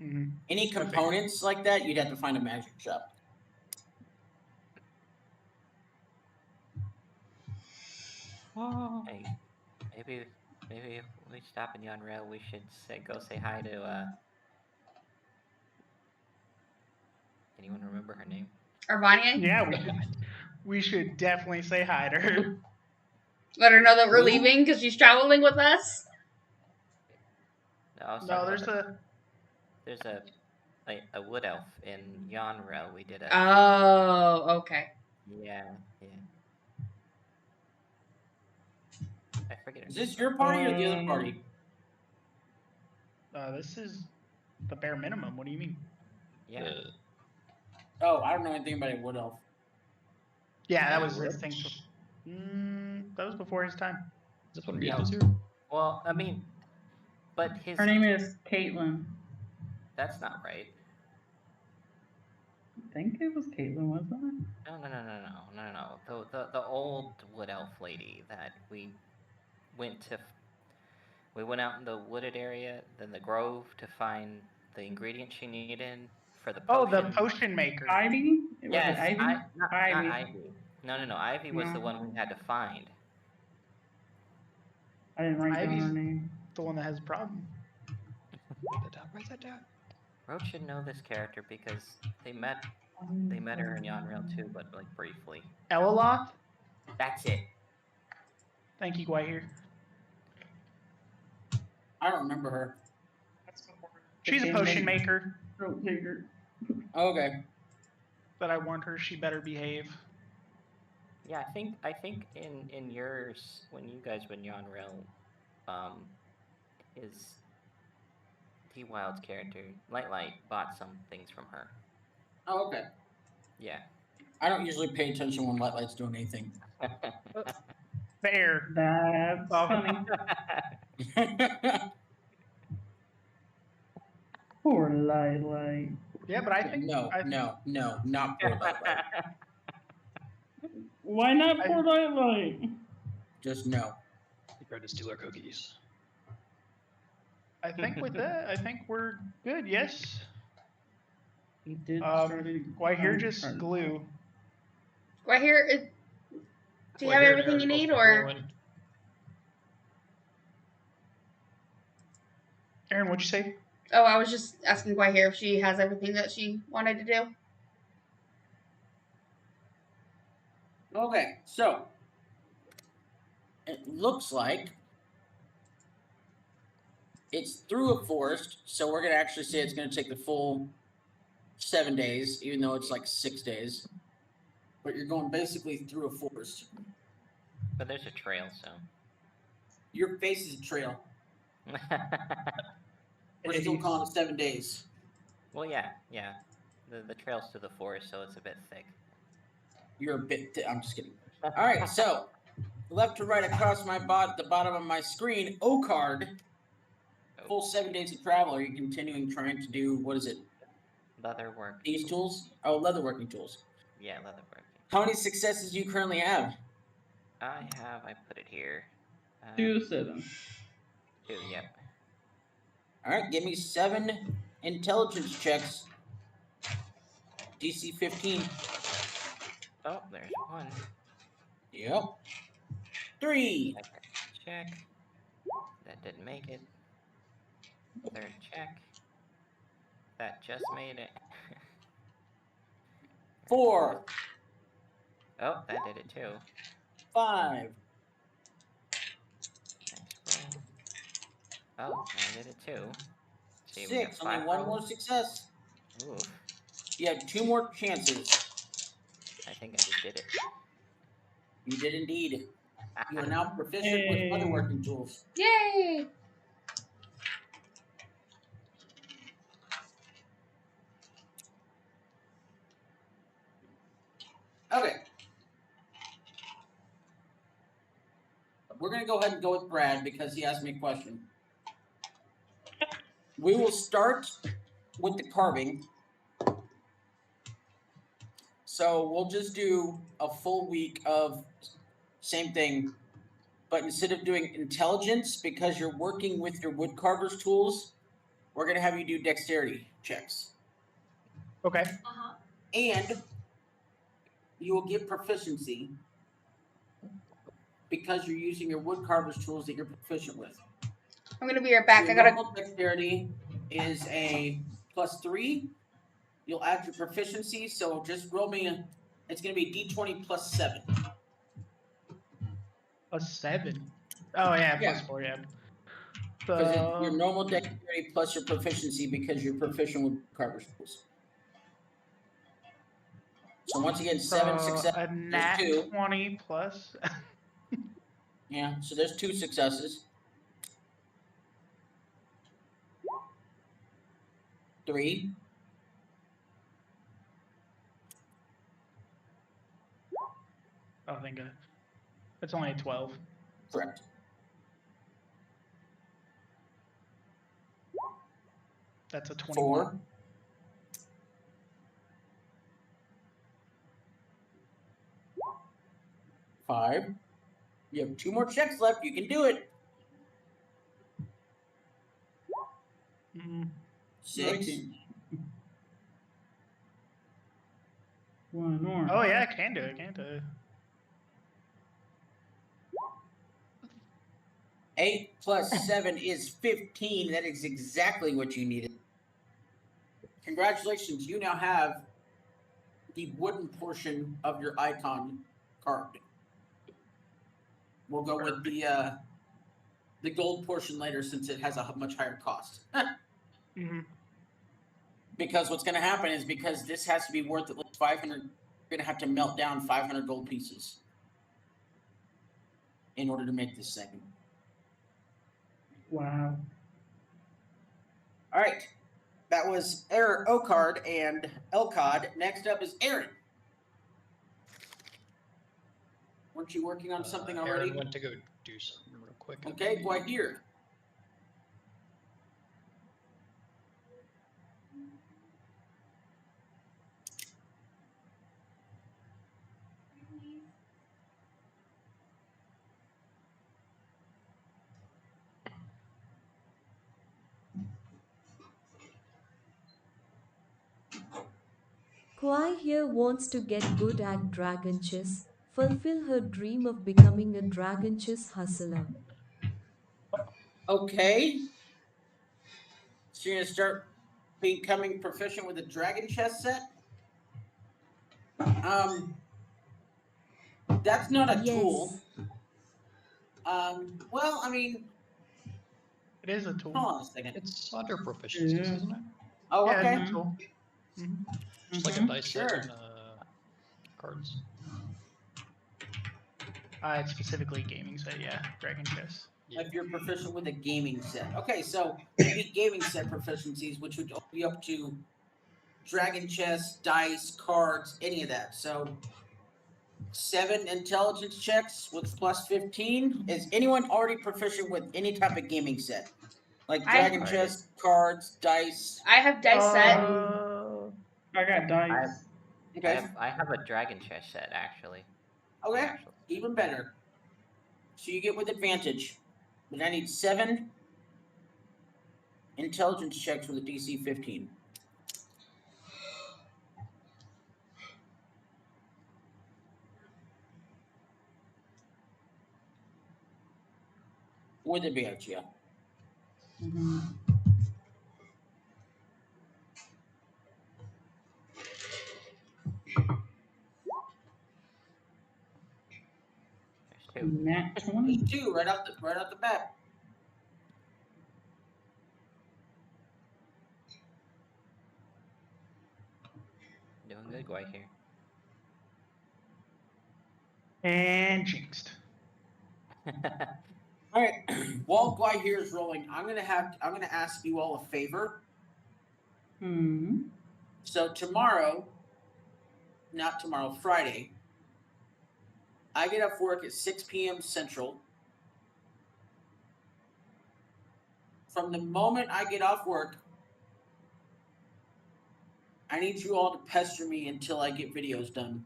Mm-hmm. Any components like that, you'd have to find a magic shop. Hey, maybe if we stop in Yonrel, we should go say hi to. Anyone remember her name? Arvania? Yeah, we should definitely say hi to her. Let her know that we're Who? leaving because she's traveling with us. No, I was No, talking there's about a. there's a wood elf in Yonrel. We did a Oh, okay. yeah. I forget her Is name. this your party or the other party? This is the bare minimum. What do you mean? Yeah. Oh, I don't know anything about a wood elf. Yeah, that Yeah, was his Rich. thing. That was before his time. Is this one of Yeah. yours here? Well, I mean, but his Her name is Caitlin. that's not right. I think it was Caitlin, wasn't it? No. The old wood elf lady that we went to. We went out in the wooded area, then the grove to find the ingredients she needed for the Oh, potion. the potion maker. Ivy? Was Yes, it Ivy? not Ivy. Ivy. No. Ivy was the No. one we had to find. I didn't write down Ivy's her name. the one that has a problem. Write that down. Roach should know this character because they met her in Yonrel too, but like briefly. Elaloth? That's it. Thank you, Gwahir. I don't remember her. She's a potion maker, Throat taker. Okay. but I warned her she better behave. Yeah, I think in yours when you guys went Yonrel, is T Wild's character Light bought some things from her. Oh, okay. Yeah. I don't usually pay attention when Lightlight's doing anything. Fair. That's Oh. funny. Poor Light. Yeah, but I think no, not poor Lightlight. Why not poor Light? Just no. He tried to steal our cookies. I think with that, I think we're good. Yes. He did Gwahir just glue. Right here. Do you have everything you need, or? Aaron, what'd you say? Oh, I was just asking Gwahir if she has everything that she wanted to do. Okay, so it looks like it's through a forest, so we're gonna actually say it's gonna take the full 7 days, even though it's like 6 days. But you're going basically through a forest. But there's a trail, so. Your face is a trail. We're still calling it 7 days. Well, yeah. The trail's through the forest, so it's a bit thick. You're a bit. I'm just kidding. All right, so left to right across my the bottom of my screen, O-card. Full 7 days of travel. Are you continuing trying to do what is it? Leatherwork. These tools? Oh, leatherworking tools. Yeah, leatherwork. How many successes do you currently have? I put it here. 2 7. 2, yep. All right, give me 7 intelligence checks. DC 15. Oh, there's 1. Yep. 3. Check. That didn't make it. 3rd check. That just made it. 4. Oh, that did it too. 5. Next roll. Oh, I did it too. See, we got 6. Only 5 one more rolls. success. Ooh, You have 2 more chances. I think I just did it. You did indeed. You are now proficient Yay. with leatherworking tools. Yay! Okay. We're going to go ahead and go with Brad because he asked me a question. We will start with the carving. So we'll just do a full week of same thing, but instead of doing intelligence, because you're working with your wood carver's tools, we're gonna have you do dexterity checks. Okay. Uh-huh. And you will get proficiency because you're using your wood carver's tools that you're proficient with. I'm gonna be right back. Your I gotta. normal dexterity is a +3. You'll add your proficiency, so just roll me a. It's gonna be D20 plus 7. +7. Oh yeah, Yeah. +4. Yeah. Because So your normal dexterity plus your proficiency because you're proficient with carver's tools. So once again, 7 successes. a nat 2. 20 plus. Yeah, so there's 2 successes. 3. Oh, thank God. It's only a 12. Correct. That's a 21. 4. 5. You have 2 more checks left. You can do it. Mm, 6. One more. Oh yeah, I can do it. Can do it. 8 plus 7 is 15. That is exactly what you needed. Congratulations. You now have the wooden portion of your icon carved. We'll go with the gold portion later since it has a much higher cost. Mhm. Because what's going to happen is because this has to be worth at least 500, you're going to have to melt down 500 gold pieces in order to make this second. Wow. All right. That was Okard and Elkod. Next up is Aaron. Weren't you working on something already? Aaron went to go do something real quick. Okay, Guahir. Kwai here wants to get good at dragon chess, fulfill her dream of becoming a dragon chess hustler. Okay. So you're going to start becoming proficient with a dragon chess set? That's not a tool. Well, I mean, It is a tool. hold on a second. It's under proficiencies, Yeah. isn't it? Oh, Yeah, okay. it's a tool. Mhm. Just like a dice set Sure. and cards. It's specifically gaming set, yeah. Dragon chess. If you're proficient with a gaming set. Okay, so you need gaming set proficiencies, which would be up to dragon chess, dice, cards, any of that. So 7 intelligence checks with plus 15. Is anyone already proficient with any type of gaming set? Like dragon chess, cards, dice? I have dice set. I got dice. Okay. I have a dragon chess set actually. Okay. Actually. Even better. So you get with advantage. But I need 7 intelligence checks with a DC 15. With advantage, yeah. Mhm. There's 2. Nat 20. There's 2 right off the bat. Doing good, Guai here. And jinxed. All right. While Guai here is rolling, I'm gonna ask you all a favor. Hmm. So Friday, I get off work at 6 p.m. Central. From the moment I get off work, I need you all to pester me until I get videos done.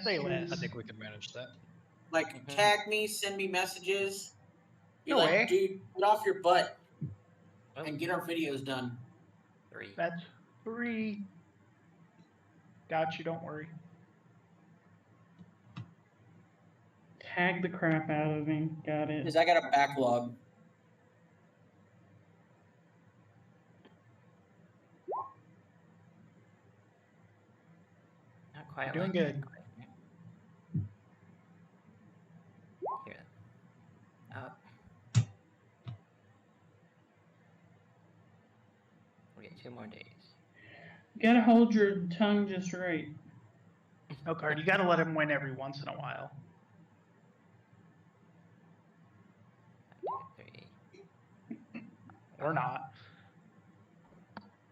Say less. I think we can manage that. Like, Mhm. tag me, send me messages. Be No like, way. dude, get off your butt Oh, and get our videos done. 3. That's 3. Got you, don't worry. Tag the crap out of me. Got it. Because I got a backlog. Not quite You're doing like good. that. Here. Up. We get 2 more days. You gotta hold your tongue just right. No card. You gotta let him win every once in a while. 1, 2, 3. Or not.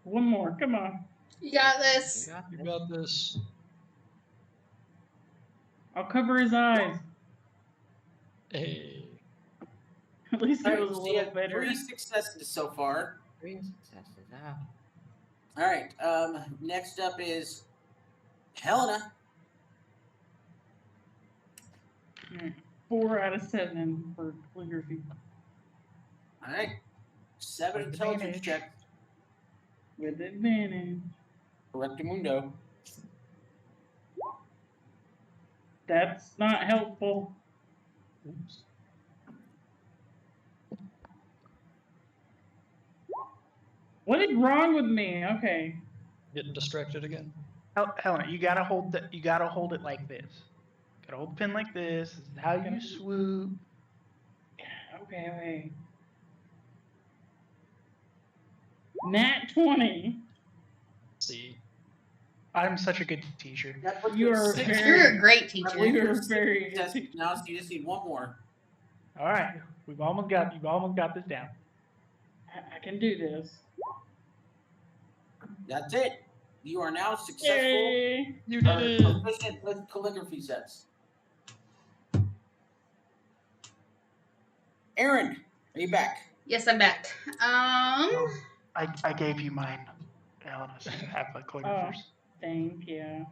One more. Come on. You got You this. got You this. got this. I'll cover his eyes. Hey. At least All it right, was a so you little have better. 3 successes so far. 3 successes. Ah. All right. Next up is Helena. 4 out of 7 for calligraphy. All right. 7 With intelligence advantage. check. With advantage. Correctamundo. That's not helpful. Oops. What is wrong with me? Okay. Getting distracted again. Helena, you gotta hold it like this. Gotta hold the pin like this. This is how you swoop. Okay. Nat 20. See. I'm such a good teacher. That puts You you at are 6. very- You're a great I teacher. believe You're you're 6 very good successes teacher. now, so you just need 1 more. All right, you've almost got this down. I can do this. That's it. You are now successful. Yay! You Or did it. proficient with calligraphy sets. Aaron, are you back? Yes, I'm back. I gave you mine, Helena, so you have a calligraphers. Thank you.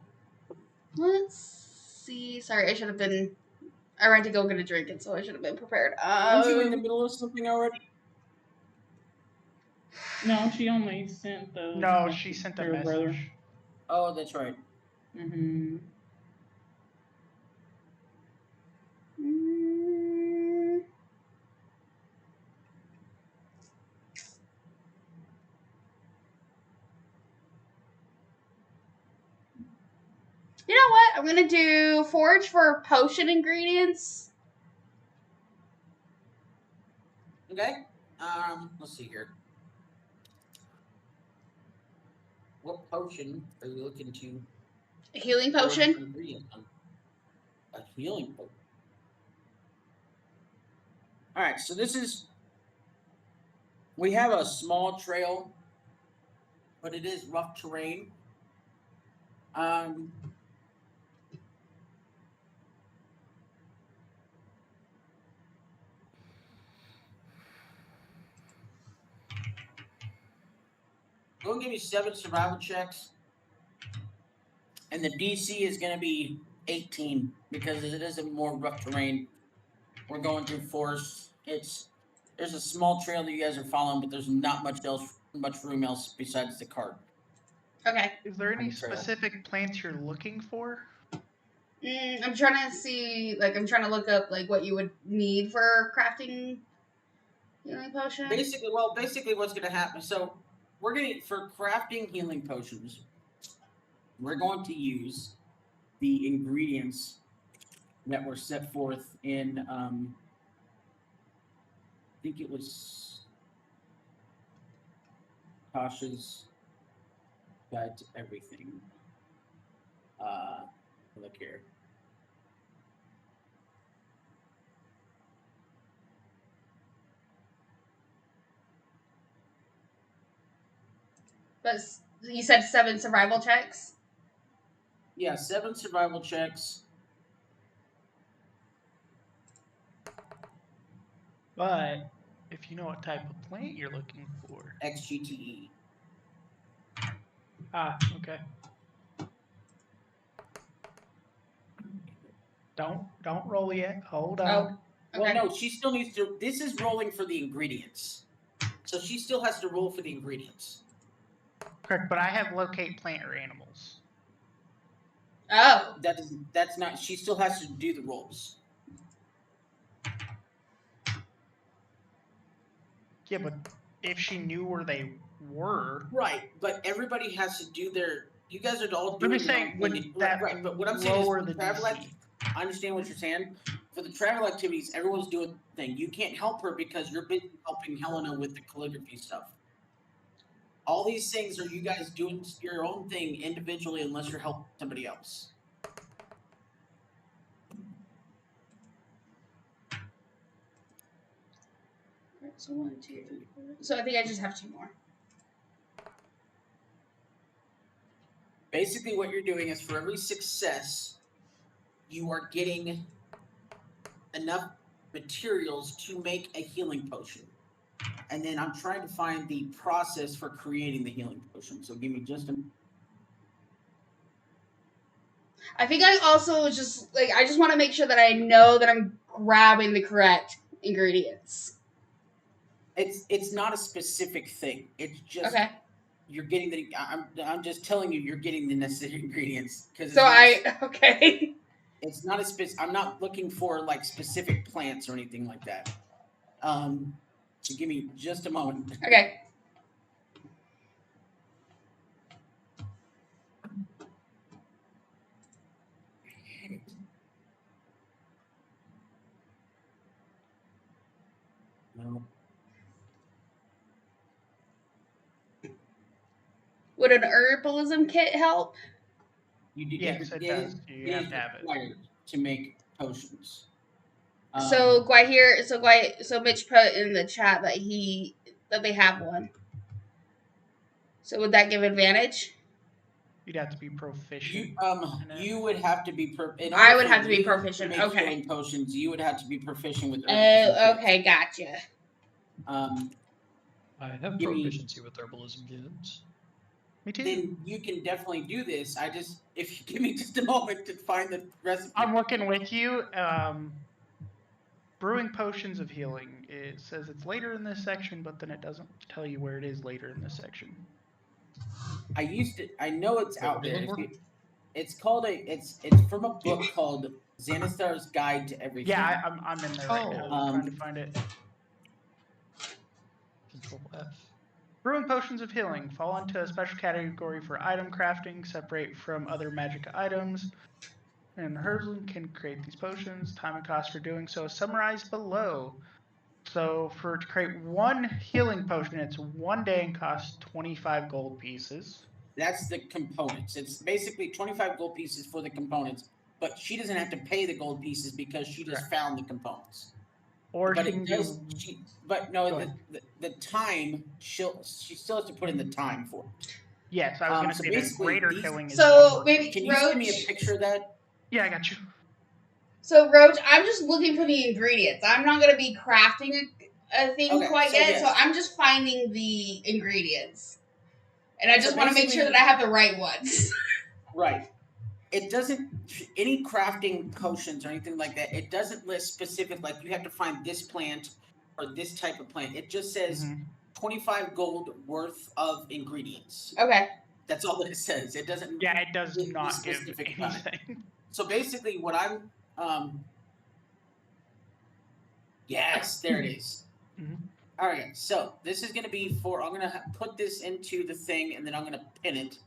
Let's see. Sorry, I ran to go get a drink, and so I should have been prepared. Aren't you in the middle of something already? No, she only sent the. No, she sent a her message. brother. Oh, that's right. Mm-hmm. You know what? I'm gonna do forage for potion ingredients. Okay. Let's see here. What potion are you looking to? A healing forage potion. for ingredients on? A healing potion. All right. So this is. We have a small trail, but it is rough terrain. Go and give me 7 survival checks. And the DC is going to be 18 because it is a more rough terrain. We're going through forests. There's a small trail that you guys are following, but there's not much room else besides the cart. Okay. Is there any On the trail. specific plants you're looking for? I'm trying to see. I'm trying to look up what you would need for crafting healing potion. Basically, what's going to happen? So for crafting healing potions, we're going to use the ingredients that were set forth in, I think it was Tasha's Guide to Everything. Look here. But you said 7 survival checks. Yeah, 7 survival checks. But if you know what type of plant you're looking for. XGTE. Ah, okay. Don't roll yet. Hold Oh, on. okay. Well, no, she still needs to. This is rolling for the ingredients, so she still has to roll for the ingredients. Correct, but I have locate plant or animals. Oh, That's not. She still has to do the rolls. Yeah, but if she knew where they were, Right, but everybody has to do their. You guys are all I'm doing. just your saying own would thing. that Right, but what I'm saying is lower for the travel DC? I understand what you're saying. For the travel activities, everyone's doing the thing. You can't help her because you're busy helping Helena with the calligraphy stuff. All these things are you guys doing your own thing individually unless you're helping somebody else. so 1, 2, 3, 4. So I think I just have 2 more. Basically, what you're doing is for every success, you are getting enough materials to make a healing potion. And then I'm trying to find the process for creating the healing potion. So give me just a. I think I also just like I just want to make sure that I know that I'm grabbing the correct ingredients. It's not a specific thing. It's just Okay. you're getting the. I'm just telling you, you're getting the necessary ingredients because. So okay. It's not a I'm not looking for like specific plants or anything like that. So give me just a moment. Okay. No. Would an herbalism kit help? You do. Yes, it does. You have to have it. Required to make potions. So Mitch put in the chat that they have one. So would that give advantage? You'd have to be proficient. You would have to be I would have to be proficient. Okay. Healing potions, you would have to be proficient with. Oh, okay, gotcha. I have Give me- proficiency with herbalism kits. Me too. Then you can definitely do this. If you give me just a moment to find the recipe. I'm looking with you. Brewing potions of healing. It says it's later in this section, but then it doesn't tell you where it is later in this section. I know it's out there. Really? It's called it's from a book called Xanathar's Guide to Everything. Yeah, I'm in there right now. I'm trying to find it. Control F. Brewing potions of healing fall into a special category for item crafting, separate from other magic items. And the herbalist can create these potions. Time and cost for doing so is summarized below. So to create one healing potion, it's 1 day and costs 25 gold pieces. That's the components. It's basically 25 gold pieces for the components, but she doesn't have to pay the gold pieces because she just found the components. Or But she it can does. do, But Go no, ahead. the time she still has to put in the time for it. yes, I was going to so say that basically greater these- killing is So one maybe Can you send me a Roach. picture of that? Yeah, I got you. So Roach, I'm just looking for the ingredients. I'm not gonna be crafting a thing Okay, quite so yet. yes. So I'm just finding the ingredients, and I just So want to make sure that basically- I have the right ones. Right. It doesn't any crafting potions or anything like that. It doesn't list specific like you have to find this plant or this type of plant. It just says 25 gold worth of ingredients. Okay. That's all that it says. It doesn't. Yeah, it does give the not give specific time. anything. So basically, what I'm. Yes, there it is. Mhm. All right, so this is going to be for. I'm going to put this into the thing, and then I'm going to pin it.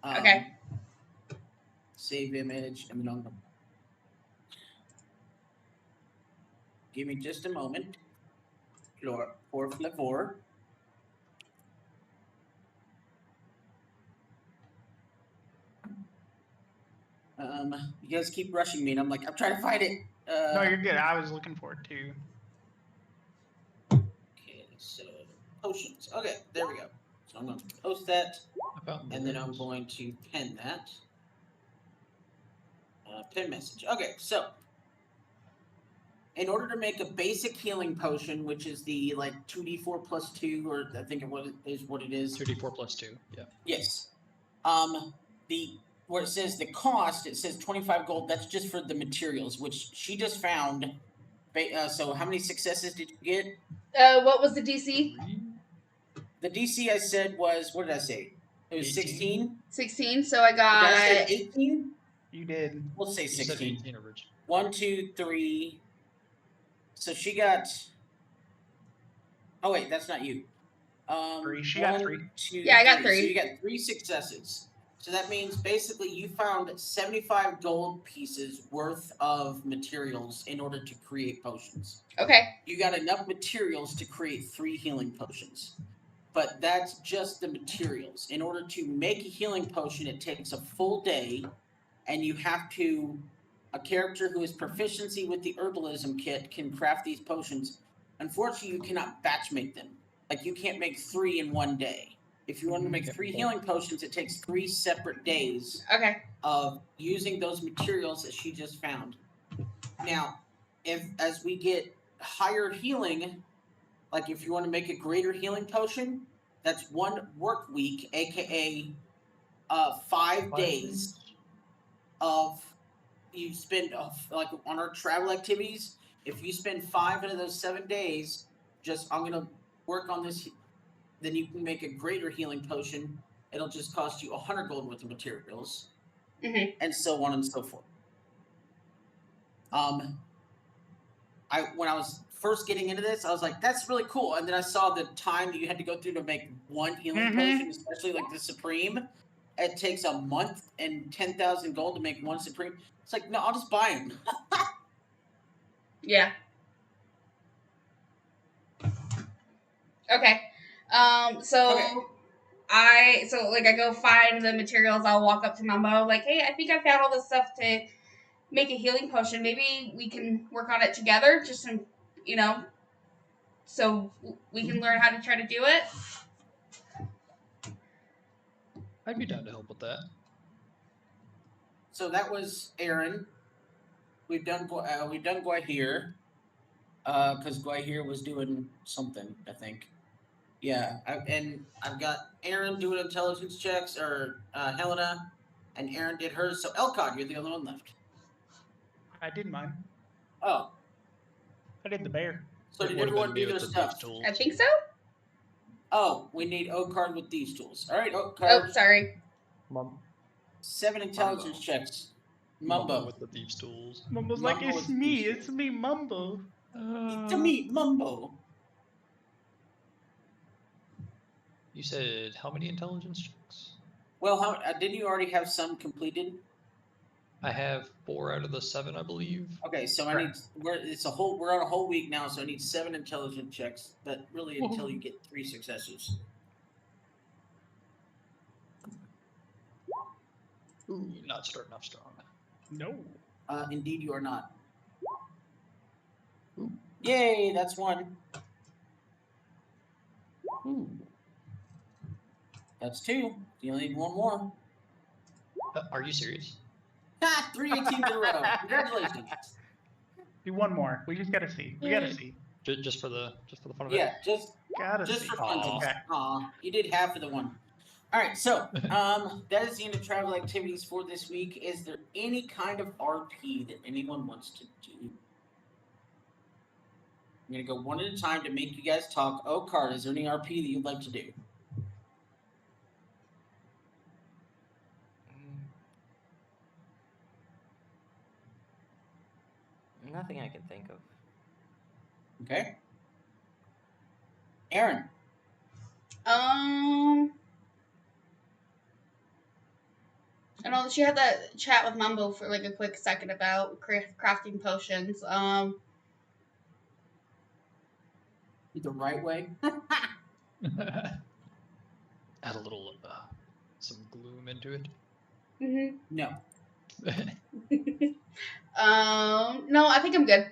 Okay. Save image, and then I'm going to. Give me just a moment. Por favor. You guys keep rushing me, and I'm like, I'm trying to find it. No, you're good. I was looking for it too. Okay, so potions. Okay, there we go. So I'm going to post that, and then I'm going to pin that. Pin message. Okay, so in order to make a basic healing potion, which is the like 2d4 plus 2, or I think is what it is. 2d4 plus 2. Yeah. Yes. The where it says the cost, it says 25 gold. That's just for the materials, which she just found. So how many successes did you get? What was the DC? The DC I said was, what did I say? It was 16. 16. So I Did I say got 18? You did. We'll say You said 16. 18 originally. 1, 2, 3. So she got. Oh wait, that's not you. 3. She got 3. 2, Yeah, I got 3. 3. So you got 3 successes. So that means basically you found 75 gold pieces worth of materials in order to create potions. Okay. You got enough materials to create 3 healing potions. But that's just the materials. In order to make a healing potion, it takes a full day, and you have to. A character who has proficiency with the herbalism kit can craft these potions. Unfortunately, you cannot batch make them. Like, you can't make 3 in one day. If you want to make 3 healing potions, it takes 3 separate days Okay. of using those materials that she just found. Now, as we get higher healing, like if you want to make a greater healing potion, that's 1 work week, aka 5 days of you spend like on our travel activities. If you spend 5 out of those 7 days, I'm gonna work on this. Then you can make a greater healing potion. It'll just cost you 100 gold worth of materials, and so on and so forth. When I was first getting into this, I was like, "That's really cool." And then I saw the time that you had to go through to make 1 healing potion, especially like the Supreme. It takes a month and 10,000 gold to make 1 Supreme. It's like, no, I'll just buy them. Yeah. Okay. So I go find the materials. I'll walk up to Mumbo like, hey, I think I found all this stuff to make a healing potion. Maybe we can work on it together, just so we can learn how to try to do it. I'd be down to help with that. So that was Aaron. We've done Guahir, because Guahir was doing something, I think. Yeah, and I've got Aaron doing intelligence checks, or Helena, and Aaron did hers. So Elcod, you're the only one left. I did mine. Oh, I did the bear. so did everyone do their stuff? I think so. Oh, we need Ocard with these tools. All right, Oh, Ocard. sorry. 7 intelligence checks. Mumbo. with the thieves' tools. Mumbo's Mumbo like, is it's me, Mumbo. It's me, Mumbo. You said how many intelligence checks? Well, didn't you already have some completed? I have 4 out of the 7, I believe. Okay, so I need we're on a whole week now, so I need 7 intelligence checks, but really until you get 3 successes. Ooh, not starting off strong. No. Indeed, you are not. Yay, that's 1. That's 2. You only need 1 more. Are you serious? 3 18s in a row. Congratulations. Do 1 more. We just gotta see. We gotta see. Just for the fun of it. Yeah, just Gotta see. for funsies. Okay. Aw, you did half of the one. All right, so that is the end of travel activities for this week. Is there any kind of RP that anyone wants to do? I'm gonna go one at a time to make you guys talk. Ocard, is there any RP that you'd like to do? Nothing I can think of. Okay. Aaron. I know that she had that chat with Mumbo for like a quick second about crafting potions. The right way. Add a little some gloom into it. No. No, I think I'm good.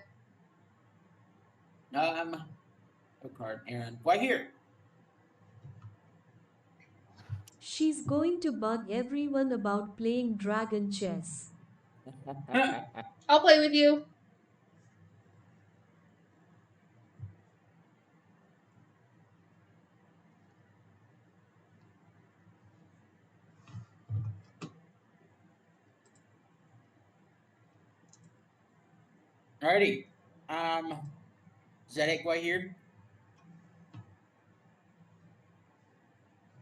Ocard, Aaron. Why here? She's going to bug everyone about playing dragon chess. I'll play with you. Alrighty. Is that it, Gwahir?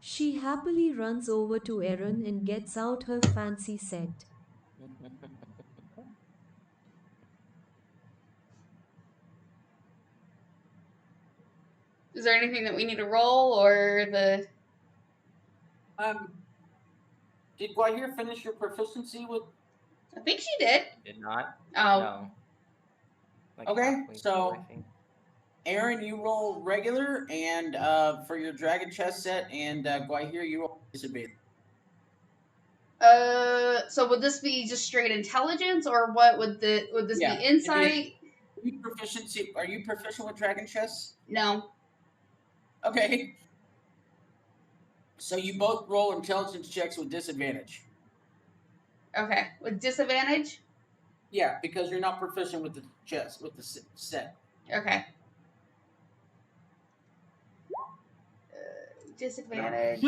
She happily runs over to Erin and gets out her fancy set. Is there anything that we need to roll or the? Did Gwahir finish your proficiency with? I think she did. Did not. Oh, No. Like Okay, halfway through, so- I think. Aaron, you roll regular, and for your dragon chest set, and Gwahir, you roll disadvantage. So would this be just straight intelligence, or what would this Yeah, be? it'd be- Insight? Are you proficient with dragon chests? No. Okay. So you both roll intelligence checks with disadvantage. Okay, with disadvantage. Yeah, because you're not proficient with the chest with the set. Okay. Disadvantage.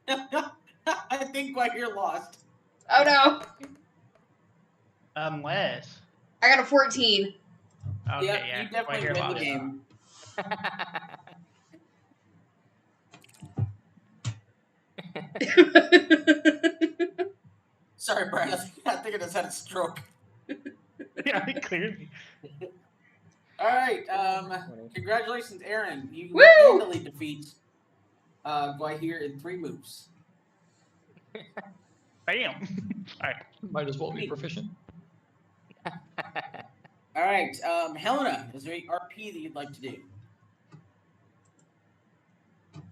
I think Gwahir lost. Oh no, Unless. I got a 14. Okay, Yeah, yeah. you definitely Gwahir win the lost. game. Sorry, Brian. I think I just had a stroke. Yeah, clearly. All right. Congratulations, Aaron. You Woo! handily defeat Gwahir in 3 moves. Bam. All right. Might as well be proficient. All right. Helena, is there any RP that you'd like to do?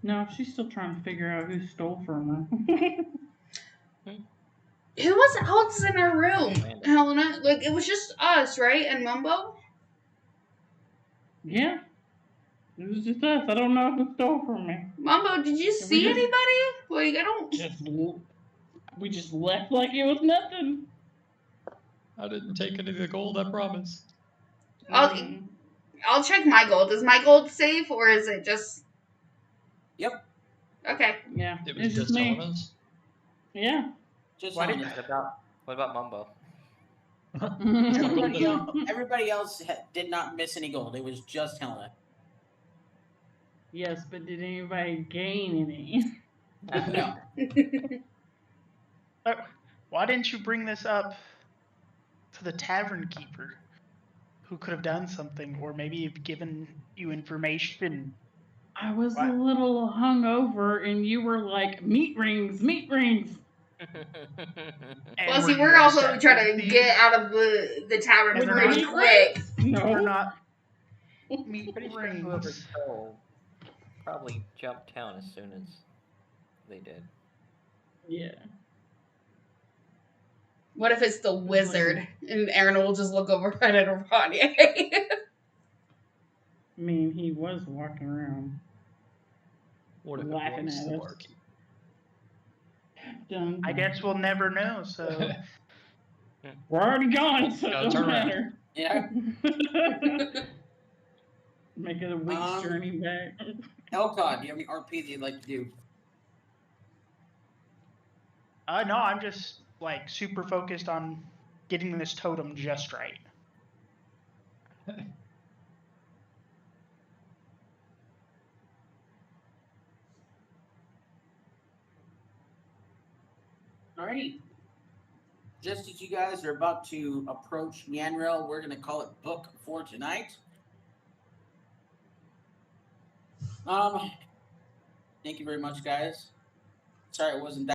No, she's still trying to figure out who stole from her. Who was else in our room, Amanda. Helena? Like it was just us, right? And Mumbo. Yeah. It was just us. I don't know who stole from me. Mumbo, did you see just- anybody? Like I don't. We just left like it was nothing. I didn't take any of the gold, I promise. I'll check my gold. Is my gold safe or is it just? Yep. Okay. Yeah. It was it's just me. Helena's. Yeah. Just Why did- Helena. What about Mumbo? Everybody else did not miss any gold. It was just Helena. Yes, but did anybody gain any? No. Why didn't you bring this up to the tavern keeper, who could have done something, or maybe have given you information? I was What? a little hungover, and you were like, meat rings, meat rings. And Well, were see, you we're also upset trying with to me? get out of the tavern And pretty they're not- quick. Or No. not. Meat Pretty sure whoever rings. stole probably jumped town as soon as they did. Yeah. What if it's the wizard and Aaron will just look over right at Ronnie? I mean, he was walking around. What if it Laughing was at the us. barkeep? Dun, I guess we'll never know. So we're already gone, so it Gotta doesn't turn around. matter. Yeah. Make it a week's journey back. Elcon, do you have any RP that you'd like to do? no, I'm just like super focused on getting this totem just right. Alrighty. Just as you guys are about to approach Nyanrel, we're going to call it book for tonight. Thank you very much, guys. Sorry it wasn't that.